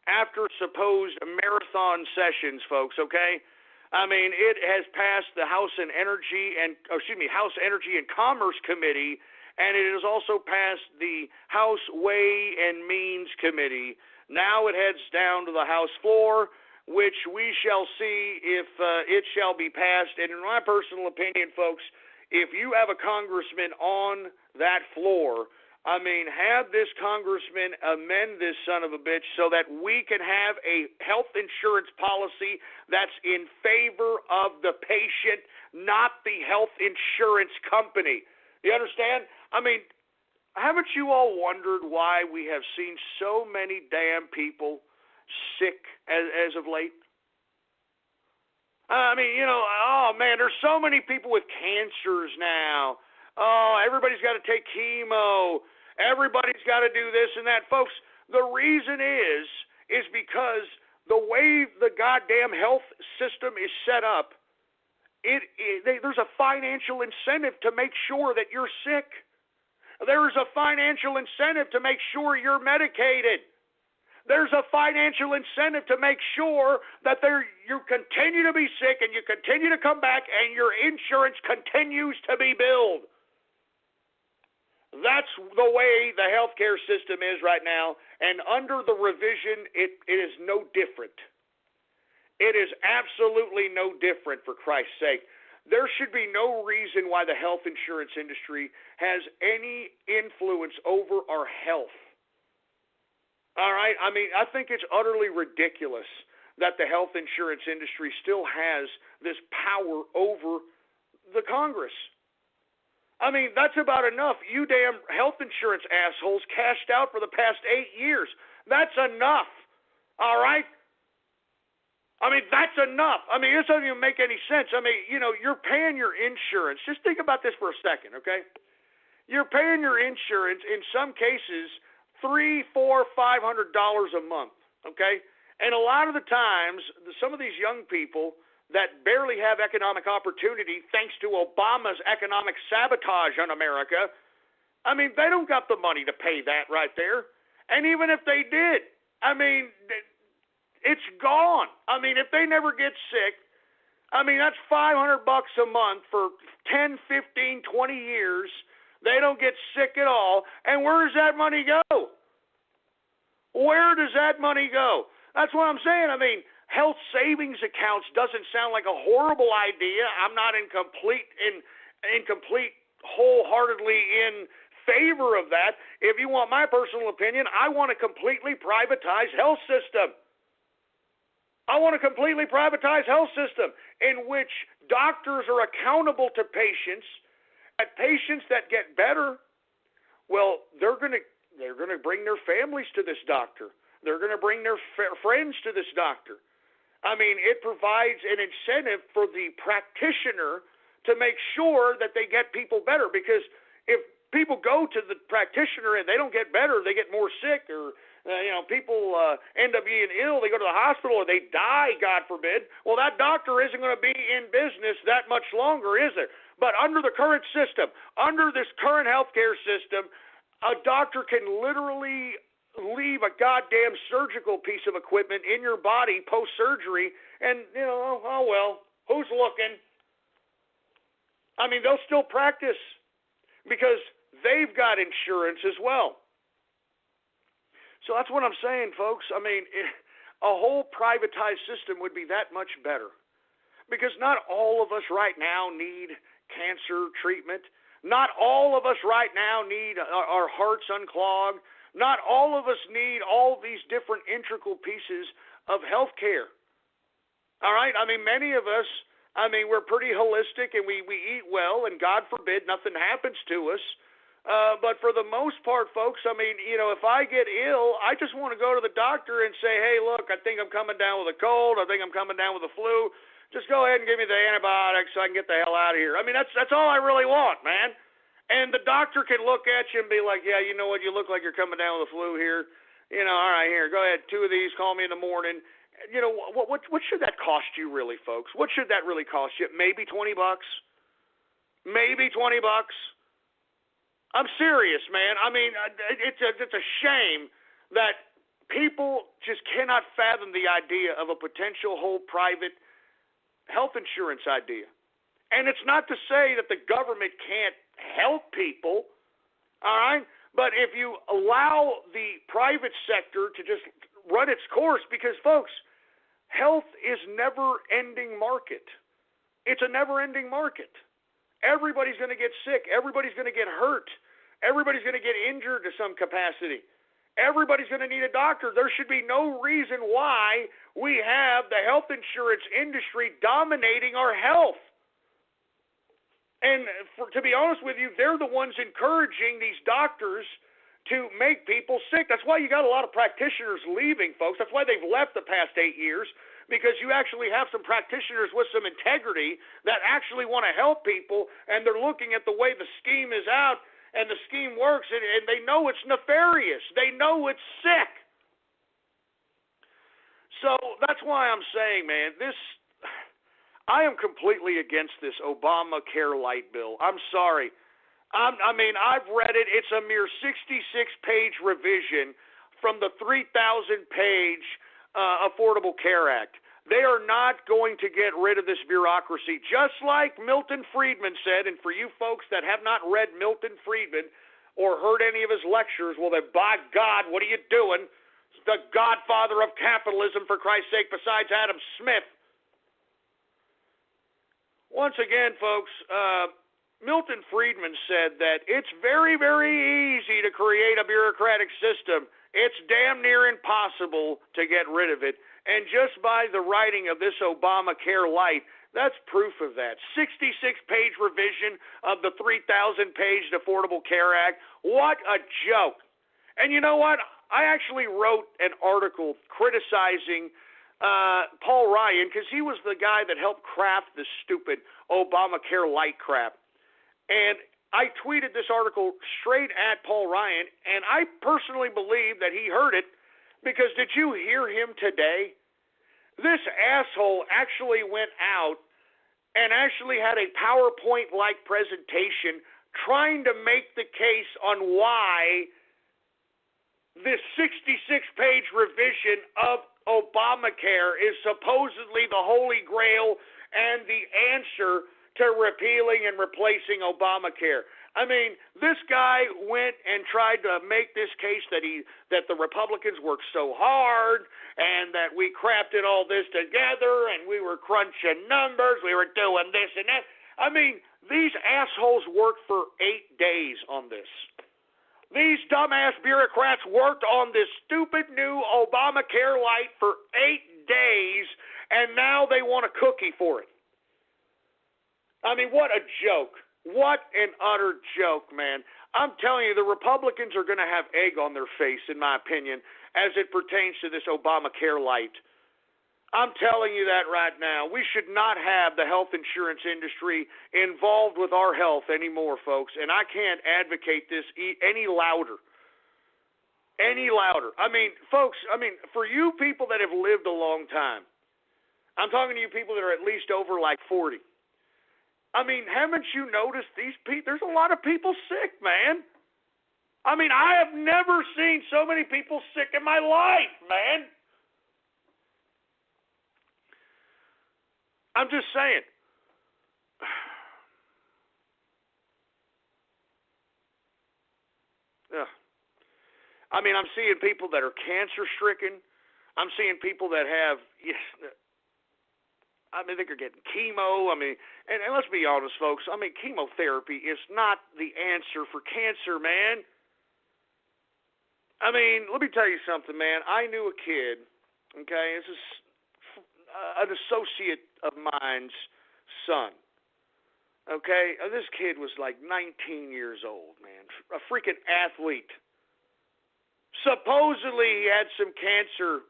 Speaker 4: after supposed marathon sessions, folks, okay? It has passed the House Energy and Commerce Committee, and it has also passed the House Way and Means Committee. Now it heads down to the House floor, which we shall see if it shall be passed. And in my personal opinion, folks, if you have a congressman on that floor, have this congressman amend this son of a bitch so that we can have a health insurance policy that's in favor of the patient, not the health insurance company. You understand? Haven't you all wondered why we have seen so many damn people sick as of late? There's so many people with cancers now. Everybody's got to take chemo. Everybody's got to do this and that. Folks, the reason is because the way the goddamn health system is set up, there's a financial incentive to make sure that you're sick. There's a financial incentive to make sure you're medicated. There's a financial incentive to make sure that you continue to be sick and you continue to come back and your insurance continues to be billed. That's the way the healthcare system is right now, and under the revision, it is no different. It is absolutely no different, for Christ's sake. There should be no reason why the health insurance industry has any influence over our health. All right? I think it's utterly ridiculous that the health insurance industry still has this power over the Congress. That's about enough. You damn health insurance assholes cashed out for the past 8 years. That's enough. All right? That's enough. This doesn't even make any sense. You're paying your insurance. Just think about this for a second, okay? You're paying your insurance, in some cases, $300, $400, $500 a month, okay? And a lot of the times, some of these young people that barely have economic opportunity thanks to Obama's economic sabotage on America, they don't got the money to pay that right there. And even if they did, it's gone. If they never get sick, that's $500 a month for 10, 15, 20 years. They don't get sick at all. And where does that money go? Where does that money go? That's what I'm saying. Health savings accounts doesn't sound like a horrible idea. I'm not wholeheartedly in favor of that. If you want my personal opinion, I want a completely privatized health system. I want a completely privatized health system in which doctors are accountable to patients got patients that get better. Well, they're going to bring their families to this doctor. They're going to bring their friends to this doctor. I mean, it provides an incentive for the practitioner to make sure that they get people better, because if people go to the practitioner and they don't get better, they get more sick, or people end up being ill, they go to the hospital, or they die, God forbid. Well, that doctor isn't going to be in business that much longer, is it? But under the current system, under this current healthcare system, a doctor can literally leave a goddamn surgical piece of equipment in your body post-surgery, and, oh well, who's looking? I mean, they'll still practice because they've got insurance as well. So that's what I'm saying, folks. I mean, a whole privatized system would be that much better, because not all of us right now need cancer treatment. Not all of us right now need our hearts unclogged. Not all of us need all these different integral pieces of health care. All right? I mean, many of us, we're pretty holistic, and we eat well, and God forbid nothing happens to us. But for the most part, folks, if I get ill, I just want to go to the doctor and say, hey, look, I think I'm coming down with a cold. I think I'm coming down with a flu. Just go ahead and give me the antibiotics so I can get the hell out of here. I mean, that's all I really want, man. And the doctor can look at you and be like, yeah, you know what, you look like you're coming down with the flu here. All right, here, go ahead, 2 of these, call me in the morning. What should that cost you really, folks? What should that really cost you? Maybe $20? Maybe $20? I'm serious, man. I mean, it's a shame that people just cannot fathom the idea of a potential whole private health insurance idea. And it's not to say that the government can't help people, all right? But if you allow the private sector to just run its course, because, folks, health is never-ending market. It's a never-ending market. Everybody's going to get sick. Everybody's going to get hurt. Everybody's going to get injured to some capacity. Everybody's going to need a doctor. There should be no reason why we have the health insurance industry dominating our health. And to be honest with you, they're the ones encouraging these doctors to make people sick. That's why you got a lot of practitioners leaving, folks. That's why they've left the past 8 years, because you actually have some practitioners with some integrity that actually want to help people, and they're looking at the way the scheme is out and the scheme works, and they know it's nefarious. They know it's sick. So that's why I'm saying, man, I am completely against this Obamacare light bill. I'm sorry. I've read it. It's a mere 66-page revision from the 3,000-page Affordable Care Act. They are not going to get rid of this bureaucracy, just like Milton Friedman said. And for you folks that have not read Milton Friedman or heard any of his lectures, well, then, by God, what are you doing? It's the godfather of capitalism, for Christ's sake, besides Adam Smith. Once again, folks, Milton Friedman said that it's very, very easy to create a bureaucratic system. It's damn near impossible to get rid of it. And just by the writing of this Obamacare light, that's proof of that. 66-page revision of the 3,000-page Affordable Care Act. What a joke. And you know what? I actually wrote an article criticizing Paul Ryan, because he was the guy that helped craft this stupid Obamacare light crap. And I tweeted this article straight at Paul Ryan, and I personally believe that he heard it, because did you hear him today? This asshole actually went out and actually had a PowerPoint-like presentation trying to make the case on why this 66-page revision of Obamacare is supposedly the holy grail and the answer to repealing and replacing Obamacare. I mean, this guy went and tried to make this case that the Republicans worked so hard and that we crafted all this together and we were crunching numbers, we were doing this and that. I mean, these assholes worked for 8 days on this. These dumbass bureaucrats worked on this stupid new Obamacare light for 8 days, and now they want a cookie for it. I mean, what a joke. What an utter joke, man. I'm telling you, the Republicans are going to have egg on their face, in my opinion, as it pertains to this Obamacare light. I'm telling you that right now. We should not have the health insurance industry involved with our health anymore, folks, and I can't advocate this any louder. Any louder. I mean, folks, for you people that have lived a long time, I'm talking to you people that are at least over like 40. I mean, haven't you noticed these people? There's a lot of people sick, man. I mean, I have never seen so many people sick in my life, man. I'm just saying. Ugh. I mean, I'm seeing people that are cancer-stricken. I'm seeing people that have, they are getting chemo. And let's be honest, folks. I mean, chemotherapy is not the answer for cancer, man. I mean, let me tell you something, man. I knew a kid, okay? This is an associate of mine's son, okay? This kid was like 19 years old, man. A freaking athlete. Supposedly he had some cancer,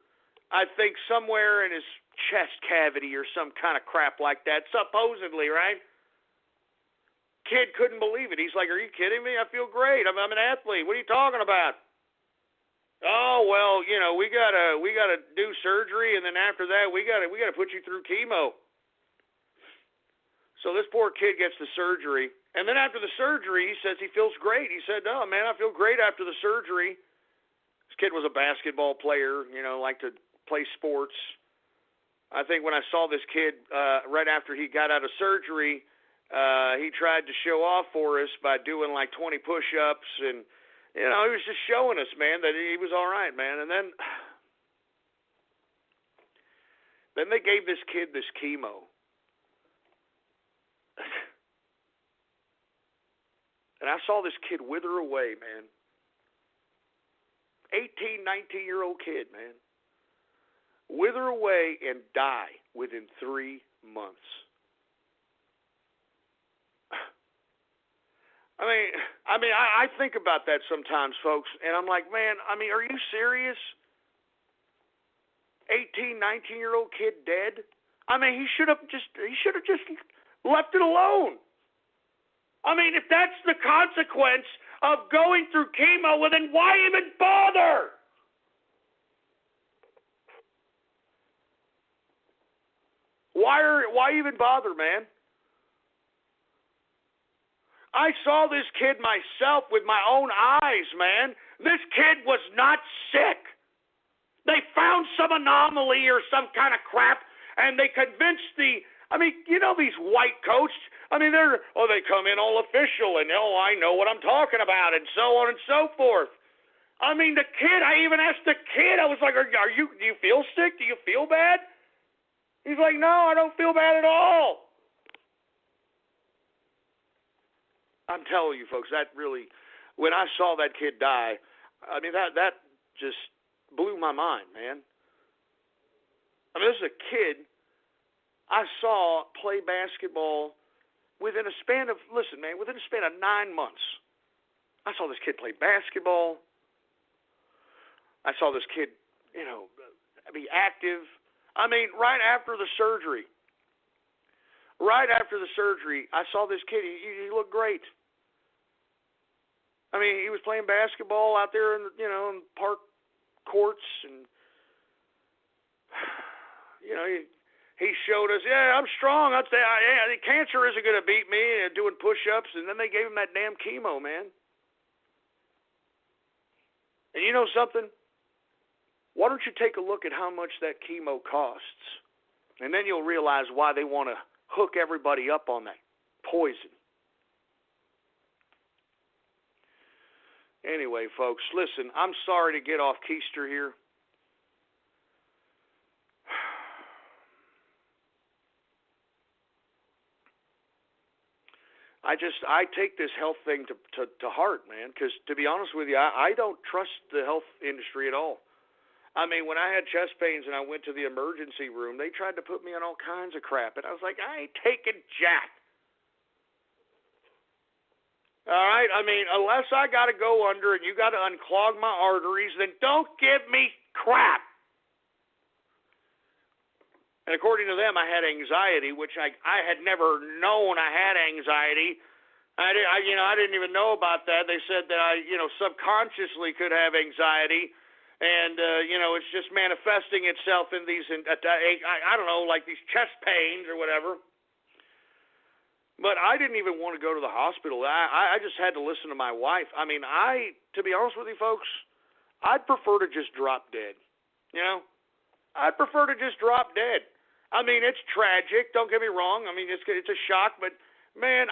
Speaker 4: I think, somewhere in his chest cavity or some kind of crap like that, supposedly, right? Kid couldn't believe it. He's like, are you kidding me? I feel great. I'm an athlete. What are you talking about? Oh, well, we gotta do surgery, and then after that we gotta put you through chemo. So this poor kid gets the surgery, and then after the surgery he says he feels great. He said, "No, man, I feel great after the surgery." This kid was a basketball player, liked to play sports. I think when I saw this kid right after he got out of surgery, he tried to show off for us by doing like 20 push-ups, and he was just showing us, man, that he was all right, man. And then they gave this kid this chemo. And I saw this kid wither away, man. 18, 19-year-old kid, man. Wither away and die within 3 months. I think about that sometimes, folks, and I'm like, man, are you serious? 18, 19-year-old kid dead? He should have just left it alone. If that's the consequence of going through chemo, well, then why even bother? Why even bother, man? I saw this kid myself with my own eyes, man. This kid was not sick. They found some anomaly or some kind of crap, and they convinced these white coats, they come in all official, and I know what I'm talking about, and so on and so forth. The kid, I even asked the kid, I was like, do you feel sick? Do you feel bad? He's like, no, I don't feel bad at all. I'm telling you, folks, that really, when I saw that kid die, that just blew my mind, man. This is a kid I saw play basketball within a span of 9 months. I saw this kid play basketball. I saw this kid, be active. Right after the surgery. I saw this kid. He looked great. He was playing basketball out there in park courts, and he showed us, I'm strong. I'd say, cancer isn't going to beat me, doing push-ups, and then they gave him that damn chemo, man. And you know something? Why don't you take a look at how much that chemo costs, and then you'll realize why they want to hook everybody up on that poison. Anyway, folks, listen, I'm sorry to get off keister here. I take this health thing to heart, man, because to be honest with you, I don't trust the health industry at all. When I had chest pains and I went to the emergency room, they tried to put me on all kinds of crap, and I was like, I ain't taking jack. All right? I mean, unless I got to go under and you got to unclog my arteries, then don't give me crap. And according to them, I had anxiety, which I had never known I had anxiety. I didn't even know about that. They said that I, subconsciously could have anxiety, and it's just manifesting itself in these, I don't know, like these chest pains or whatever. But I didn't even want to go to the hospital. I just had to listen to my wife. I mean, to be honest with you folks, I'd prefer to just drop dead. I'd prefer to just drop dead. I mean, it's tragic. Don't get me wrong. I mean, it's a shock. But, man,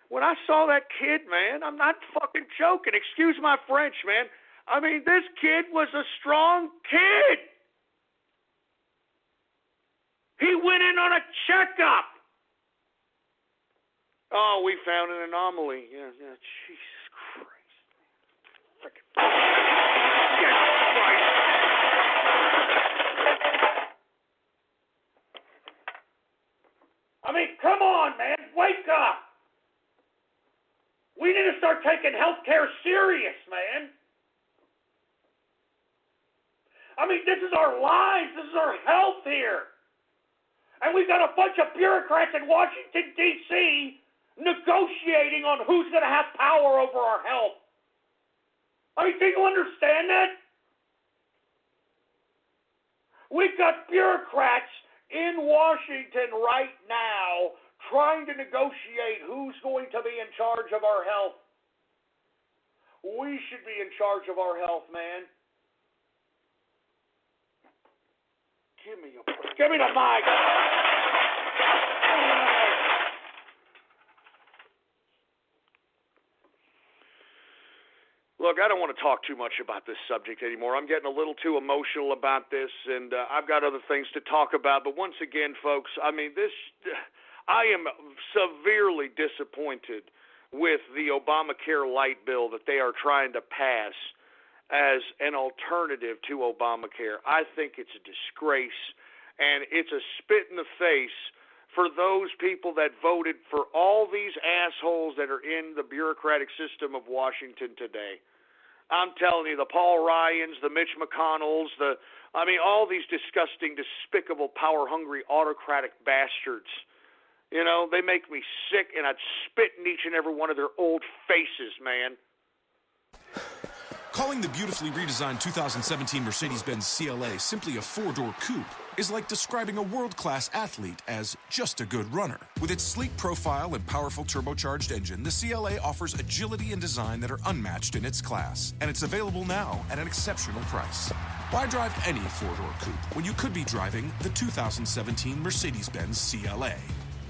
Speaker 4: when I saw that kid, man, I'm not fucking joking. Excuse my French, man. I mean, this kid was a strong kid. He went in on a checkup. Oh, we found an anomaly. Yeah, Jesus Christ. Frickin' Jesus Christ. I mean, come on, man. Wake up. We need to start taking healthcare serious, man. I mean, this is our lives. This is our health here. And we've got a bunch of bureaucrats in Washington, D.C., negotiating on who's going to have power over our health. I mean, do you understand that? We've got bureaucrats in Washington right now trying to negotiate who's going to be in charge of our health. We should be in charge of our health, man. Give me the mic. Look, I don't want to talk too much about this subject anymore. I'm getting a little too emotional about this, and I've got other things to talk about. But once again, folks, I mean, I am severely disappointed with the Obamacare light bill that they are trying to pass as an alternative to Obamacare. I think it's a disgrace, and it's a spit in the face for those people that voted for all these assholes that are in the bureaucratic system of Washington today. I'm telling you, the Paul Ryans, the Mitch McConnells, all these disgusting, despicable, power-hungry, autocratic bastards. They make me sick, and I'd spit in each and every one of their old faces, man.
Speaker 1: Calling the beautifully redesigned 2017 Mercedes-Benz CLA simply a four-door coupe is like describing a world-class athlete as just a good runner. With its sleek profile and powerful turbocharged engine, the CLA offers agility and design that are unmatched in its class, and it's available now at an exceptional price. Why drive any four-door coupe when you could be driving the 2017 Mercedes-Benz CLA?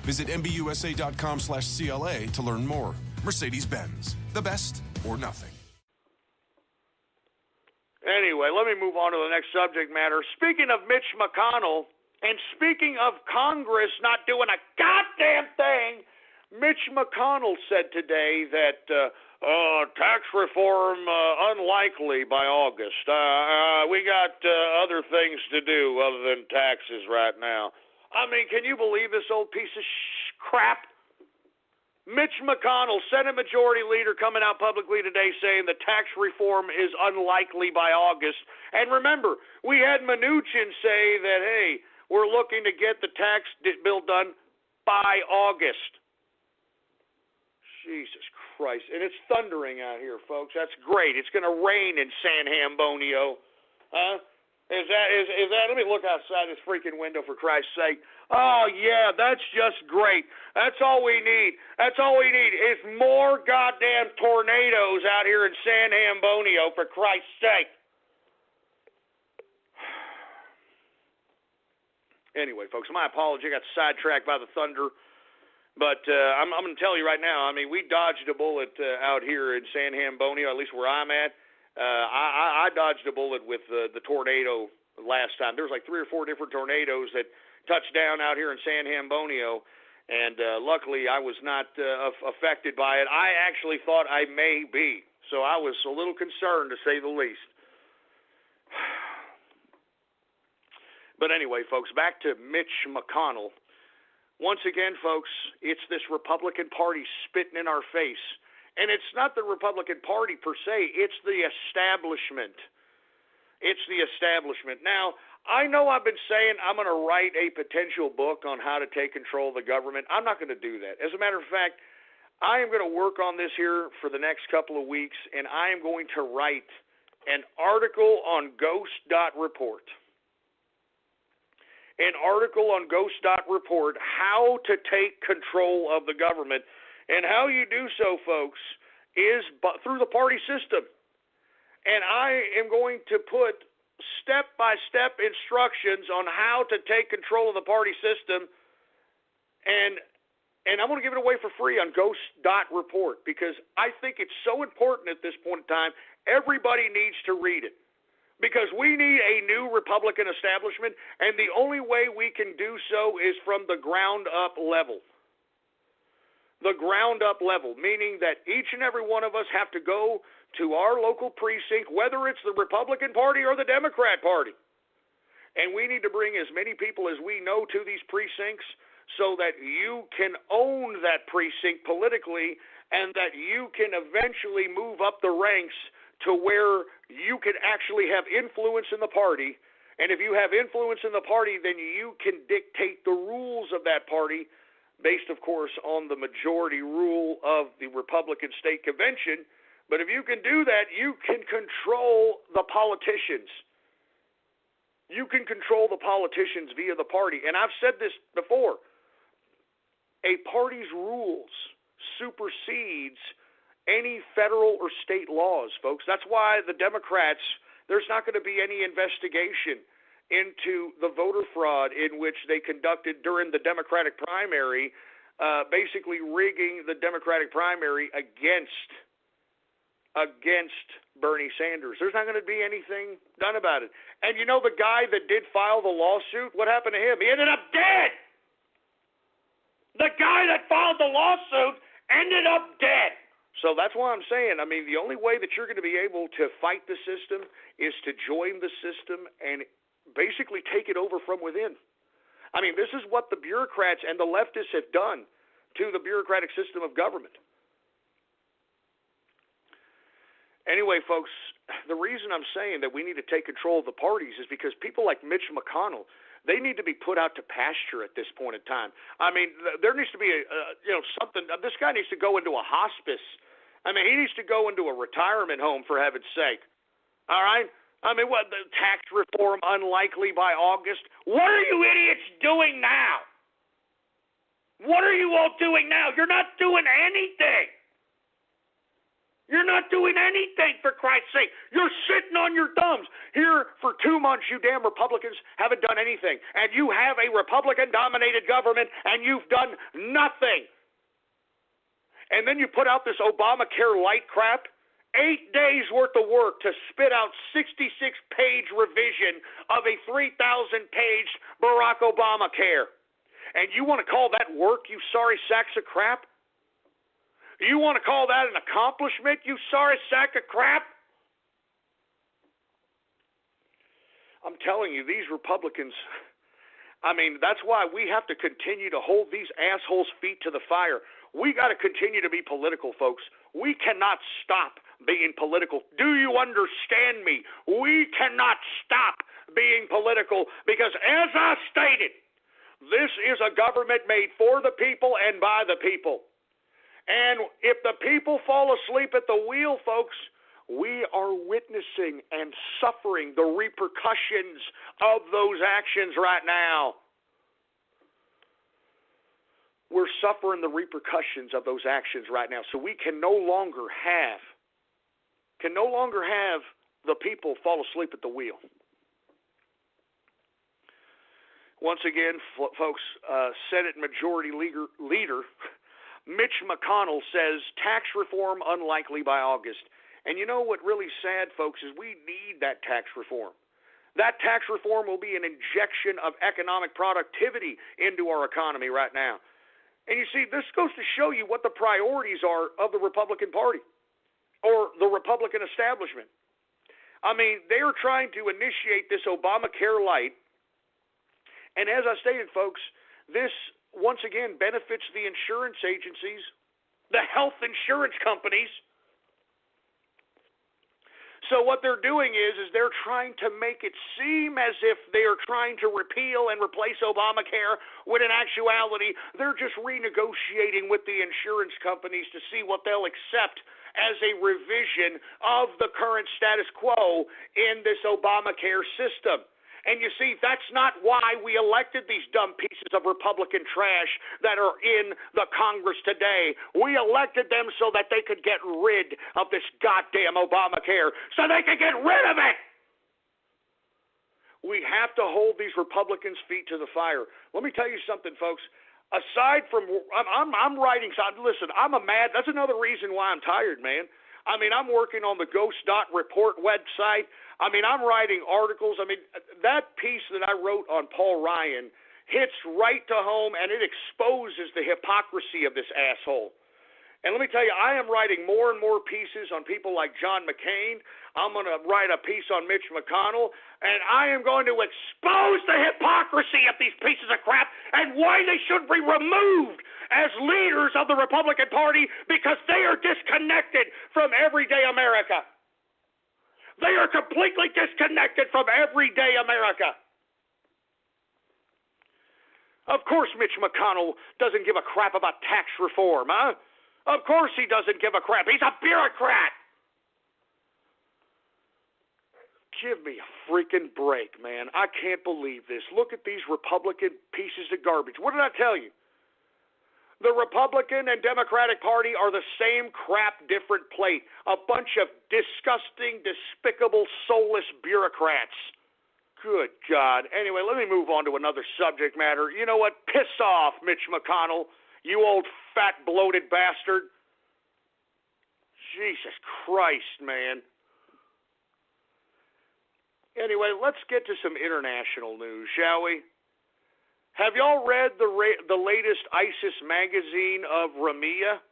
Speaker 1: Visit mbusa.com/CLA to learn more. Mercedes-Benz, the best or nothing.
Speaker 4: Anyway, let me move on to the next subject matter. Speaking of Mitch McConnell, and speaking of Congress not doing a goddamn thing, Mitch McConnell said today that tax reform unlikely by August. We got other things to do other than taxes right now. I mean, can you believe this old piece of crap? Mitch McConnell, Senate Majority Leader, coming out publicly today saying that tax reform is unlikely by August. And remember, we had Mnuchin say that, hey, we're looking to get the tax bill done by August. Jesus Christ. And it's thundering out here, folks. That's great. It's going to rain in San Hambonio. Huh? Is that? Let me look outside this freaking window, for Christ's sake. Oh, yeah, that's just great. That's all we need. That's all we need is more goddamn tornadoes out here in San Hambonio, for Christ's sake. Anyway, folks, my apology. I got sidetracked by the thunder. But I'm going to tell you right now, I mean, we dodged a bullet out here in San Hambonio, at least where I'm at. I dodged a bullet with the tornado last time. There was like 3 or 4 different tornadoes that touched down out here in San Hambonio, and luckily I was not affected by it. I actually thought I may be, so I was a little concerned, to say the least. But anyway, folks, back to Mitch McConnell. Once again, folks, it's this Republican Party spitting in our face And it's not the Republican Party per se, it's the establishment. It's the establishment. Now, I know I've been saying I'm going to write a potential book on how to take control of the government. I'm not going to do that. As a matter of fact, I am going to work on this here for the next couple of weeks, and I am going to write an article on Ghost.Report. An article on Ghost.Report, how to take control of the government. And how you do so, folks, is through the party system. And I am going to put step-by-step instructions on how to take control of the party system. And I'm going to give it away for free on Ghost.Report because I think it's so important at this point in time, everybody needs to read it. Because we need a new Republican establishment, and the only way we can do so is from the ground-up level. The ground-up level, meaning that each and every one of us have to go to our local precinct, whether it's the Republican Party or the Democrat Party. And we need to bring as many people as we know to these precincts so that you can own that precinct politically and that you can eventually move up the ranks to where you can actually have influence in the party. And if you have influence in the party, then you can dictate the rules of that party based, of course, on the majority rule of the Republican State Convention. But if you can do that, you can control the politicians. You can control the politicians via the party. And I've said this before. A party's rules supersedes any federal or state laws, folks. That's why the Democrats, there's not going to be any investigation into the voter fraud in which they conducted during the Democratic primary, basically rigging the Democratic primary against Bernie Sanders. There's not going to be anything done about it. And you know the guy that did file the lawsuit, what happened to him? He ended up dead. The guy that filed the lawsuit ended up dead. So that's why I'm saying, I mean, the only way that you're going to be able to fight the system is to join the system and basically take it over from within. I mean, this is what the bureaucrats and the leftists have done to the bureaucratic system of government. Anyway, folks, the reason I'm saying that we need to take control of the parties is because people like Mitch McConnell, they need to be put out to pasture at this point in time. I mean, there needs to be something. This guy needs to go into a hospice. I mean, he needs to go into a retirement home, for heaven's sake. All right? I mean, what, the tax reform unlikely by August? What are you idiots doing now? What are you all doing now? You're not doing anything. You're not doing anything, for Christ's sake. You're sitting on your thumbs. Here for 2 months, you damn Republicans haven't done anything. And you have a Republican-dominated government, and you've done nothing. And then you put out this Obamacare light crap. 8 days worth of work to spit out 66-page revision of a 3,000-page Barack Obamacare. And you want to call that work, you sorry sacks of crap? You want to call that an accomplishment, you sorry sack of crap? I'm telling you, these Republicans, I mean, that's why we have to continue to hold these assholes' feet to the fire. We got to continue to be political, folks. We cannot stop being political. Do you understand me? We cannot stop being political because, as I stated, this is a government made for the people and by the people. And if the people fall asleep at the wheel, folks, we are witnessing and suffering the repercussions of those actions right now. We're suffering the repercussions of those actions right now. So we can no longer have the people fall asleep at the wheel. Once again, folks, Senate Majority Leader Mitch McConnell says tax reform unlikely by August. And you know what really sad, folks, is we need that tax reform. That tax reform will be an injection of economic productivity into our economy right now. And you see, this goes to show you what the priorities are of the Republican Party or the Republican establishment. I mean, they are trying to initiate this Obamacare light. And as I stated, folks, this once again benefits the insurance agencies the health insurance companies. So what they're doing is they're trying to make it seem as if they are trying to repeal and replace Obamacare, when in actuality they're just renegotiating with the insurance companies to see what they'll accept as a revision of the current status quo in this Obamacare system. And you see, that's not why we elected these dumb pieces of Republican trash that are in the Congress today. We elected them so that they could get rid of this goddamn Obamacare, so they could get rid of it. We have to hold these Republicans' feet to the fire. Let me tell you something, folks. Aside from, I'm writing, listen, that's another reason why I'm tired, man. I mean, I'm working on the Ghost.report website. I mean, I'm writing articles. I mean, that piece that I wrote on Paul Ryan hits right to home, and it exposes the hypocrisy of this asshole. And let me tell you, I am writing more and more pieces on people like John McCain. I'm going to write a piece on Mitch McConnell, and I am going to expose the hypocrisy of these pieces of crap and why they should be removed as leaders of the Republican Party, because they are disconnected from everyday America. They are completely disconnected from everyday America. Of course Mitch McConnell doesn't give a crap about tax reform, huh? Of course he doesn't give a crap. He's a bureaucrat. Give me a freaking break, man. I can't believe this. Look at these Republican pieces of garbage. What did I tell you? The Republican and Democratic Party are the same crap, different plate. A bunch of disgusting, despicable, soulless bureaucrats. Good God. Anyway, let me move on to another subject matter. You know what? Piss off, Mitch McConnell. You old fat, bloated bastard. Jesus Christ, man. Anyway, let's get to some international news, shall we? Have y'all read the latest ISIS magazine of Ramia?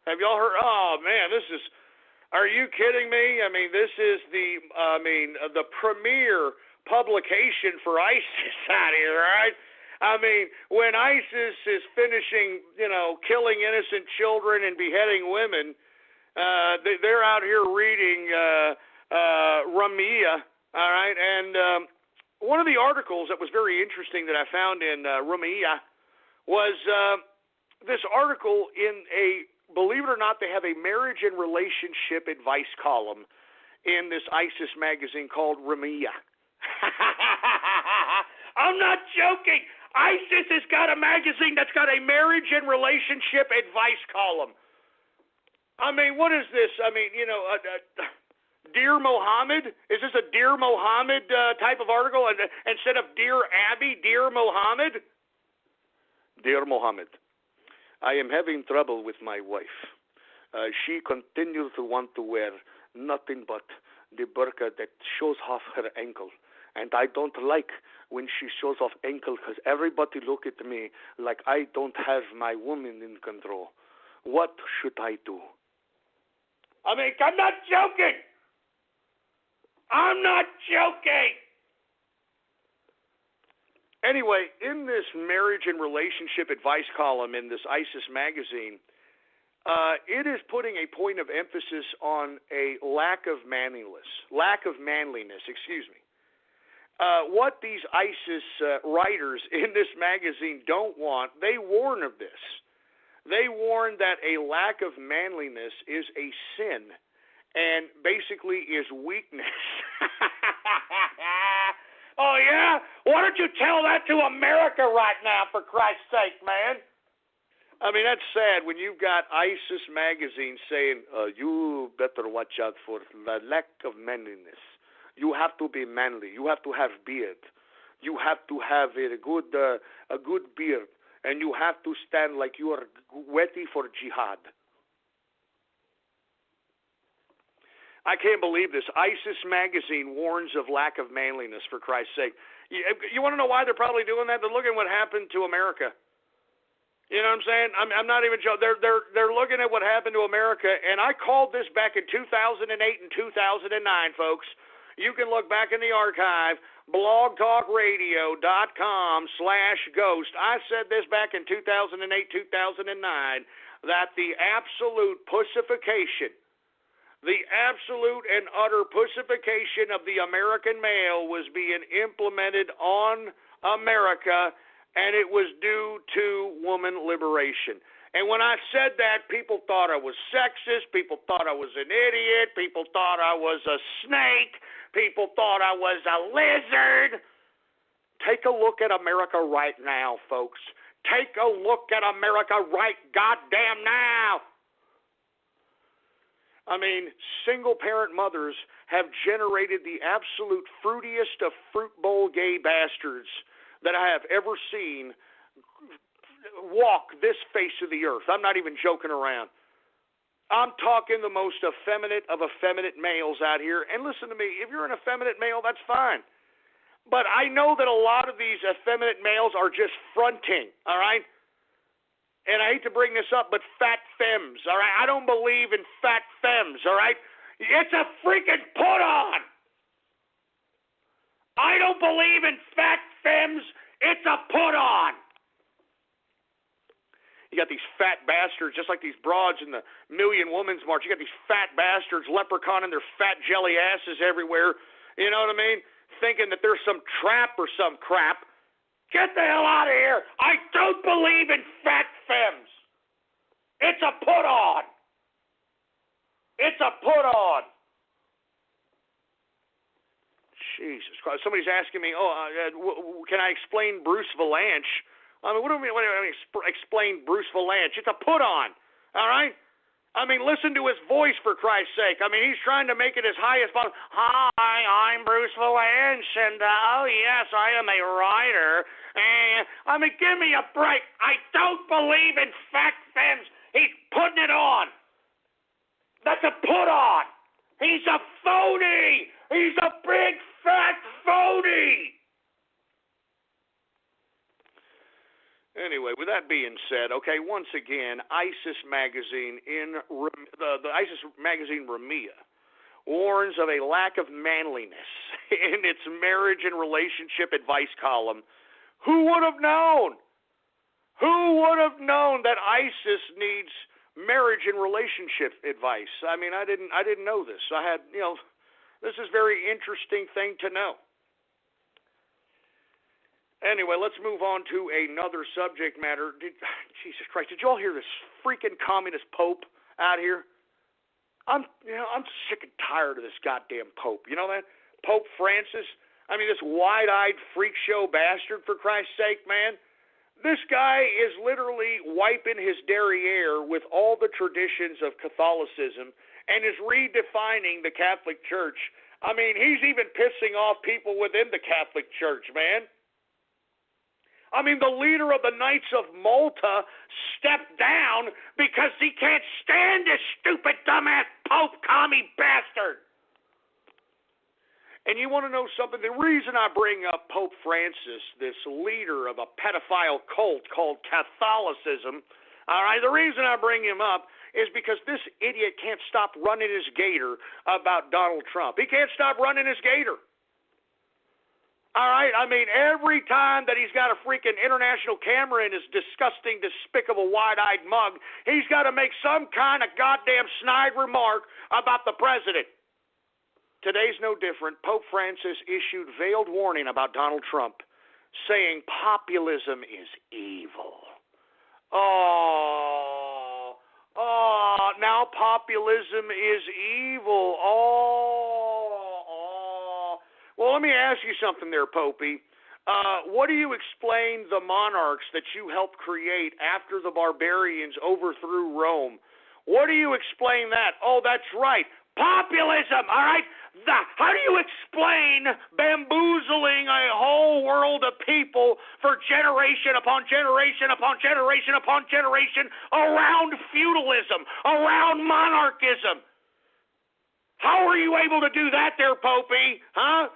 Speaker 4: Have y'all heard? Oh, man, this is, are you kidding me? I mean, this is the premier publication for ISIS out here, right? I mean, when ISIS is finishing, killing innocent children and beheading women, they're out here reading Ramia, all right? And one of the articles that was very interesting that I found in Ramia was this article in believe it or not, they have a marriage and relationship advice column in this ISIS magazine called Ramia. I'm not joking. ISIS has got a magazine that's got a marriage and relationship advice column. I mean, what is this? I mean, Dear Mohammed? Is this a Dear Mohammed type of article? And instead of Dear Abby, Dear Mohammed? Dear Mohammed, I am having trouble with my wife. She continues to want to wear nothing but the burqa that shows off her ankle. And I don't like when she shows off ankle, because everybody look at me like I don't have my woman in control. What should I do? I mean, I'm not joking. I'm not joking. Anyway, in this marriage and relationship advice column in this ISIS magazine, it is putting a point of emphasis on a lack of manliness. What these ISIS writers in this magazine don't want, they warn of this. They warn that a lack of manliness is a sin and basically is weakness. Oh, yeah? Why don't you tell that to America right now, for Christ's sake, man? I mean, that's sad when you've got ISIS magazine saying, you better watch out for the lack of manliness. You have to be manly. You have to have beard. You have to have a good beard. And you have to stand like you are ready for jihad. I can't believe this. ISIS magazine warns of lack of manliness, for Christ's sake. You want to know why they're probably doing that? They're looking at what happened to America. You know what I'm saying? I'm not even joking. They're looking at what happened to America, and I called this back in 2008 and 2009, folks. You can look back in the archive, blogtalkradio.com/ghost. I said this back in 2008, 2009, that the absolute pussification, the absolute and utter pussification of the American male was being implemented on America, and it was due to woman liberation. And when I said that, people thought I was sexist, people thought I was an idiot, people thought I was a snake, people thought I was a lizard. Take a look at America right now, folks. Take a look at America right goddamn now. I mean, single-parent mothers have generated the absolute fruitiest of fruit bowl gay bastards that I have ever seen walk this face of the earth. I'm not even joking around. I'm talking the most effeminate of effeminate males out here. And listen to me, if you're an effeminate male, that's fine. But I know that a lot of these effeminate males are just fronting, all right? And I hate to bring this up, but fat femmes, all right? I don't believe in fat femmes, all right? It's a freaking put-on. I don't believe in fat femmes. It's a put-on. You got these fat bastards, just like these broads in the Million Women's March. You got these fat bastards leprechauning their fat jelly asses everywhere. You know what I mean? Thinking that there's some trap or some crap. Get the hell out of here. I don't believe in fat femmes. It's a put-on. It's a put-on. Jesus Christ. Somebody's asking me, can I explain Bruce Valanche? I mean, what do I mean explain Bruce Valanche? It's a put-on, all right? I mean, listen to his voice, for Christ's sake. I mean, he's trying to make it as high as possible. Hi, I'm Bruce Valanche, and, oh, yes, I am a writer. I mean, give me a break. I don't believe in fat femmes. He's putting it on. That's a put-on. He's a phony. He's a big, fat phony. Anyway, with that being said, okay, once again, ISIS magazine the ISIS magazine Remia warns of a lack of manliness in its marriage and relationship advice column. Who would have known? Who would have known that ISIS needs marriage and relationship advice? I mean, I didn't know this. This is a very interesting thing to know. Anyway, let's move on to another subject matter. Jesus Christ, did you all hear this freaking communist Pope out here? I'm sick and tired of this goddamn Pope. You know that? Pope Francis? I mean, this wide-eyed freak show bastard, for Christ's sake, man. This guy is literally wiping his derriere with all the traditions of Catholicism and is redefining the Catholic Church. I mean, he's even pissing off people within the Catholic Church, man. I mean, the leader of the Knights of Malta stepped down because he can't stand this stupid, dumbass Pope commie bastard. And you want to know something? The reason I bring up Pope Francis, this leader of a pedophile cult called Catholicism, all right, the reason I bring him up is because this idiot can't stop running his gator about Donald Trump. He can't stop running his gator. All right, I mean, every time that he's got a freaking international camera in his disgusting, despicable, wide-eyed mug, he's got to make some kind of goddamn snide remark about the president. Today's no different. Pope Francis issued veiled warning about Donald Trump, saying populism is evil. Now populism is evil. Well, let me ask you something there, Popey. What do you explain the monarchs that you helped create after the barbarians overthrew Rome? What do you explain that? Oh, that's right. Populism, all right? How do you explain bamboozling a whole world of people for generation upon generation upon generation upon generation around feudalism, around monarchism? How are you able to do that there, Popey? Huh?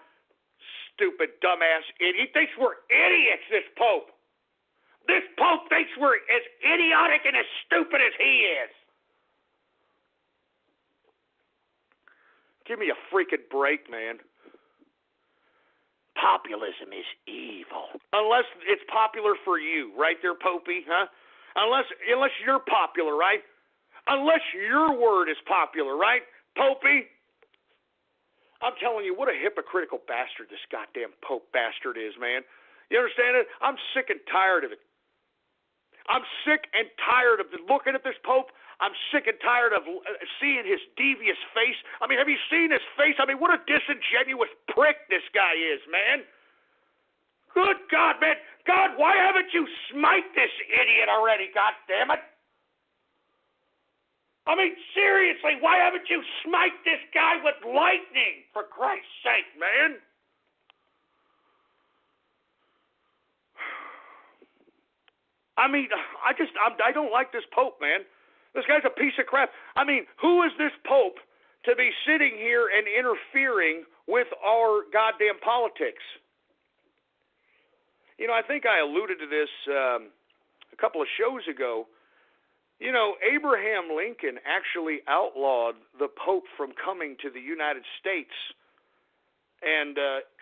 Speaker 4: Stupid, dumbass idiot. He thinks we're idiots, this Pope. This Pope thinks we're as idiotic and as stupid as he is. Give me a freaking break, man.
Speaker 5: populism is evil.
Speaker 4: Unless it's popular for you, right there, Popey, huh? Unless you're popular, right? Unless your word is popular, right, Popey? I'm telling you, what a hypocritical bastard this goddamn Pope bastard is, man. You understand it? I'm sick and tired of it. I'm sick and tired of looking at this Pope. I'm sick and tired of seeing his devious face. I mean, have you seen his face? I mean, what a disingenuous prick this guy is, man. Good God, man. God, why haven't you smite this idiot already, God damn it? I mean, seriously, why haven't you smite this guy with lightning, for Christ's sake, man? I mean, I don't like this Pope, man. This guy's a piece of crap. I mean, who is this Pope to be sitting here and interfering with our goddamn politics? You know, I think I alluded to this a couple of shows ago. You know, Abraham Lincoln actually outlawed the Pope from coming to the United States. And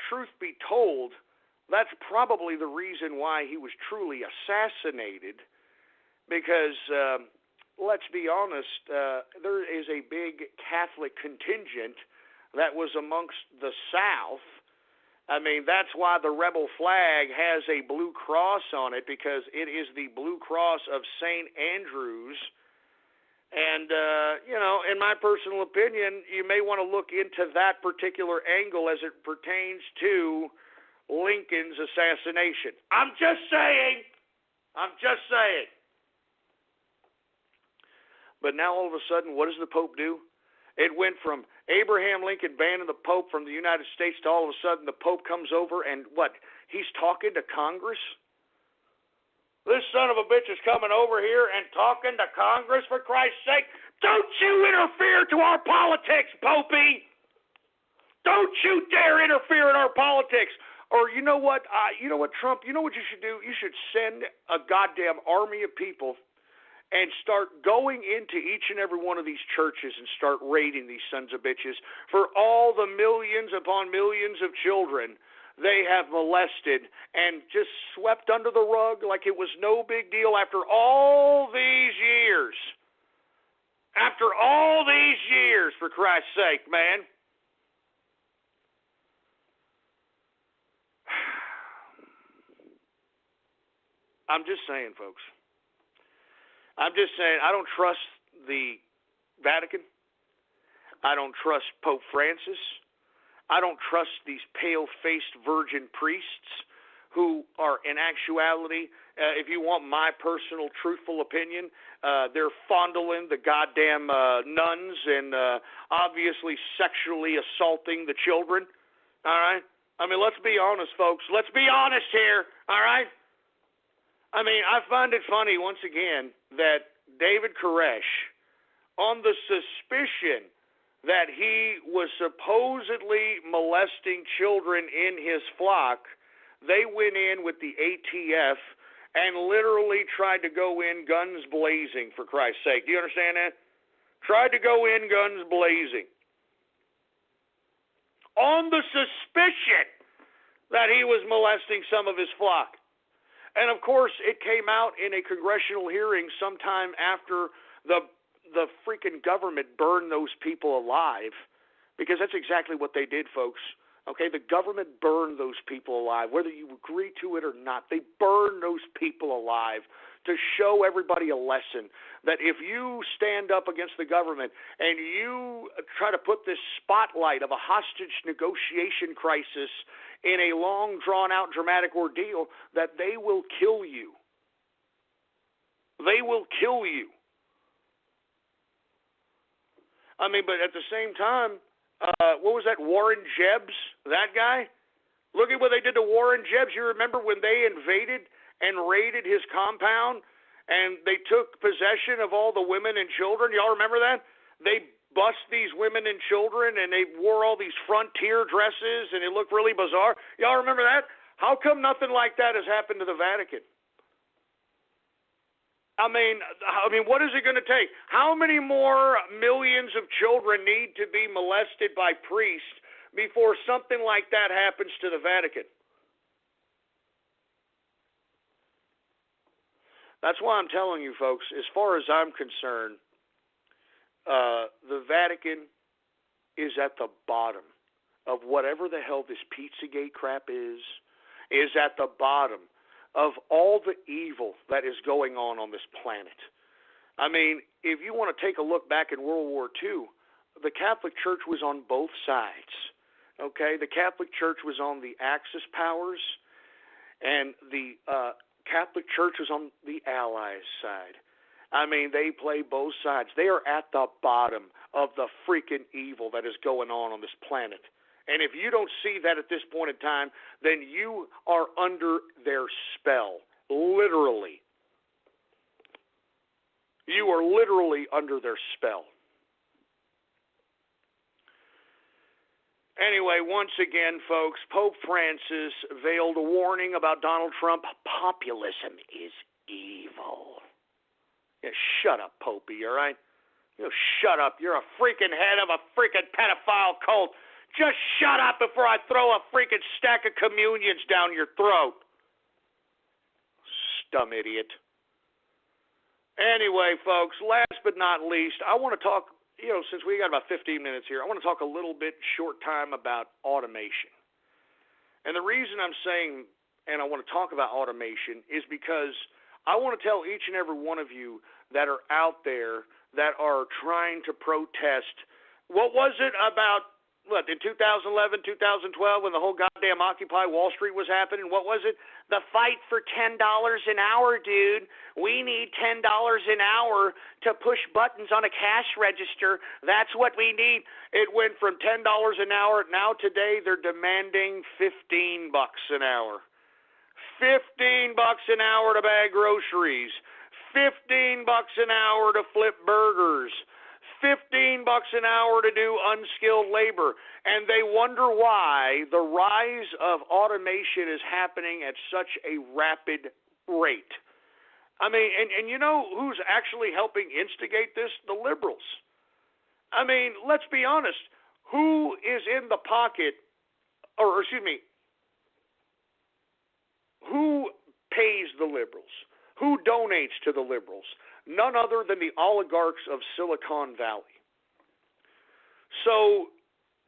Speaker 4: truth be told, that's probably the reason why he was truly assassinated. Because, let's be honest, there is a big Catholic contingent that was amongst the South. I mean, that's why the rebel flag has a blue cross on it, because it is the blue cross of St. Andrews. And, you know, in my personal opinion, you may want to look into that particular angle as it pertains to Lincoln's assassination. I'm just saying. But now all of a sudden, what does the Pope do? It went from Abraham Lincoln banning the Pope from the United States to all of a sudden the Pope comes over and what? He's talking to Congress? This son of a bitch is coming over here and talking to Congress, for Christ's sake. Don't you interfere to our politics, Popey! Don't you dare interfere in our politics! Or you know what, Trump, you know what you should do? You should send a goddamn army of people and start going into each and every one of these churches and start raiding these sons of bitches for all the millions upon millions of children they have molested and just swept under the rug like it was no big deal after all these years. After all these years, for Christ's sake, man. I'm just saying, folks. I'm just saying, I don't trust the Vatican. I don't trust Pope Francis. I don't trust these pale-faced virgin priests who are, in actuality, if you want my personal truthful opinion, they're fondling the goddamn nuns and obviously sexually assaulting the children. All right? I mean, let's be honest, folks. Let's be honest here. All right? I mean, I find it funny, once again, that David Koresh, on the suspicion that he was supposedly molesting children in his flock, they went in with the ATF and literally tried to go in guns blazing, for Christ's sake. Do you understand that? Tried to go in guns blazing. On the suspicion that he was molesting some of his flock. And, of course, it came out in a congressional hearing sometime after the freaking government burned those people alive, because that's exactly what they did, folks. Okay, the government burned those people alive, whether you agree to it or not. They burned those people alive to show everybody a lesson that if you stand up against the government and you try to put this spotlight of a hostage negotiation crisis in a long, drawn-out, dramatic ordeal, that they will kill you. They will kill you. I mean, but at the same time, what was that, Warren Jebs, that guy? Look at what they did to Warren Jebs. You remember when they invaded and raided his compound and they took possession of all the women and children? Y'all remember that? They bust these women and children, and they wore all these frontier dresses, and it looked really bizarre. Y'all remember that? How come nothing like that has happened to the Vatican? I mean, what is it going to take? How many more millions of children need to be molested by priests before something like that happens to the Vatican? That's why I'm telling you, folks, as far as I'm concerned, the Vatican is at the bottom of whatever the hell this Pizzagate crap is at the bottom of all the evil that is going on this planet. I mean, if you want to take a look back in World War II, the Catholic Church was on both sides. Okay, the Catholic Church was on the Axis powers, and the Catholic Church was on the Allies' side. I mean, they play both sides. They are at the bottom of the freaking evil that is going on this planet. And if you don't see that at this point in time, then you are under their spell, literally. You are literally under their spell. Anyway, once again, folks, Pope Francis veiled a warning about Donald Trump. Populism is evil. Yeah, shut up, Popey, all right? You know, shut up. You're a freaking head of a freaking pedophile cult. Just shut up before I throw a freaking stack of communions down your throat. Dumb idiot. Anyway, folks, last but not least, I want to talk, since we got about 15 minutes here, I want to talk a little bit short time about automation. And the reason I'm saying, and I want to talk about automation, is because I want to tell each and every one of you that are out there that are trying to protest, what was it about, in 2011, 2012, when the whole goddamn Occupy Wall Street was happening? What was it? The fight for $10 an hour, dude. We need $10 an hour to push buttons on a cash register. That's what we need. It went from $10 an hour. Now today they're demanding $15 an hour. $15 an hour to bag groceries. $15 an hour to flip burgers. $15 an hour to do unskilled labor, and they wonder why the rise of automation is happening at such a rapid rate. I mean, and you know who's actually helping instigate this? The liberals. I mean, let's be honest. Who is in the pocket, who pays the liberals? Who donates to the liberals? None other than the oligarchs of Silicon Valley. So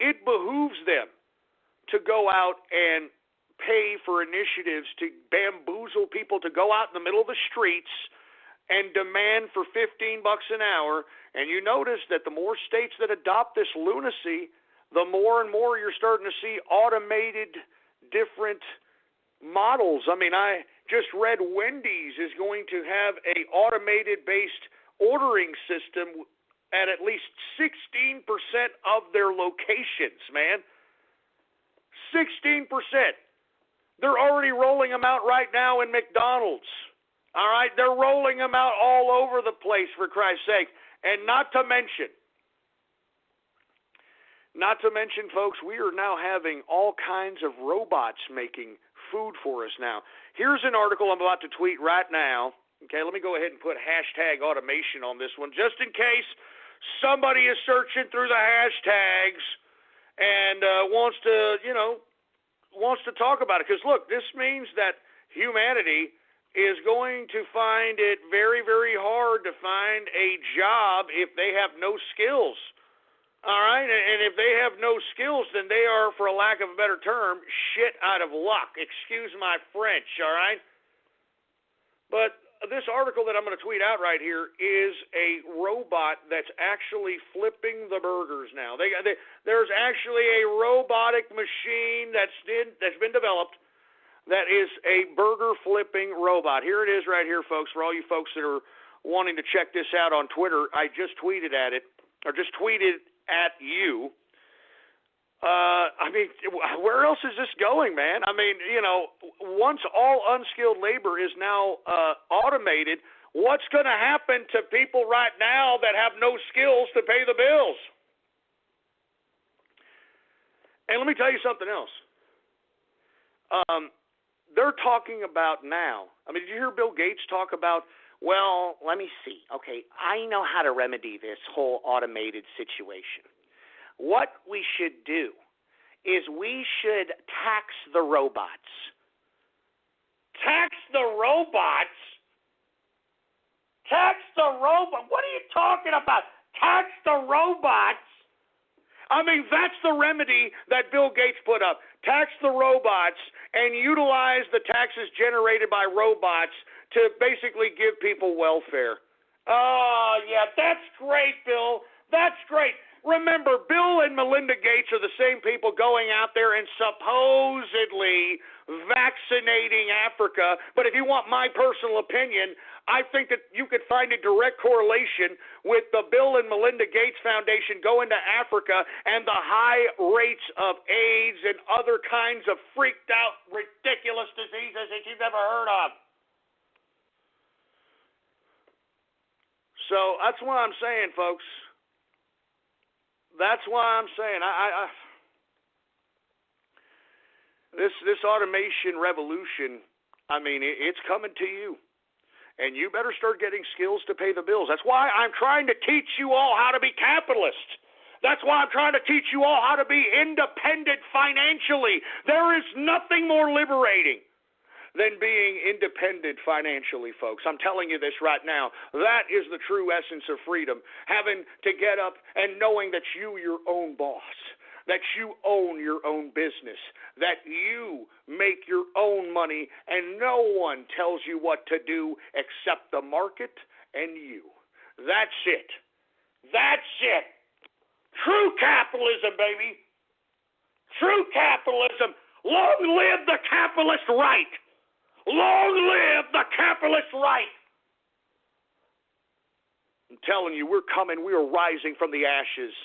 Speaker 4: it behooves them to go out and pay for initiatives to bamboozle people to go out in the middle of the streets and demand for $15 an hour. And you notice that the more states that adopt this lunacy, the more and more you're starting to see automated different models. I mean, I just read Wendy's is going to have a automated based ordering system at least 16% of their locations, man. 16%. They're already rolling them out right now in McDonald's. All right? They're rolling them out all over the place, for Christ's sake. And not to mention, folks, we are now having all kinds of robots making food for us now. Here's an article I'm about to tweet right now. Okay, let me go ahead and put hashtag automation on this one, just in case somebody is searching through the hashtags and wants to talk about it. Because look, this means that humanity is going to find it very, very hard to find a job if they have no skills. All right, and if they have no skills, then they are, for a lack of a better term, shit out of luck. Excuse my French, all right? But this article that I'm going to tweet out right here is a robot that's actually flipping the burgers now. There's actually a robotic machine that's been developed that is a burger flipping robot. Here it is right here, folks, for all you folks that are wanting to check this out on Twitter. I just tweeted at you. I mean, where else is this going, man? I mean, once all unskilled labor is now automated, what's going to happen to people right now that have no skills to pay the bills? And let me tell you something else. They're talking about now. I mean, did you hear Bill Gates talk about, well, let me see. Okay, I know how to remedy this whole automated situation. What we should do is we should tax the robots. Tax the robots?
Speaker 5: Tax the robot? What are you talking about? Tax the robots?
Speaker 4: I mean, that's the remedy that Bill Gates put up. Tax the robots and utilize the taxes generated by robots to basically give people welfare.
Speaker 5: Oh, yeah, that's great, Bill. That's great.
Speaker 4: Remember, Bill and Melinda Gates are the same people going out there and supposedly vaccinating Africa. But if you want my personal opinion, I think that you could find a direct correlation with the Bill and Melinda Gates Foundation going to Africa and the high rates of AIDS and other kinds of freaked out, ridiculous diseases that you've never heard of. So that's what I'm saying, folks. That's why I'm saying this automation revolution, I mean, it's coming to you. And you better start getting skills to pay the bills. That's why I'm trying to teach you all how to be capitalists. That's why I'm trying to teach you all how to be independent financially. There is nothing more liberating than being independent financially, folks. I'm telling you this right now. That is the true essence of freedom. Having to get up and knowing that you're your own boss, that you own your own business, that you make your own money, and no one tells you what to do except the market and you. That's it. That's it. True capitalism, baby. True capitalism. Long live the capitalist right. Long live the capitalist right. I'm telling you, we're coming. We are rising from the ashes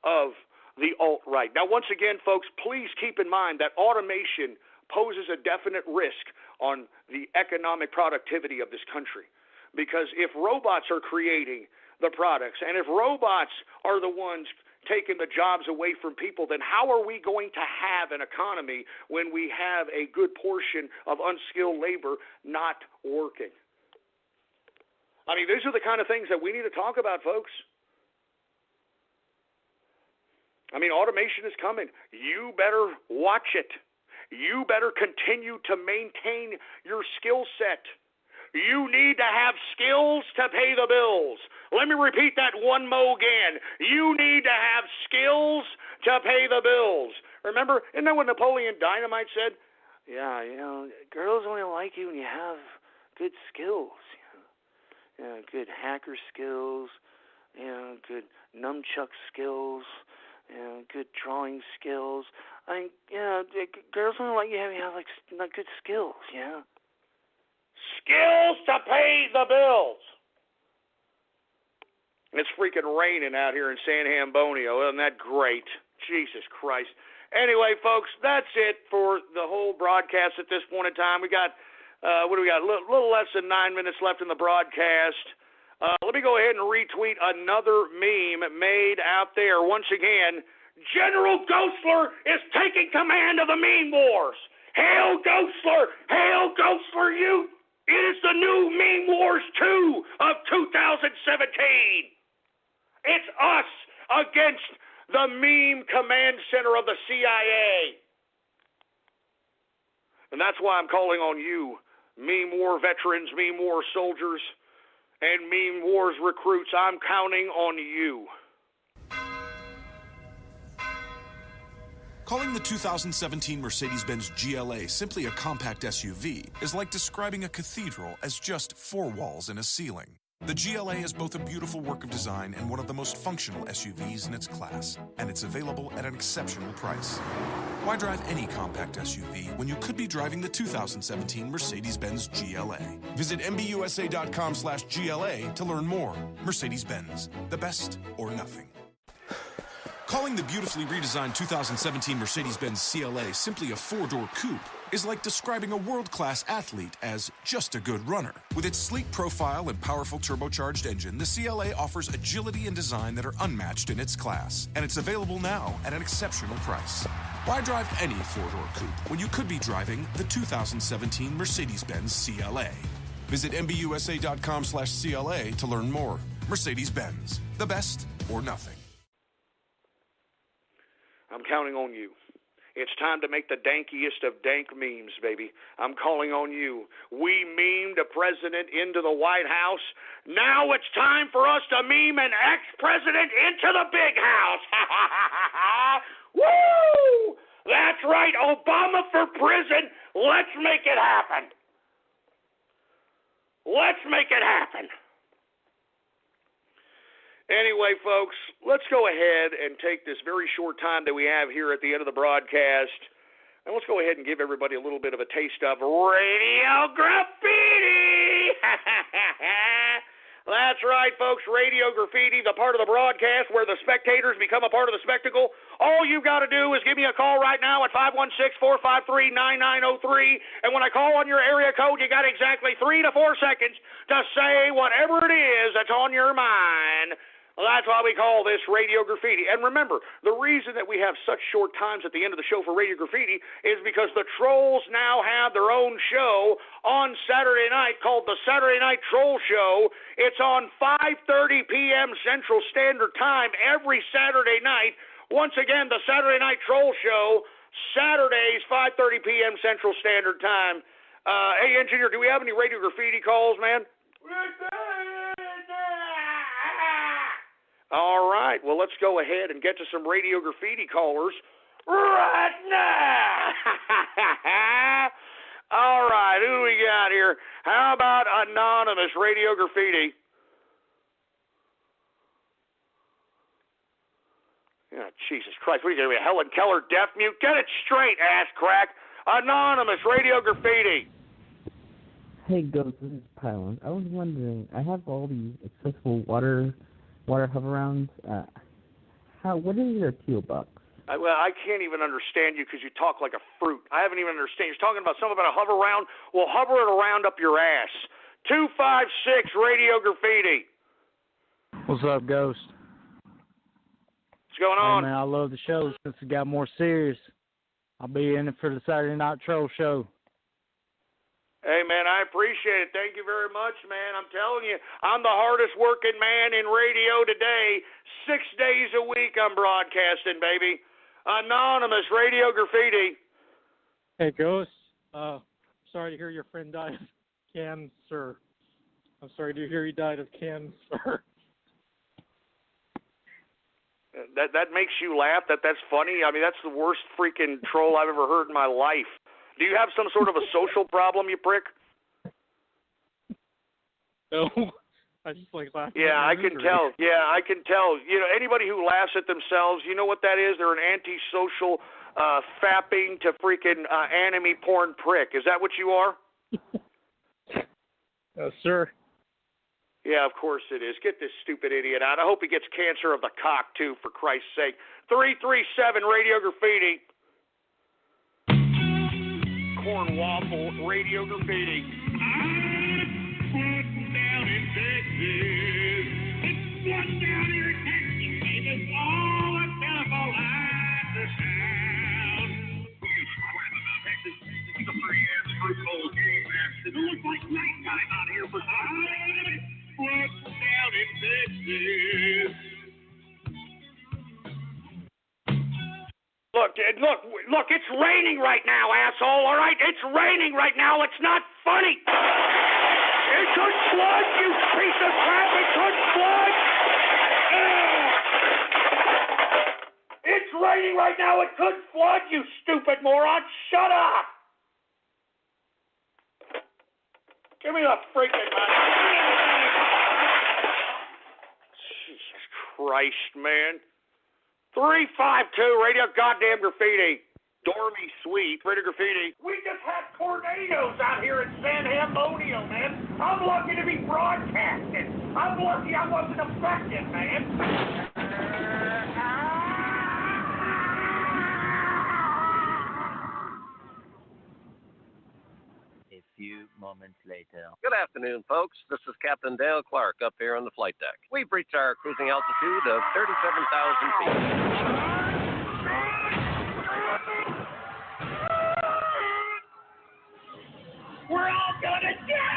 Speaker 4: of the alt-right. Now, once again, folks, please keep in mind that automation poses a definite risk on the economic productivity of this country. Because if robots are creating the products, and if robots are the ones taking the jobs away from people, then how are we going to have an economy when we have a good portion of unskilled labor not working? I mean, these are the kind of things that we need to talk about, folks. I mean, automation is coming. You better watch it. You better continue to maintain your skill set. You need to have skills to pay the bills. Let me repeat that one more again. You need to have skills to pay the bills. Remember, isn't that what Napoleon Dynamite said?
Speaker 5: Yeah, girls only like you when you have good skills. Good hacker skills, good nunchuck skills, good drawing skills. Girls only like you when you have like good skills,
Speaker 4: Skills to pay the bills. It's freaking raining out here in San Ambonio. Isn't that great? Jesus Christ. Anyway, folks, that's it for the whole broadcast at this point in time. We got, what do we got? A little less than 9 minutes left in the broadcast. Let me go ahead and retweet another meme made out there. Once again, General Ghostler is taking command of the meme wars. Hail Ghostler! Hail Ghostler, you! It is the new Meme Wars 2 of 2017. It's us against the meme command center of the CIA. And that's why I'm calling on you, meme war veterans, meme war soldiers, and meme wars recruits. I'm counting on you.
Speaker 1: Calling the 2017 Mercedes-Benz GLA simply a compact SUV is like describing a cathedral as just 4 walls and a ceiling. The GLA is both a beautiful work of design and one of the most functional SUVs in its class, and it's available at an exceptional price. Why drive any compact SUV when you could be driving the 2017 Mercedes-Benz GLA? Visit mbusa.com/GLA to learn more. Mercedes-Benz, the best or nothing. Calling the beautifully redesigned 2017 Mercedes-Benz CLA simply a 4-door coupe is like describing a world-class athlete as just a good runner. With its sleek profile and powerful turbocharged engine, the CLA offers agility and design that are unmatched in its class, and it's available now at an exceptional price. Why drive any 4-door coupe when you could be driving the 2017 Mercedes-Benz CLA? Visit mbusa.com/CLA to learn more. Mercedes-Benz, the best or nothing.
Speaker 4: I'm counting on you. It's time to make the dankiest of dank memes, baby. I'm calling on you. We memed a president into the White House. Now it's time for us to meme an ex-president into the big house. Woo! That's right, Obama for prison. Let's make it happen. Let's make it happen. Anyway, folks, let's go ahead and take this very short time that we have here at the end of the broadcast, and let's go ahead and give everybody a little bit of a taste of Radio Graffiti. That's right, folks, Radio Graffiti, the part of the broadcast where the spectators become a part of the spectacle. All you got to do is give me a call right now at 516-453-9903, and when I call on your area code, you got exactly 3 to 4 seconds to say whatever it is that's on your mind. Well, that's why we call this Radio Graffiti. And remember, the reason that we have such short times at the end of the show for Radio Graffiti is because the trolls now have their own show on Saturday night called the Saturday Night Troll Show. It's on 5:30 p.m. Central Standard Time every Saturday night. Once again, the Saturday Night Troll Show, Saturdays, 5:30 p.m. Central Standard Time. Hey, engineer, do we have any Radio Graffiti calls, man? All right, well, let's go ahead and get to some Radio Graffiti callers right now. All right, who do we got here? How about Anonymous Radio Graffiti? Oh, Jesus Christ, what are you going to be, Helen Keller deaf mute? Get it straight, ass crack. Anonymous Radio Graffiti.
Speaker 6: Hey, Ghost, this is Pylon. I was wondering, I have all these accessible water hover-rounds. What is your appeal box?
Speaker 4: Well, I can't even understand you because you talk like a fruit. I haven't even understand. You're talking about something about a hover-round. Well, hover it around up your ass. 256 Radio Graffiti.
Speaker 7: What's up, Ghost?
Speaker 4: What's going on?
Speaker 7: Hey, man, I love the show since it got more serious. I'll be in it for the Saturday Night Troll Show.
Speaker 4: Hey, man, I appreciate it. Thank you very much, man. I'm telling you, I'm the hardest working man in radio today. 6 days a week I'm broadcasting, baby. Anonymous Radio Graffiti.
Speaker 7: Hey, Ghost. Sorry to hear your friend died of cancer. I'm sorry to hear he died of cancer.
Speaker 4: That makes you laugh? That's funny? I mean, that's the worst freaking troll I've ever heard in my life. Do you have some sort of a social problem, you prick?
Speaker 7: No, I just like laughing.
Speaker 4: Yeah, I can tell. Yeah, I can tell. You know, anybody who laughs at themselves, you know what that is? They're an antisocial, fapping to freaking anime porn prick. Is that what you are?
Speaker 7: Sir.
Speaker 4: Yeah, of course it is. Get this stupid idiot out. I hope he gets cancer of the cock, too, for Christ's sake. 337 Radio Graffiti. Corn Waffle Radio Graffiti.
Speaker 8: Down in Texas. It's one down here in Texas, baby. All the telephone lines are down. Texas, it's a free and fruit bowl game. It looks like nighttime out here for time. What's down in Texas?
Speaker 4: Look, it's raining right now, asshole, all right? It's raining right now. It's not funny. It could flood, you piece of crap. It could flood. It's raining right now. It could flood, you stupid moron. Shut up. Give me the freaking money. Jesus Christ, man. 352 Radio Goddamn Graffiti. Dormy Sweet, Radio Graffiti. We just had tornadoes out here in San Antonio, man. I'm lucky to be broadcasting. I'm lucky I wasn't affected, man.
Speaker 9: A few moments later.
Speaker 10: Good afternoon, folks. This is Captain Dale Clark up here on the flight deck. We've reached our cruising altitude of 37,000 feet.
Speaker 8: We're all gonna die!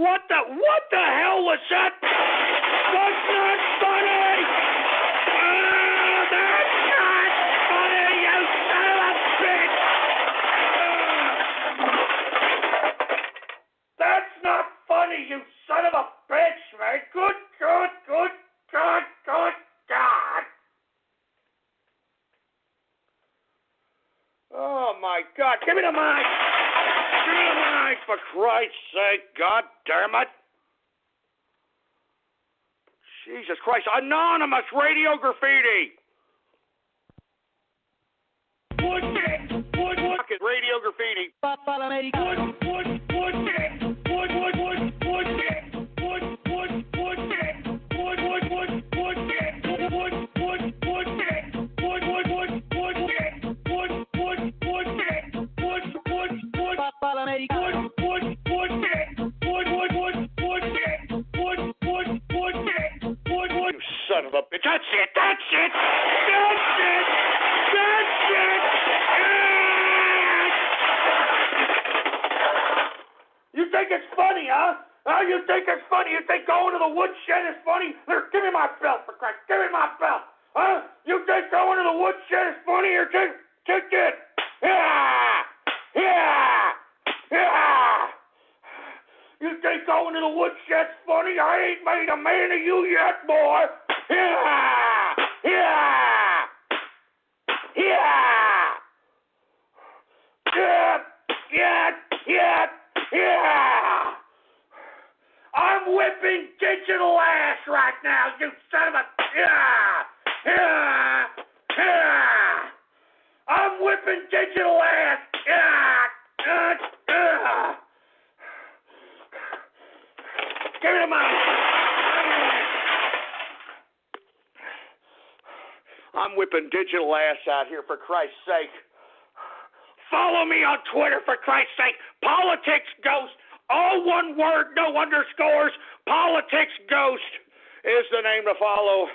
Speaker 4: What the hell was that? That's not funny! That's not funny, you son of a bitch! That's not funny, you son of a bitch, man! Good God! Oh, my God. Give me the mic! Give me the mic, for Christ's sake. God damn it. Jesus Christ. Anonymous radio graffiti. Fucking radio graffiti. Son of a bitch. That's it. You think it's funny, huh? You think it's funny? You think going to the woodshed is funny? Here, give me my belt, for Christ. Give me my belt. Huh? You think going to the woodshed is funny? Here, take it. You think going to the woodshed's funny? I ain't made a man of you yet, boy. I'm whipping digital ass right now, you son of a... I'm whipping digital ass. Give me the mic. I'm whipping digital ass out here, for Christ's sake. Follow me on Twitter, for Christ's sake. Politics Ghost. All one word, no underscores. Politics Ghost is the name to follow.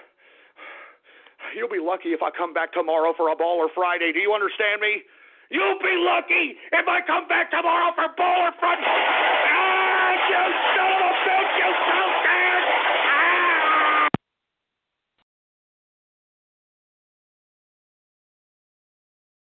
Speaker 4: You'll be lucky if I come back tomorrow for a Baller Friday. Do you understand me? You'll be lucky if I come back tomorrow for Baller Friday.